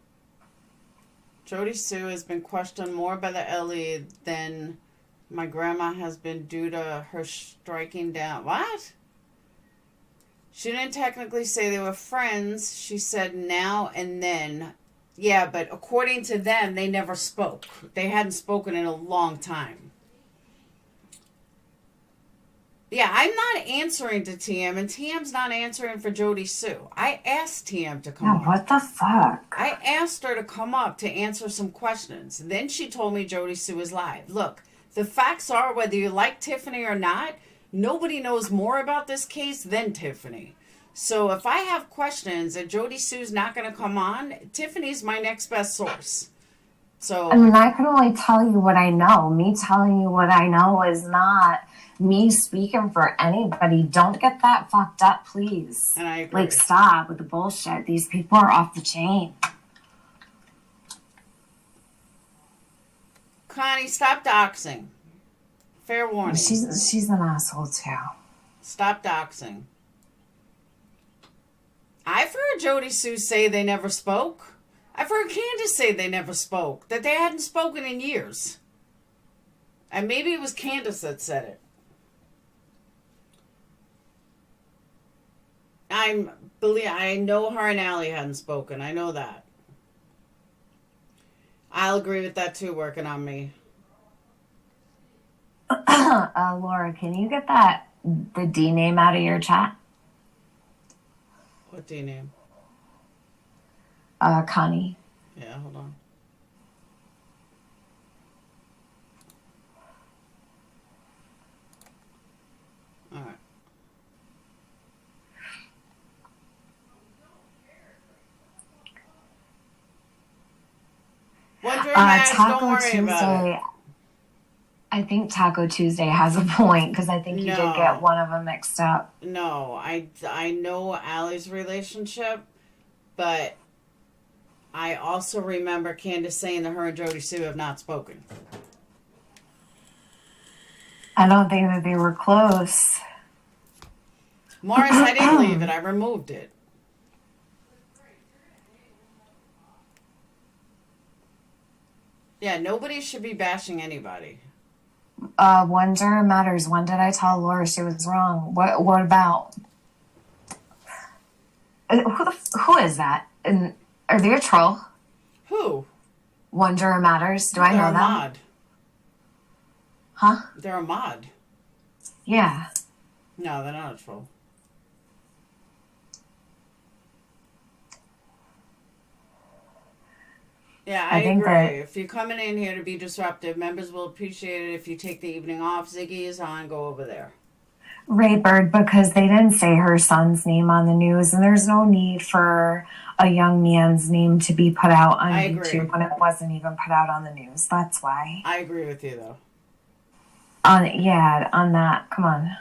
Jody Sue has been questioned more by the LE than my grandma has been due to her striking down. What? She didn't technically say they were friends. She said now and then. Yeah, but according to them, they never spoke. They hadn't spoken in a long time. Yeah, I'm not answering to TM, and TM's not answering for Jody Sue. I asked TM to come up. What the fuck? I asked her to come up to answer some questions. Then she told me Jody Sue is live. Look, the facts are, whether you like Tiffany or not, nobody knows more about this case than Tiffany. So if I have questions and Jody Sue's not going to come on, Tiffany's my next best source. So I can only tell you what I know. Me telling you what I know is not me speaking for anybody. Don't get that fucked up, please. And I agree. Stop with the bullshit. These people are off the chain. Connie, stop doxing. Fair warning. She's an asshole too. Stop doxing. I've heard Jody Sue say they never spoke. I've heard Candace say they never spoke, that they hadn't spoken in years. And maybe it was Candace that said it. I know her and Allie hadn't spoken. I know that. I'll agree with that too, working on me. Laura, can you get the D name out of your chat? What D name? Connie. Yeah, hold on. Andre Max, don't Taco worry about it. Tuesday. I think Taco Tuesday has a point because I think you did get one of them mixed up. No, I know Allie's relationship, but I also remember Candace saying that her and Jody Sue have not spoken. I don't think that they were close. Morris, I didn't leave it. I removed it. Yeah, nobody should be bashing anybody. One juror matters. When did I tell Laura she was wrong? What about? Who is that? And are they a troll? Who? One juror matters. Do I know They're a them? mod. Huh? They're a mod. Yeah. No, they're not a troll. Yeah, I think agree. that- If you're coming in here to be disruptive, members will appreciate it if you take the evening off. Ziggy is on. Go over there. Raybird, because they didn't say her son's name on the news, and there's no need for a young man's name to be put out on I agree. YouTube when it wasn't even put out on the news. That's why. I agree with you, though. On that. Come on.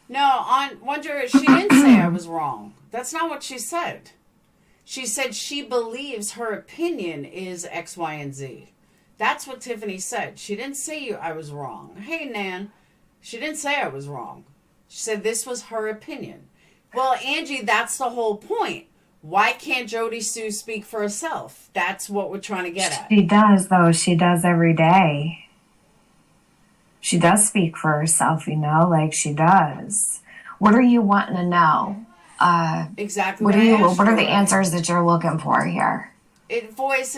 No, on Wonder, she didn't say I was wrong. That's not what she said. She said she believes her opinion is X, Y, and Z. That's what Tiffany said. She didn't say I was wrong. Hey, Nan. She didn't say I was wrong. She said this was her opinion. Well, Angie, that's the whole point. Why can't Jody Sue speak for herself? That's what we're trying to get at. She does, though. She does every day. She does speak for herself, like she does. What are you wanting to know? Exactly. What what are the answers that you're looking for here? It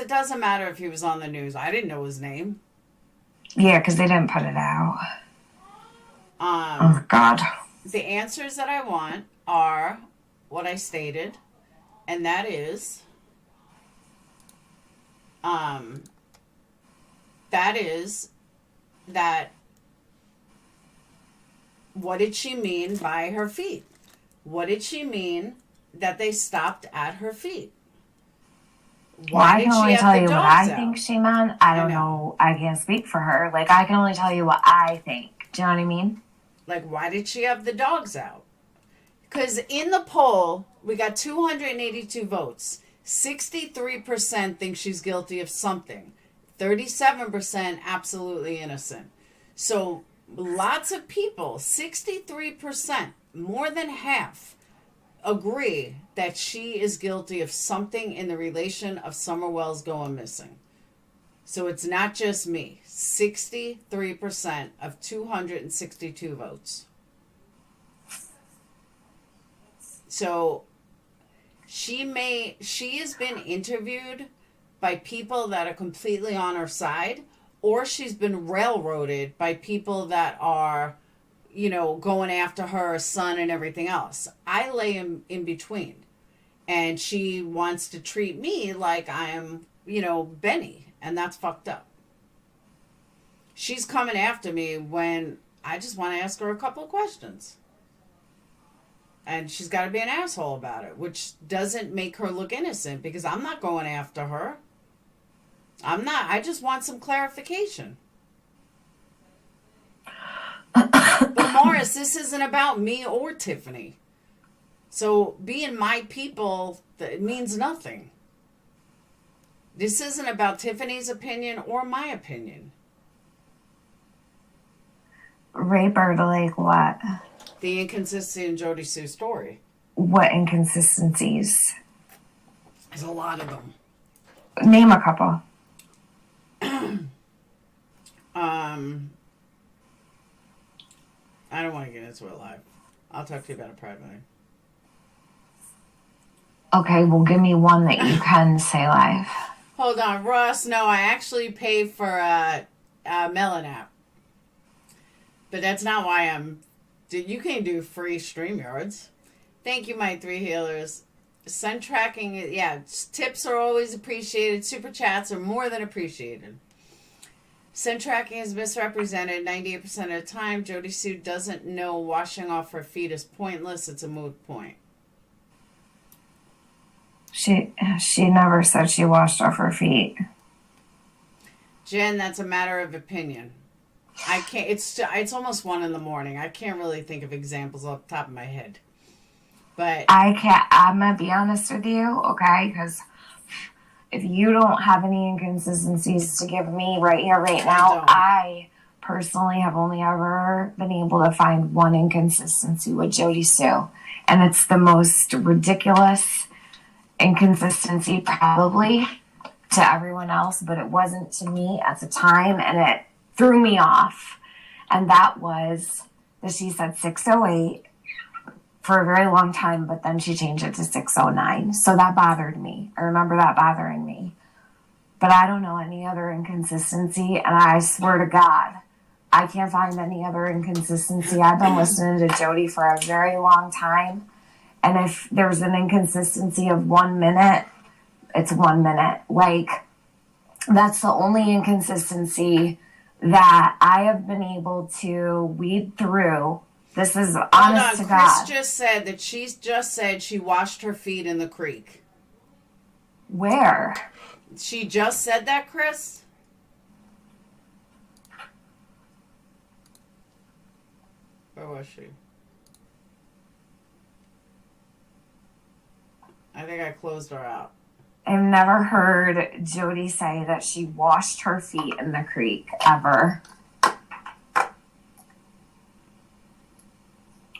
doesn't matter if he was on the news. I didn't know his name. Yeah, because they didn't put it out. Oh, God. The answers that I want are what I stated, and that is, that what did she mean by her feet? What did she mean that they stopped at her feet? I can only tell you what I out? think she meant. I don't know. I can't speak for her. I can only tell you what I think. Do you know what I mean? Why did she have the dogs out? Because in the poll, we got 282 votes. 63% think she's guilty of something. 37% absolutely innocent. So lots of people, 63%, more than half, agree that she is guilty of something in the relation of Summer Wells going missing. So it's not just me. 63% of 262 votes. So she has been interviewed by people that are completely on her side, or she's been railroaded by people that are, going after her son and everything else. I lay in between. And she wants to treat me like I am, Benny. And that's fucked up. She's coming after me when I just want to ask her a couple of questions. And she's got to be an asshole about it, which doesn't make her look innocent because I'm not going after her. I'm not. I just want some clarification. But Morris, this isn't about me or Tiffany. So being my people, it means nothing. This isn't about Tiffany's opinion or my opinion. Raybird, what? The inconsistency in Jody Sue's story. What inconsistencies? There's a lot of them. Name a couple. I don't want to get into it live. I'll talk to you about it privately. Okay, well, give me one that you can say live. Hold on, Ross. No, I actually pay for a Melon app. But that's not why you can do free StreamYards. Thank you, my 3 healers. Send tracking, tips are always appreciated. Super chats are more than appreciated. Send tracking is misrepresented 98% of the time. Jody Sue doesn't know washing off her feet is pointless. It's a moot point. She never said she washed off her feet. Jen, that's a matter of opinion. I can't. It's almost 1 a.m. I can't really think of examples off the top of my head. But I can't. I'm gonna be honest with you, okay? Because if you don't have any inconsistencies to give me right here, right now, I personally have only ever been able to find one inconsistency with Jody Sue, and it's the most ridiculous inconsistency probably to everyone else, but it wasn't to me at the time, and it threw me off. And that was that she said 608 for a very long time, but then she changed it to 609. So that bothered me. I remember that bothering me. But I don't know any other inconsistency, and I swear to God, I can't find any other inconsistency. I've been listening to Jody for a very long time, and if there's an inconsistency of 1 minute, it's 1 minute. Like, that's the only inconsistency that I have been able to weed through. This is honest to God. Chris just said that she washed her feet in the creek. Where? She just said that, Chris? Where was she? I think I closed her out. I've never heard Jody say that she washed her feet in the creek, ever.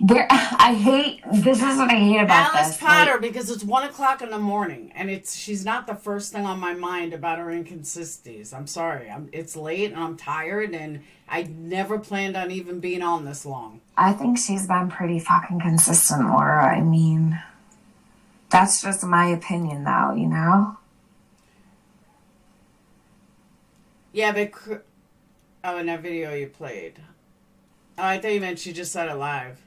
This is what I hate about Alice this. Potter, because it's 1 a.m. and she's not the first thing on my mind about her inconsistencies. I'm sorry. It's late and I'm tired, and I never planned on even being on this long. I think she's been pretty fucking consistent, Laura. I mean, that's just my opinion, though, you know? Yeah, but... Oh, in that video you played. Oh, I thought you meant she just said it live.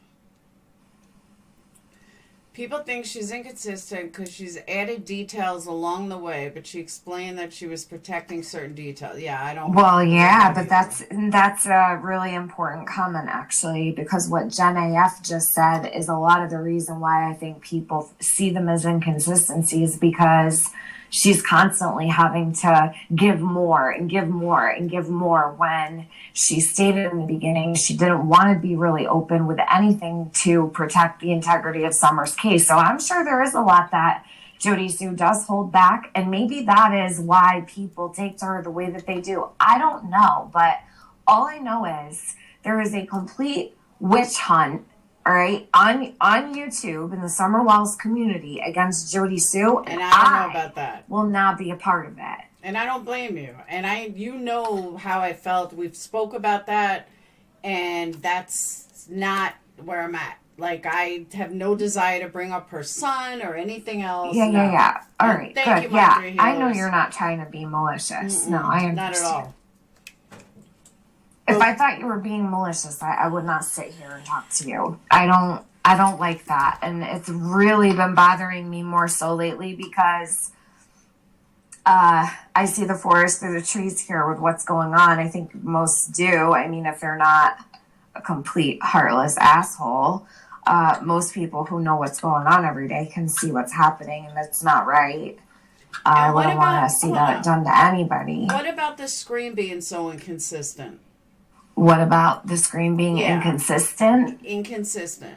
People think she's inconsistent because she's added details along the way, but she explained that she was protecting certain details. Yeah, I don't... Well, yeah, but that's a really important comment, actually, because what Jen AF just said is a lot of the reason why I think people see them as inconsistencies, because she's constantly having to give more and give more and give more, when she stated in the beginning she didn't want to be really open with anything to protect the integrity of Summer's case. So I'm sure there is a lot that Jody Sue does hold back, and maybe that is why people take to her the way that they do. I don't know, but all I know is there is a complete witch hunt, all right, on YouTube in the Summer Wells community against Jody Sue, and I don't know about that. Will not be a part of it. And I don't blame you. And you know how I felt. We've spoke about that, and that's not where I'm at. Like, I have no desire to bring up her son or anything else. Yeah. All right, Thank good. you, Yeah, Marjorie I know Healers. you're not trying to be malicious. No, I understand. Not at all. If I thought you were being malicious, I would not sit here and talk to you. I don't like that. And it's really been bothering me more so lately, because I see the forest through the trees here with what's going on. I think most do. I mean, if they're not a complete heartless asshole, most people who know what's going on every day can see what's happening, and it's not right. I wouldn't want to see that done to anybody. What about the screen being so inconsistent? What about the screen being inconsistent? Inconsistent.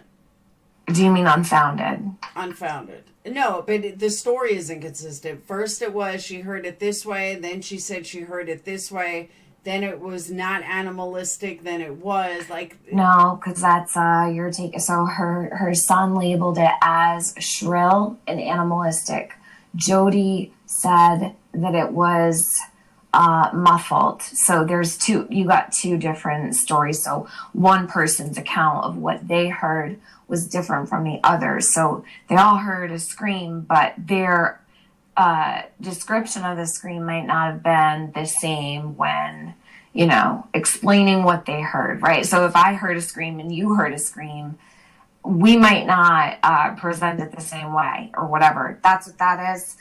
Do you mean unfounded? Unfounded. No, but the story is inconsistent. First it was she heard it this way, then she said she heard it this way, then it was not animalistic, then it was like... No, because that's your take. So her son labeled it as shrill and animalistic. Jody said that it was muffled. So you got two different stories. So one person's account of what they heard was different from the others. So they all heard a scream, but their description of the scream might not have been the same when, explaining what they heard, right? So if I heard a scream and you heard a scream, we might not present it the same way or whatever. That's what that is.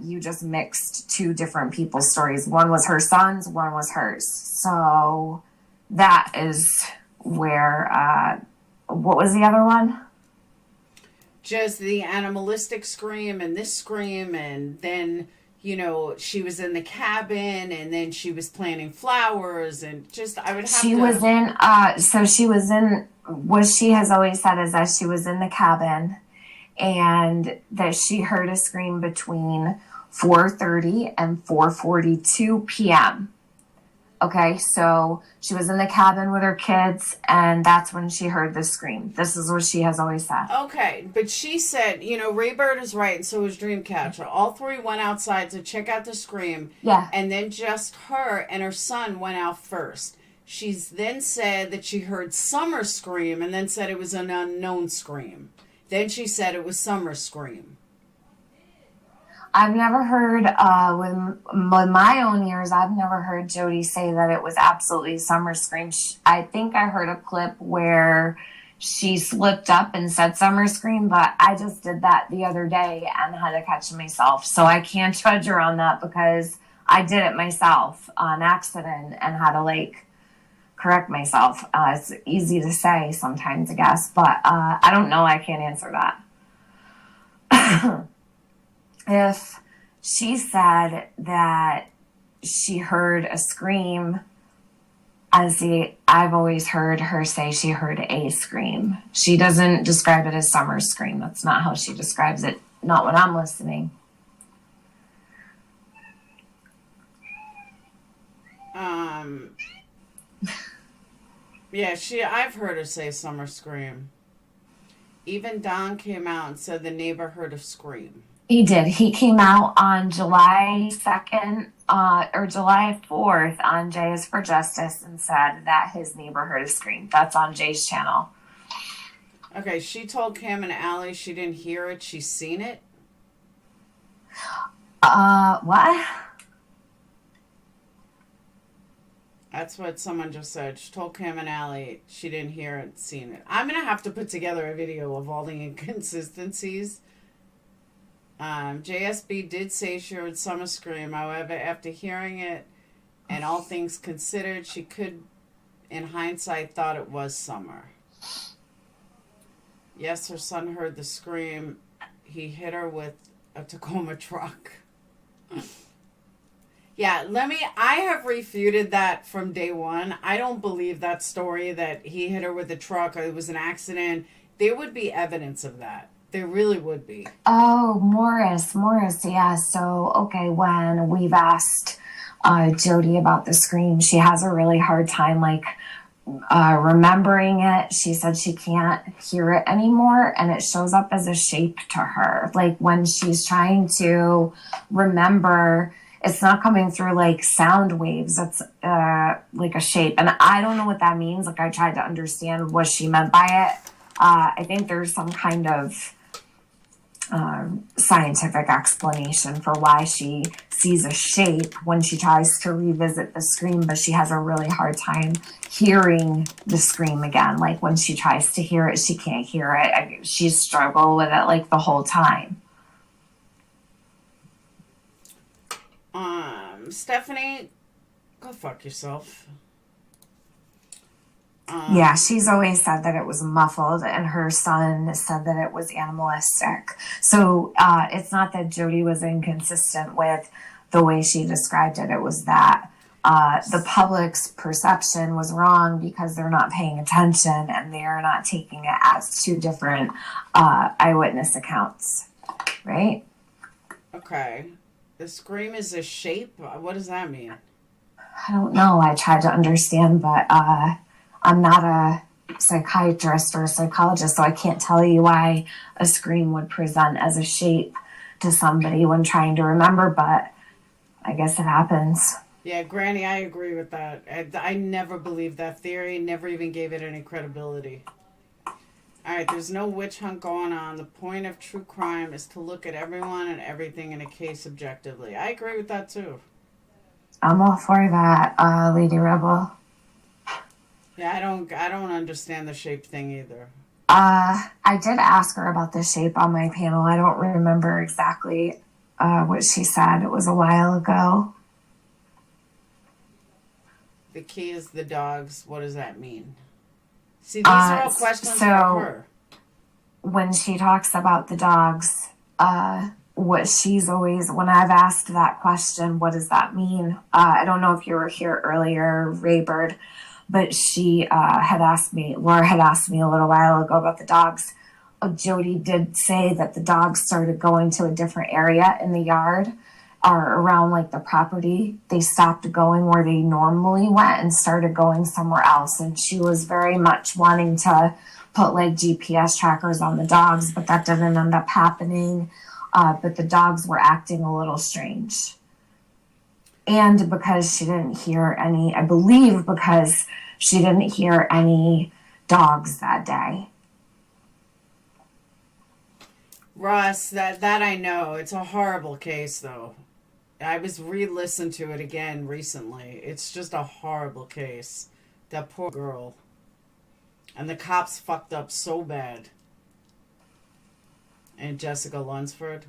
You just mixed two different people's stories. One was her son's, one was hers. So that is where, what was the other one? Just the animalistic scream and this scream, and then you know, she was in the cabin and then she was planting flowers and just, I would have She to. was in, so she was in, what she has always said is that she was in the cabin and that she heard a scream between 4:30 and 4:42 p.m. Okay, so she was in the cabin with her kids, and that's when she heard the scream. This is what she has always said. Okay, but she said, you know, Raybird is right, and so is Dreamcatcher. All three went outside to check out the scream. Yeah. And then just her and her son went out first. She's then said that she heard Summer scream and then said it was an unknown scream. Then she said it was Summer scream. I've never heard, with my own ears, I've never heard Jody say that it was absolutely Summer scream. I think I heard a clip where she slipped up and said Summer scream, but I just did that the other day and had to catch myself. So I can't judge her on that because I did it myself on accident and had to correct myself. It's easy to say sometimes, I guess, but I don't know. I can't answer that. If she said that she heard a scream, I've always heard her say she heard a scream. She doesn't describe it as Summer scream. That's not how she describes it. Not when I'm listening. Yeah, I've heard her say Summer scream. Even Don came out and said the neighbor heard a scream. He did. He came out on July 2nd or July 4th on Jay is for Justice and said that his neighbor heard a scream. That's on Jay's channel. Okay, she told Cam and Allie she didn't hear it. She's seen it. What? That's what someone just said. She told Cam and Allie she didn't hear it, seen it. I'm going to have to put together a video of all the inconsistencies. JSB did say she heard Summer scream. However, after hearing it and all things considered, she could, in hindsight, thought it was Summer. Yes, her son heard the scream. He hit her with a Tacoma truck. Yeah, I have refuted that from day one. I don't believe that story that he hit her with a truck or it was an accident. There would be evidence of that. There really would be. Oh, Morris, yeah. So, okay, when we've asked Jody about the scream, she has a really hard time, remembering it. She said she can't hear it anymore, and it shows up as a shape to her. Like, when she's trying to remember, it's not coming through, sound waves. It's, like a shape. And I don't know what that means. I tried to understand what she meant by it. I think there's some kind of scientific explanation for why she sees a shape when she tries to revisit the scream, but she has a really hard time hearing the scream again. Like when she tries to hear it, she can't hear it. She's struggled with it the whole time. Stephanie, go fuck yourself. Yeah, she's always said that it was muffled, and her son said that it was animalistic. So it's not that Jody was inconsistent with the way she described it. It was that the public's perception was wrong because they're not paying attention and they're not taking it as two different eyewitness accounts, right? Okay. The scream is a shape? What does that mean? I don't know. I tried to understand, but I'm not a psychiatrist or a psychologist, so I can't tell you why a scream would present as a shape to somebody when trying to remember, but I guess it happens. Yeah, Granny, I agree with that. I never believed that theory, never even gave it any credibility. All right, there's no witch hunt going on. The point of true crime is to look at everyone and everything in a case objectively. I agree with that, too. I'm all for that, Lady Rebel. Yeah, I don't understand the shape thing either. I did ask her about the shape on my panel. I don't remember exactly what she said. It was a while ago. The key is the dogs. What does that mean? See, these are all questions for her. When she talks about the dogs, what she's always, when I've asked that question, what does that mean? I don't know if you were here earlier, Raybird, but she Laura had asked me a little while ago about the dogs. Jody did say that the dogs started going to a different area in the yard or around like the property. They stopped going where they normally went and started going somewhere else. And she was very much wanting to put like GPS trackers on the dogs, but that didn't end up happening. But the dogs were acting a little strange. And because she didn't hear any, I believe because she didn't hear any dogs that day. Russ, that I know. It's a horrible case, though. I was re-listened to it again recently. It's just a horrible case. That poor girl. And the cops fucked up so bad. And Jessica Lunsford.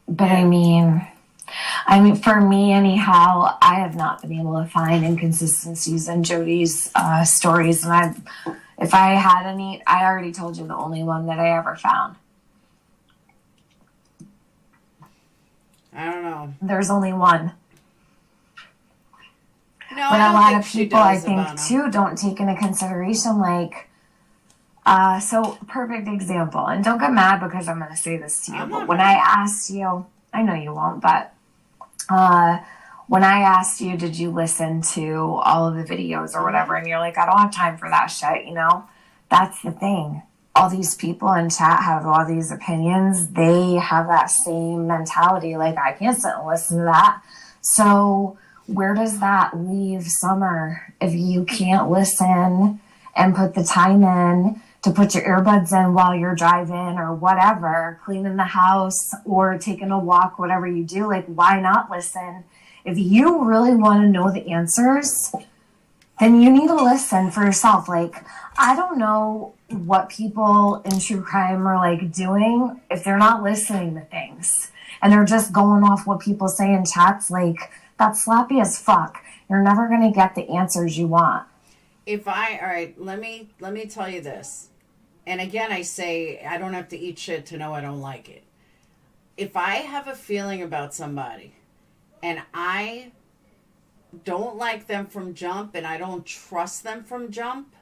But I mean, for me anyhow, I have not been able to find inconsistencies in Jody's stories. And if I had any, I already told you the only one that I ever found. I don't know. There's only one. No, but I a don't lot think of she people, I does, think, Ivana. too, don't take into consideration, like, so perfect example. And don't get mad because I'm going to say this to you. But when I asked you, I know you won't, but when I asked you, did you listen to all of the videos or whatever? And you're like, I don't have time for that shit, you know? That's the thing. All these people in chat have all these opinions. They have that same mentality. Like, I can't sit and listen to that. So where does that leave Summer if you can't listen and put the time in to put your earbuds in while you're driving or whatever, cleaning the house or taking a walk, whatever you do? Like, why not listen? If you really want to know the answers, then you need to listen for yourself. Like, I don't know what people in true crime are like doing if they're not listening to things and they're just going off what people say in chats. Like, that's sloppy as fuck. You're never going to get the answers you want. All right, let me tell you this. And again, I say I don't have to eat shit to know I don't like it. If I have a feeling about somebody and I don't like them from jump and I don't trust them from jump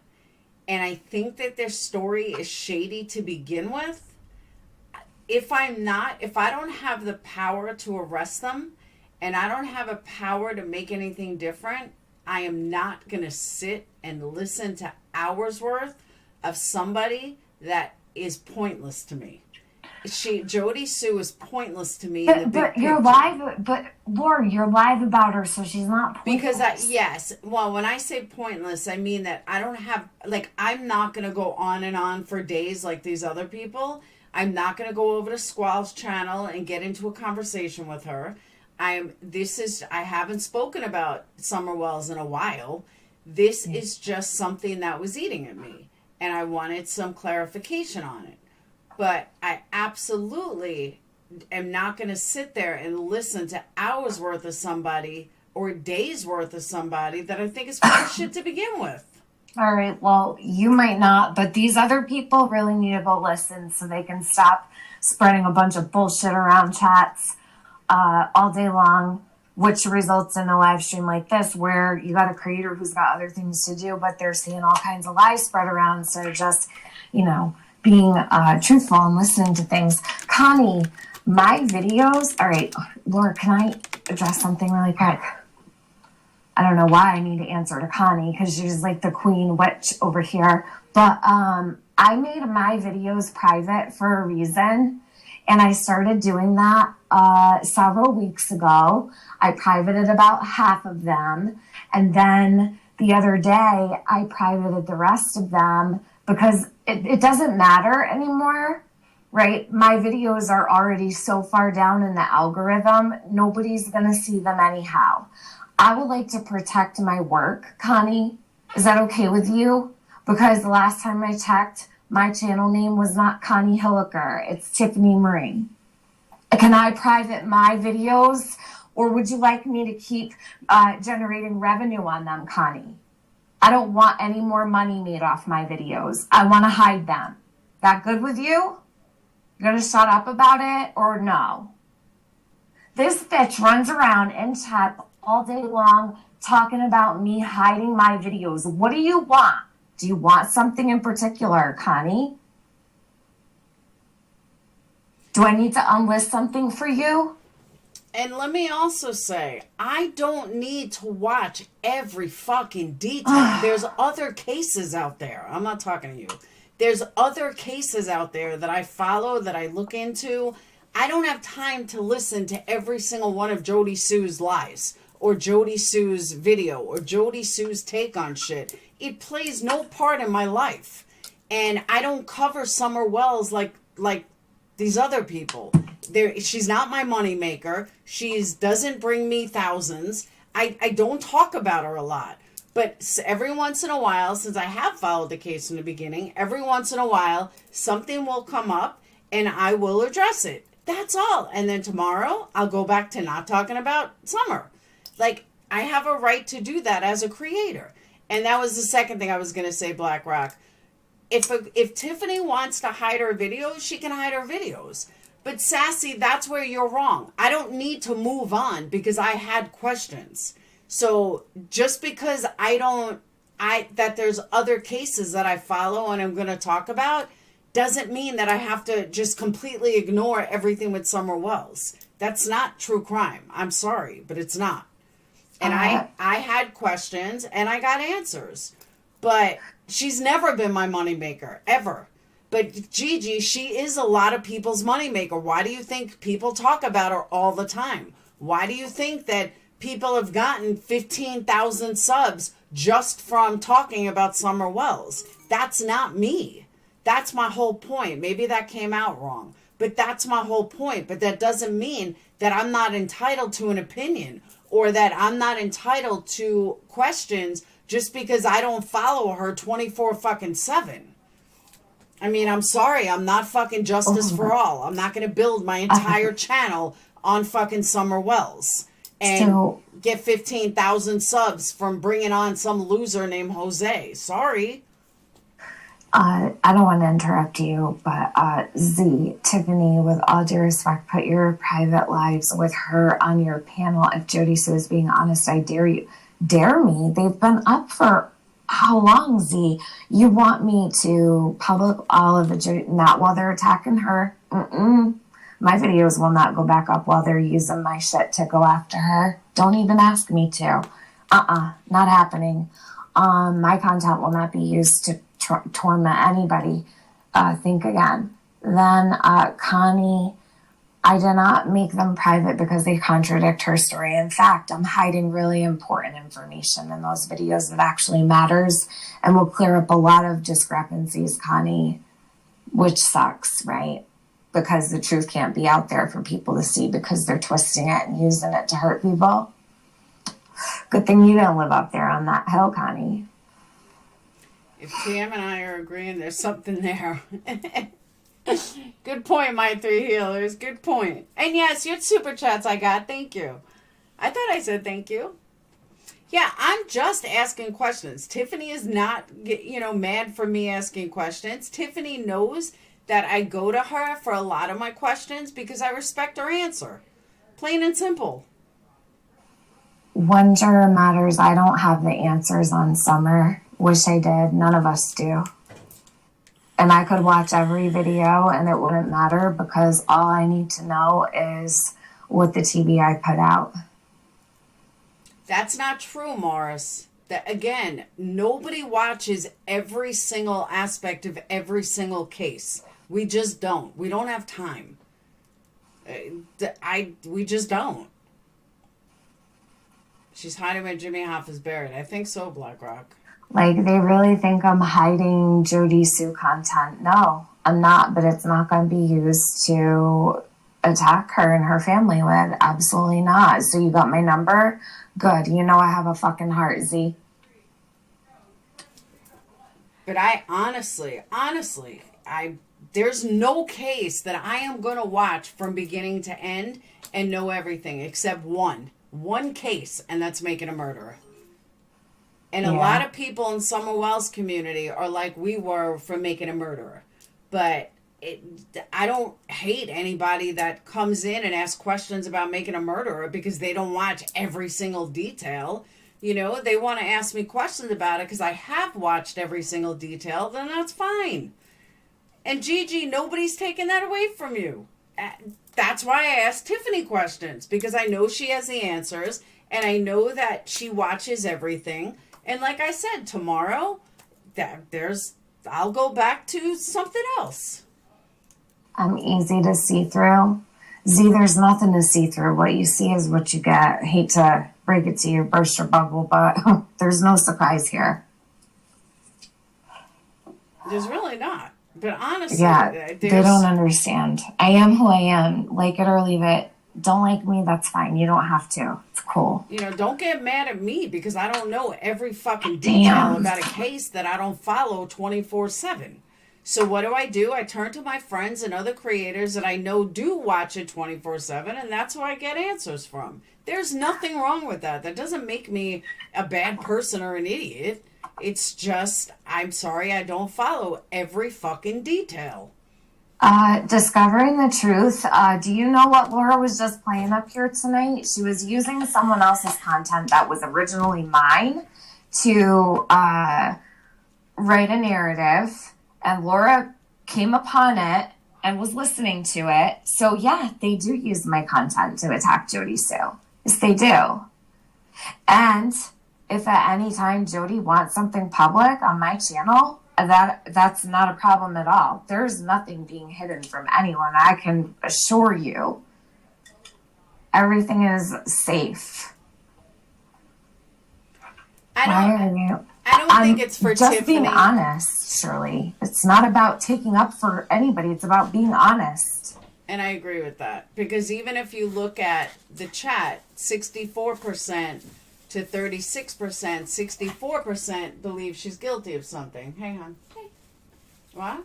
and I think that their story is shady to begin with, if I don't have the power to arrest them and I don't have a power to make anything different, I am not going to sit and listen to hours worth of somebody that is pointless to me. Jody Sue is pointless to me. But you're live, but Laura, you're live about her, so she's not pointless. Because yes, well, when I say pointless, I mean that I don't have, like, I'm not going to go on and on for days like these other people. I'm not going to go over to Squall's channel and get into a conversation with her. I haven't spoken about Summer Wells in a while. This is just something that was eating at me, and I wanted some clarification on it. But I absolutely am not going to sit there and listen to hours worth of somebody or days worth of somebody that I think is full of shit to begin with. All right, well, you might not, but these other people really need to go listen so they can stop spreading a bunch of bullshit around chats all day long, which results in a live stream like this where you got a creator who's got other things to do, but they're seeing all kinds of lies spread around instead of just, being truthful and listening to things. Connie, my videos, all right, Laura, can I address something really quick? I don't know why I need to answer to Connie because she's like the queen witch over here. But I made my videos private for a reason. And I started doing that several weeks ago. I privated about half of them. And then the other day, I privated the rest of them because it doesn't matter anymore, right? My videos are already so far down in the algorithm, nobody's going to see them anyhow. I would like to protect my work, Connie. Is that okay with you? Because the last time I checked, my channel name was not Connie Hilliker. It's Tiffany Marie. Can I private my videos Or would you like me to keep generating revenue on them, Connie? I don't want any more money made off my videos. I want to hide them. That good with you? You're going to shut up about it or no? This bitch runs around in chat all day long talking about me hiding my videos. What do you want? Do you want something in particular, Connie? Do I need to unlist something for you? And let me also say, I don't need to watch every fucking detail. There's other cases out there. I'm not talking to you. There's other cases out there that I follow, that I look into. I don't have time to listen to every single one of Jody Sue's lies, or Jody Sue's video, or Jody Sue's take on shit. It plays no part in my life. And I don't cover Summer Wells like these other people. She's not my moneymaker. She doesn't bring me thousands. I don't talk about her a lot. But every once in a while, since I have followed the case in the beginning, every once in a while, something will come up and I will address it. That's all. And then tomorrow, I'll go back to not talking about Summer. Like, I have a right to do that as a creator. And that was the second thing I was going to say, BlackRock. If Tiffany wants to hide her videos, she can hide her videos. But Sassy, that's where you're wrong. I don't need to move on because I had questions. So just because that there's other cases that I follow and I'm going to talk about, doesn't mean that I have to just completely ignore everything with Summer Wells. That's not true crime. I'm sorry, but it's not. And I had questions and I got answers. But she's never been my moneymaker, ever. But Gigi, she is a lot of people's moneymaker. Why do you think people talk about her all the time? Why do you think that people have gotten 15,000 subs just from talking about Summer Wells? That's not me. That's my whole point. Maybe that came out wrong, but that's my whole point. But that doesn't mean that I'm not entitled to an opinion or that I'm not entitled to questions just because I don't follow her 24/7. I mean, I'm sorry. I'm not fucking Justice for All. I'm not going to build my entire channel on fucking Summer Wells and get 15,000 subs from bringing on some loser named Jose. Sorry. I don't want to interrupt you, but Z, Tiffany, with all due respect, put your private lives with her on your panel. If Jody Sue is being honest, I dare you. Dare me? They've been up for how long, Z? You want me to public all of the not while they're attacking her? My videos will not go back up while they're using my shit to go after her. Don't even ask me to. Not happening. My content will not be used to torment anybody. Think again. Then Connie, I did not make them private because they contradict her story. In fact, I'm hiding really important information in those videos that actually matters and will clear up a lot of discrepancies, Connie, which sucks, right? Because the truth can't be out there for people to see because they're twisting it and using it to hurt people. Good thing you don't live up there on that hill, Connie. If TM and I are agreeing, there's something there. Good point, my three healers. Good point. And yes, your super chats I got. Thank you. I thought I said thank you. Yeah, I'm just asking questions. Tiffany is not, mad for me asking questions. Tiffany knows that I go to her for a lot of my questions because I respect her answer. Plain and simple. One juror matters. I don't have the answers on Summer. Wish I did. None of us do. And I could watch every video and it wouldn't matter because all I need to know is what the TBI put out. That's not true, Morris. That again, nobody watches every single aspect of every single case. We just don't. We don't have time. We just don't. She's hiding where Jimmy Hoff is buried. I think so, BlackRock. Like, they really think I'm hiding Jody Sue content. No, I'm not, but it's not going to be used to attack her and her family with. Absolutely not. So you got my number? Good. You know I have a fucking heart, Z. But I honestly, there's no case that I am going to watch from beginning to end and know everything except one case, and that's making a murderer. And a lot of people in Summer Wells community are like we were for making a murderer. But I don't hate anybody that comes in and asks questions about making a murderer because they don't watch every single detail. You know, they want to ask me questions about it because I have watched every single detail, then that's fine. And Gigi, nobody's taking that away from you. That's why I asked Tiffany questions, because I know she has the answers, and I know that she watches everything. And like I said, tomorrow, I'll go back to something else. I'm easy to see through. Z, there's nothing to see through. What you see is what you get. I hate to break it to you, burst your bubble, but there's no surprise here. There's really not. But honestly, yeah, they don't understand. I am who I am. Like it or leave it. Don't like me, that's fine. You don't have to. It's cool. You know, don't get mad at me because I don't know every fucking detail about a case that I don't follow 24/7. So what do? I turn to my friends and other creators that I know do watch it 24/7, and that's who I get answers from. There's nothing wrong with that. That doesn't make me a bad person or an idiot. It's just, I'm sorry, I don't follow every fucking detail. Discovering the truth. Do you know what Laura was just playing up here tonight? She was using someone else's content that was originally mine to write a narrative, and Laura came upon it and was listening to it. So yeah, they do use my content to attack Jody Sue. Yes, they do. And if at any time Jody wants something public on my channel, that's not a problem at all. There's nothing being hidden from anyone. I can assure you everything is safe. I don't think it's for just Tiffany. Being honest, Shirley. It's not about taking up for anybody. It's about being honest. And I agree with that. Because even if you look at the chat, 64% to 36%, 64% believe she's guilty of something. Hang on. Hey. What?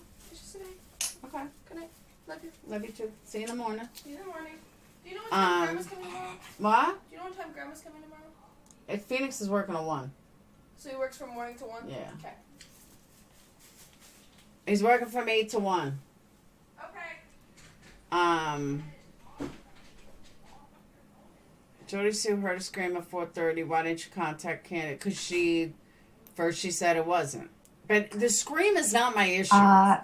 Okay. Good night. Love you. Love you too. See you in the morning. See you in the morning. Do you know what time Grandma's coming tomorrow? What? Do you know what time Grandma's coming tomorrow? Phoenix is working on 1. So he works from morning to 1? Yeah. Okay. He's working from 8 to 1. Okay. Jody Sue heard a scream at 4:30. Why didn't you contact Candace? Because she said it wasn't. But the scream is not my issue.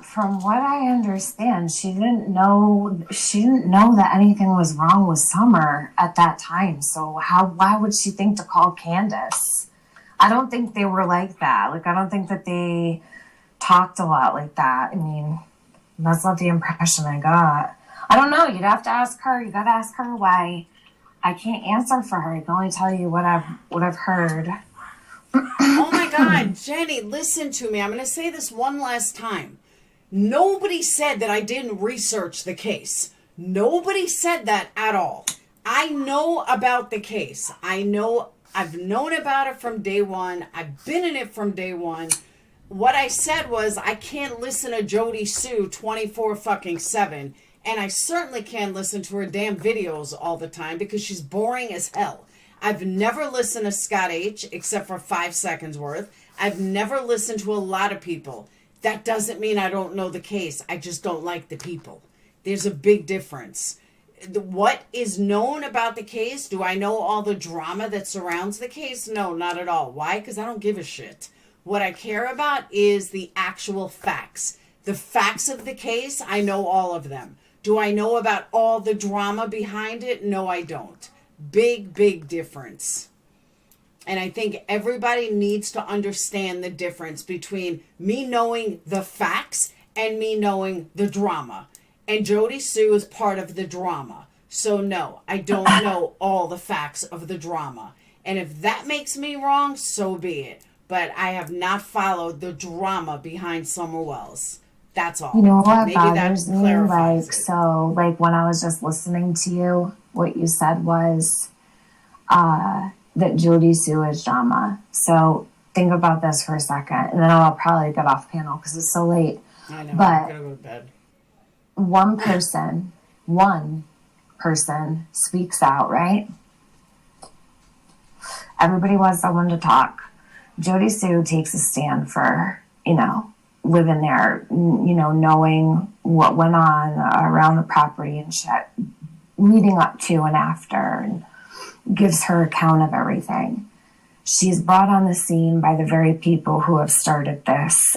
From what I understand, she didn't know that anything was wrong with Summer at that time. So why would she think to call Candace? I don't think they were like that. Like, I don't think that they talked a lot like that. I mean, that's not the impression I got. I don't know. You'd have to ask her. You got to ask her why. I can't answer for her. I can only tell you what I've heard. Oh my God, Jenny, listen to me. I'm going to say this one last time. Nobody said that I didn't research the case. Nobody said that at all. I know about the case. I've known about it from day one. I've been in it from day one. What I said was I can't listen to Jody Sue 24/7. And I certainly can't listen to her damn videos all the time because she's boring as hell. I've never listened to Scott H. except for 5 seconds worth. I've never listened to a lot of people. That doesn't mean I don't know the case. I just don't like the people. There's a big difference. What is known about the case? Do I know all the drama that surrounds the case? No, not at all. Why? Because I don't give a shit. What I care about is the actual facts. The facts of the case, I know all of them. Do I know about all the drama behind it? No, I don't. Big, big difference. And I think everybody needs to understand the difference between me knowing the facts and me knowing the drama. And Jody Sue is part of the drama. So no, I don't know all the facts of the drama. And if that makes me wrong, so be it. But I have not followed the drama behind Summer Wells. That's all. You know what Maybe bothers that me? clarifies it. Like when I was just listening to you, what you said was that Jody Sue is drama. So think about this for a second, and then I'll probably get off panel because it's so late. I know. But I'm gonna go to bed. one person speaks out, right? Everybody wants someone to talk. Jody Sue takes a stand for, living there, knowing what went on around the property and shit, leading up to and after, and gives her account of everything. She's brought on the scene by the very people who have started this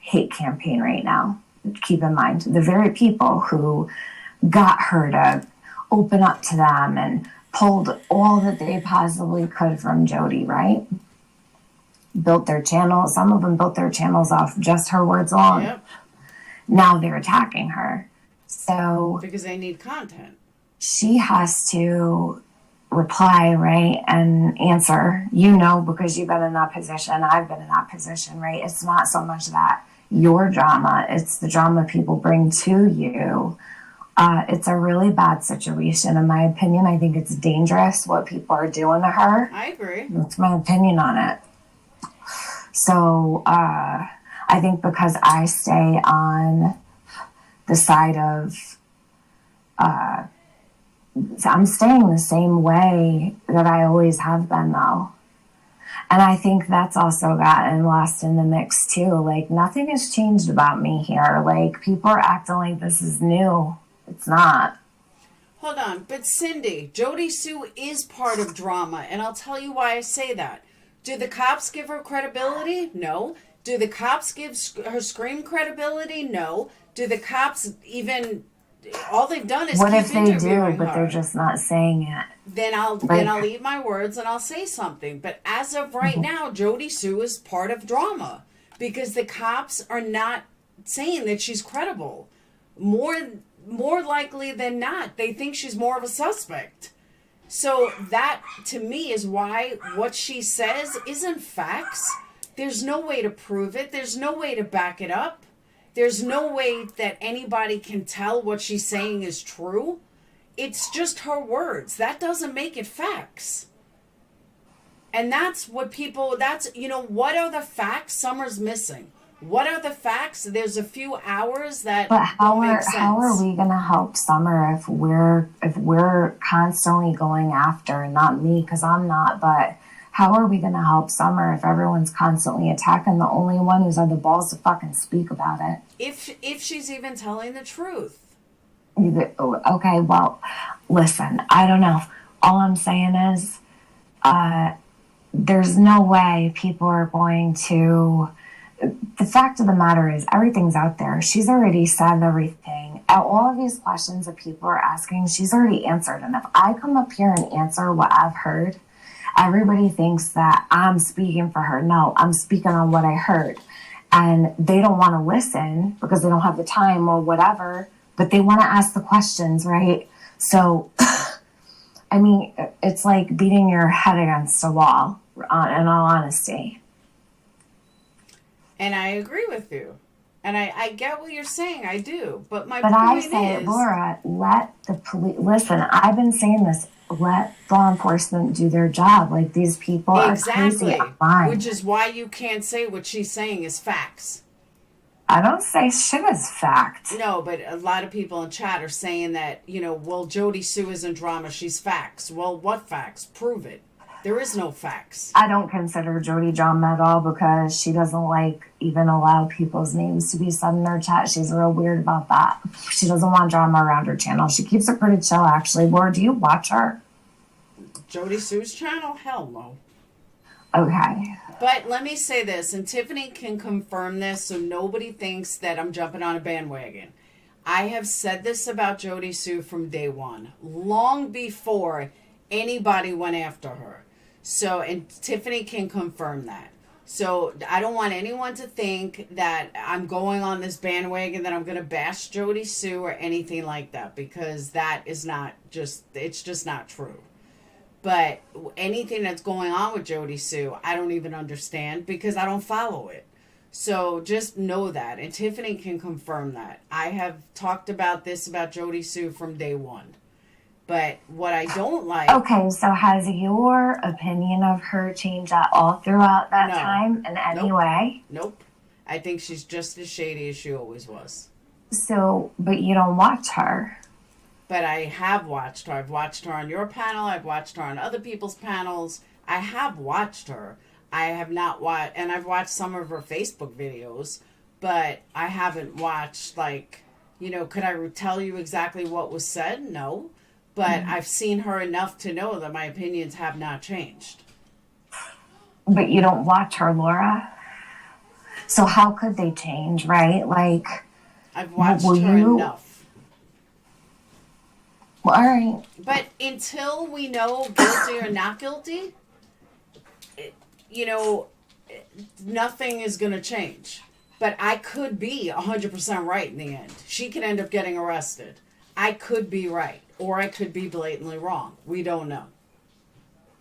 hate campaign right now. Keep in mind, the very people who got her to open up to them and pulled all that they possibly could from Jody, right? Built their channel. Some of them built their channels off just her words alone. Yep. Now they're attacking her. So because they need content. She has to reply, right, and answer, because you've been in that position. I've been in that position, right? It's not so much that your drama, it's the drama people bring to you. It's a really bad situation, in my opinion. I think it's dangerous what people are doing to her. I agree. That's my opinion on it. So I think because I stay on the side of, I'm staying the same way that I always have been, though. And I think that's also gotten lost in the mix, too. Like, nothing has changed about me here. Like, people are acting like this is new. It's not. Hold on. But Cindy, Jody Sue is part of drama, and I'll tell you why I say that. Do the cops give her credibility? No. Do the cops give her Scream credibility? No. Do the cops even... All they've done is what keep if they do, but her. they're just not saying it? Then I'll eat my words and I'll say something. But as of right now, Jody Sue is part of drama because the cops are not saying that she's credible. More likely than not, they think she's more of a suspect. So that, to me, is why what she says isn't facts. There's no way to prove it. There's no way to back it up. There's no way that anybody can tell what she's saying is true. It's just her words. That doesn't make it facts. And that's what people, what are the facts Summer's missing? What are the facts? There's a few hours that don't make sense. How are we gonna help Summer if we're constantly going after, not me, because I'm not, but how are we gonna help Summer if everyone's constantly attacking the only one who's had the balls to fucking speak about it? If she's even telling the truth. Okay, well, listen, I don't know. All I'm saying is, there's no way people are going to. The fact of the matter is, everything's out there. She's already said everything. All of these questions that people are asking, she's already answered. And if I come up here and answer what I've heard, everybody thinks that I'm speaking for her. No, I'm speaking on what I heard. And they don't want to listen because they don't have the time or whatever, but they want to ask the questions, right? So, I mean, it's like beating your head against a wall, in all honesty. And I agree with you. And I get what you're saying. I do. But my But point I say, is... Laura, let the police... Listen, I've been saying this. Let law enforcement do their job. Like, these people are crazy online. Which is why you can't say what she's saying is facts. I don't say shit is fact. No, but a lot of people in chat are saying that, well, Jody Sue isn't drama. She's facts. Well, what facts? Prove it. There is no facts. I don't consider Jody drama at all because she doesn't even allow people's names to be said in their chat. She's real weird about that. She doesn't want drama around her channel. She keeps it pretty chill, actually. Laura, do you watch her? Jody Sue's channel? Hell no. Okay. But let me say this, and Tiffany can confirm this so nobody thinks that I'm jumping on a bandwagon. I have said this about Jody Sue from day one, long before anybody went after her. So, and Tiffany can confirm that. So I don't want anyone to think that I'm going on this bandwagon that I'm going to bash Jody Sue or anything like that, because that is it's just not true. But anything that's going on with Jody Sue, I don't even understand because I don't follow it. So just know that. And Tiffany can confirm that. I have talked about this about Jody Sue from day one. But what I don't like... Okay, so has your opinion of her changed at all throughout that time in any way? Nope. I think she's just as shady as she always was. So, but you don't watch her. but I have watched her. I've watched her on your panel. I've watched her on other people's panels. I have watched her. I have not watched, and I've watched some of her Facebook videos, but I haven't watched, like, you know, could I tell you exactly what was said? No. But I've seen her enough to know that my opinions have not changed. But you don't watch her, Laura. So how could they change, right? Like, I've watched her enough. Well, all right. But until we know guilty or not guilty, you know, nothing is going to change. But I could be 100% right in the end. She could end up getting arrested. I could be right. Or I could be blatantly wrong. We don't know.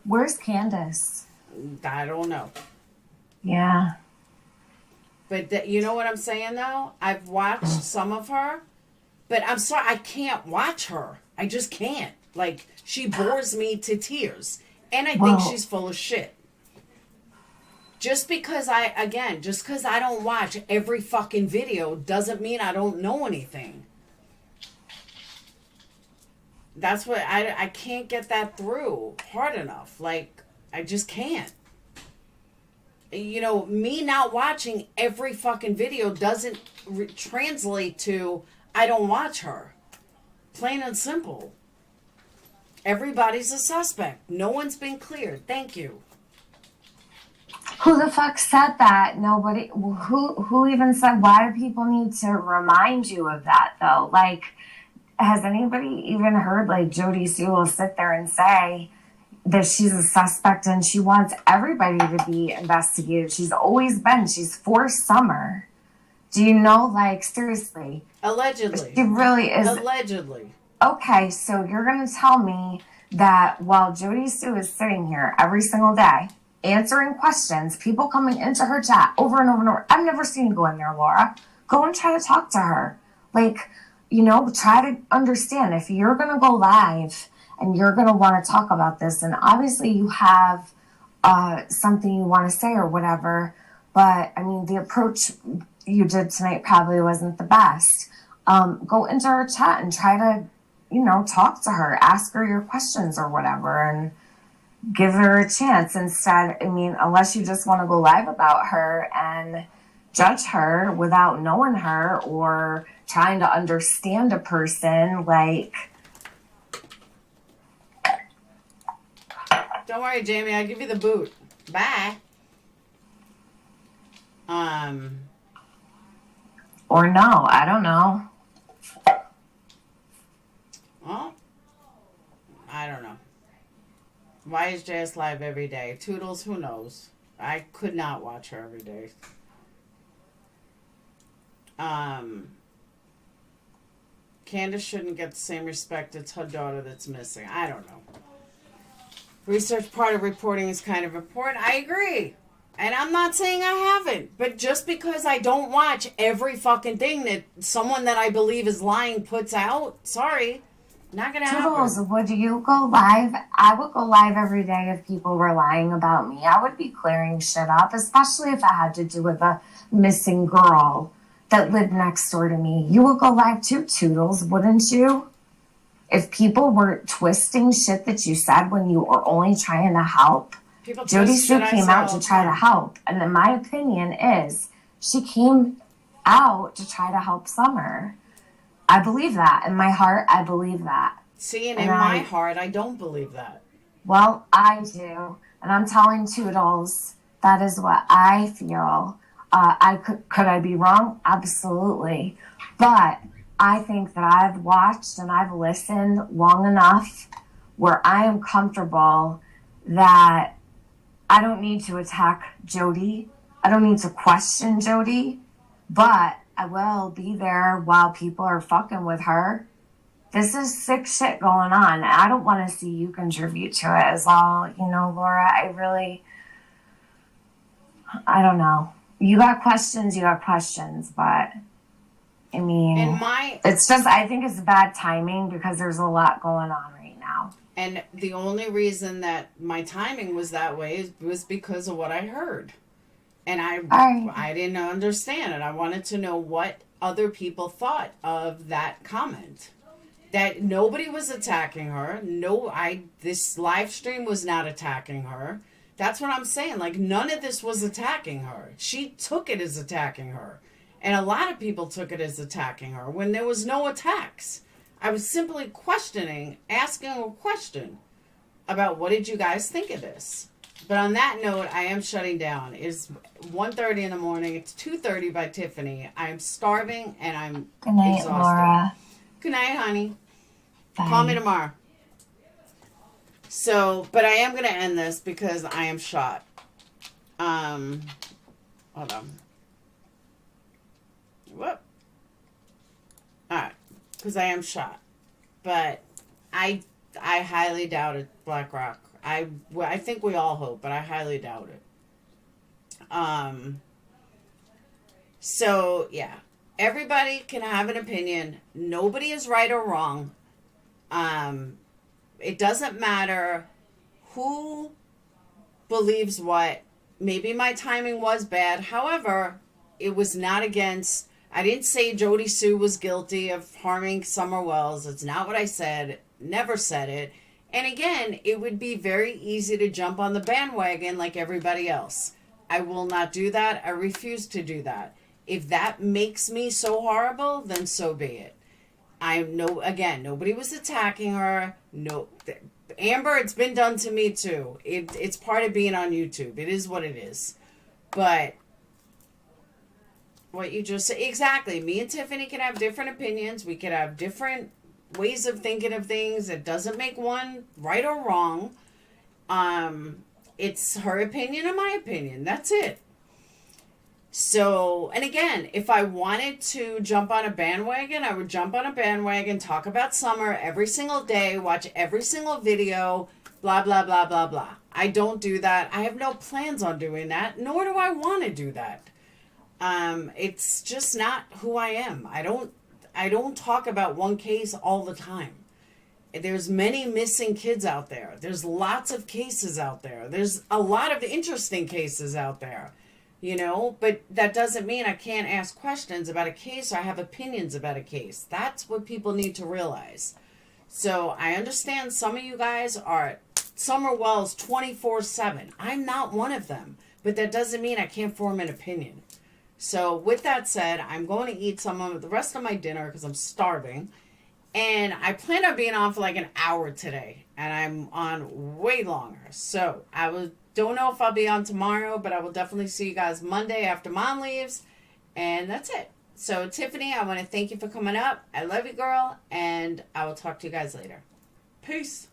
Where's Candace? I don't know. Yeah. But you know what I'm saying, though? I've watched some of her. But I'm sorry, I can't watch her. I just can't. Like, she bores me to tears. And I think she's full of shit. Just because I don't watch every fucking video doesn't mean I don't know anything. That's what I can't get that through hard enough. Like, I just can't. You know, me not watching every fucking video doesn't translate to I don't watch her. Plain and simple. Everybody's a suspect. No one's been cleared. Thank you. Who the fuck said that? Nobody. Who even said? Why do people need to remind you of that though? Like, has anybody even heard? Like, Jody Sue will sit there and say that she's a suspect and she wants everybody to be investigated. She's always been. She's for Summer. Do you know? Like, seriously. Allegedly. She really is. Allegedly. Okay, so you're gonna tell me that while Jody Sue is sitting here every single day answering questions, people coming into her chat over and over and over. I've never seen you go in there, Laura. Go and try to talk to her. Like, you know, try to understand if you're going to go live and you're going to want to talk about this. And obviously you have something you want to say or whatever. But, I mean, the approach you did tonight probably wasn't the best. Go into her chat and try to, you know, talk to her. Ask her your questions or whatever. And give her a chance instead. I mean, unless you just want to go live about her and judge her without knowing her or trying to understand a person, like. Don't worry, Jamie. I'll give you the boot. Bye. Or no, I don't know. Well, I don't know. Why is JS live every day? Toodles, who knows? I could not watch her every day. Candace shouldn't get the same respect. It's her daughter that's missing. I don't know. Research part of reporting is kind of important. I agree. And I'm not saying I haven't. But just because I don't watch every fucking thing that someone that I believe is lying puts out, sorry. Not gonna Toodles, happen. would you go live? I would go live every day if people were lying about me. I would be clearing shit up, especially if it had to do with a missing girl that lived next door to me. You would go live too, Toodles, wouldn't you? If people were twisting shit that you said when you were only trying to help. Jody Sue came out to try to help. And in my opinion is she came out to try to help Summer. I believe that. In my heart, I believe that. See, and in my heart, I don't believe that. Well, I do. And I'm telling Toodles, that is what I feel. Could I be wrong? Absolutely. But I think that I've watched and I've listened long enough where I am comfortable that I don't need to attack Jody. I don't need to question Jody. But I will be there while people are fucking with her. This is sick shit going on. I don't want to see you contribute to it as all. You know, Laura, I don't know. You got questions, but I mean, it's just, I think it's bad timing because there's a lot going on right now. And the only reason that my timing was that way was because of what I heard. And I didn't understand it. I wanted to know what other people thought of that comment. that nobody was attacking her. No, this live stream was not attacking her. That's what I'm saying. Like, none of this was attacking her. She took it as attacking her. And a lot of people took it as attacking her when there was no attacks. I was simply questioning, asking a question about what did you guys think of this? But on that note, I am shutting down. It's 1:30 in the morning. It's 2:30 by Tiffany. I'm starving and I'm Good night, exhausted. Laura. Good night, honey. Bye. Call me tomorrow. So, but I am going to end this because I am shot. Hold on. Whoop. Alright. Because I am shot. But I highly doubt it, BlackRock. I think we all hope, but I highly doubt it. So, yeah. Everybody can have an opinion. Nobody is right or wrong. It doesn't matter who believes what. Maybe my timing was bad. However, it was not against... I didn't say Jody Sue was guilty of harming Summer Wells. It's not what I said. Never said it. And again, it would be very easy to jump on the bandwagon like everybody else. I will not do that. I refuse to do that. If that makes me so horrible, then so be it. Again, nobody was attacking her. No, Amber, it's been done to me too. It's part of being on YouTube. It is what it is. But what you just said, exactly. Me and Tiffany can have different opinions. We could have different ways of thinking of things. It doesn't make one right or wrong. It's her opinion and my opinion. That's it. So, and again, if I wanted to jump on a bandwagon, I would jump on a bandwagon, talk about Summer every single day, watch every single video, blah, blah, blah, blah, blah. I don't do that. I have no plans on doing that, nor do I want to do that. It's just not who I am. I don't talk about one case all the time. There's many missing kids out there. There's lots of cases out there. There's a lot of interesting cases out there. You know, but that doesn't mean I can't ask questions about a case or I have opinions about a case. That's what people need to realize. So I understand some of you guys are Summer Wells 24/7. I'm not one of them, but that doesn't mean I can't form an opinion. So with that said, I'm going to eat some of the rest of my dinner because I'm starving. And I plan on being on for like an hour today. And I'm on way longer. So don't know if I'll be on tomorrow, but I will definitely see you guys Monday after Mom leaves. And that's it. So Tiffany, I want to thank you for coming up. I love you, girl. And I will talk to you guys later. Peace.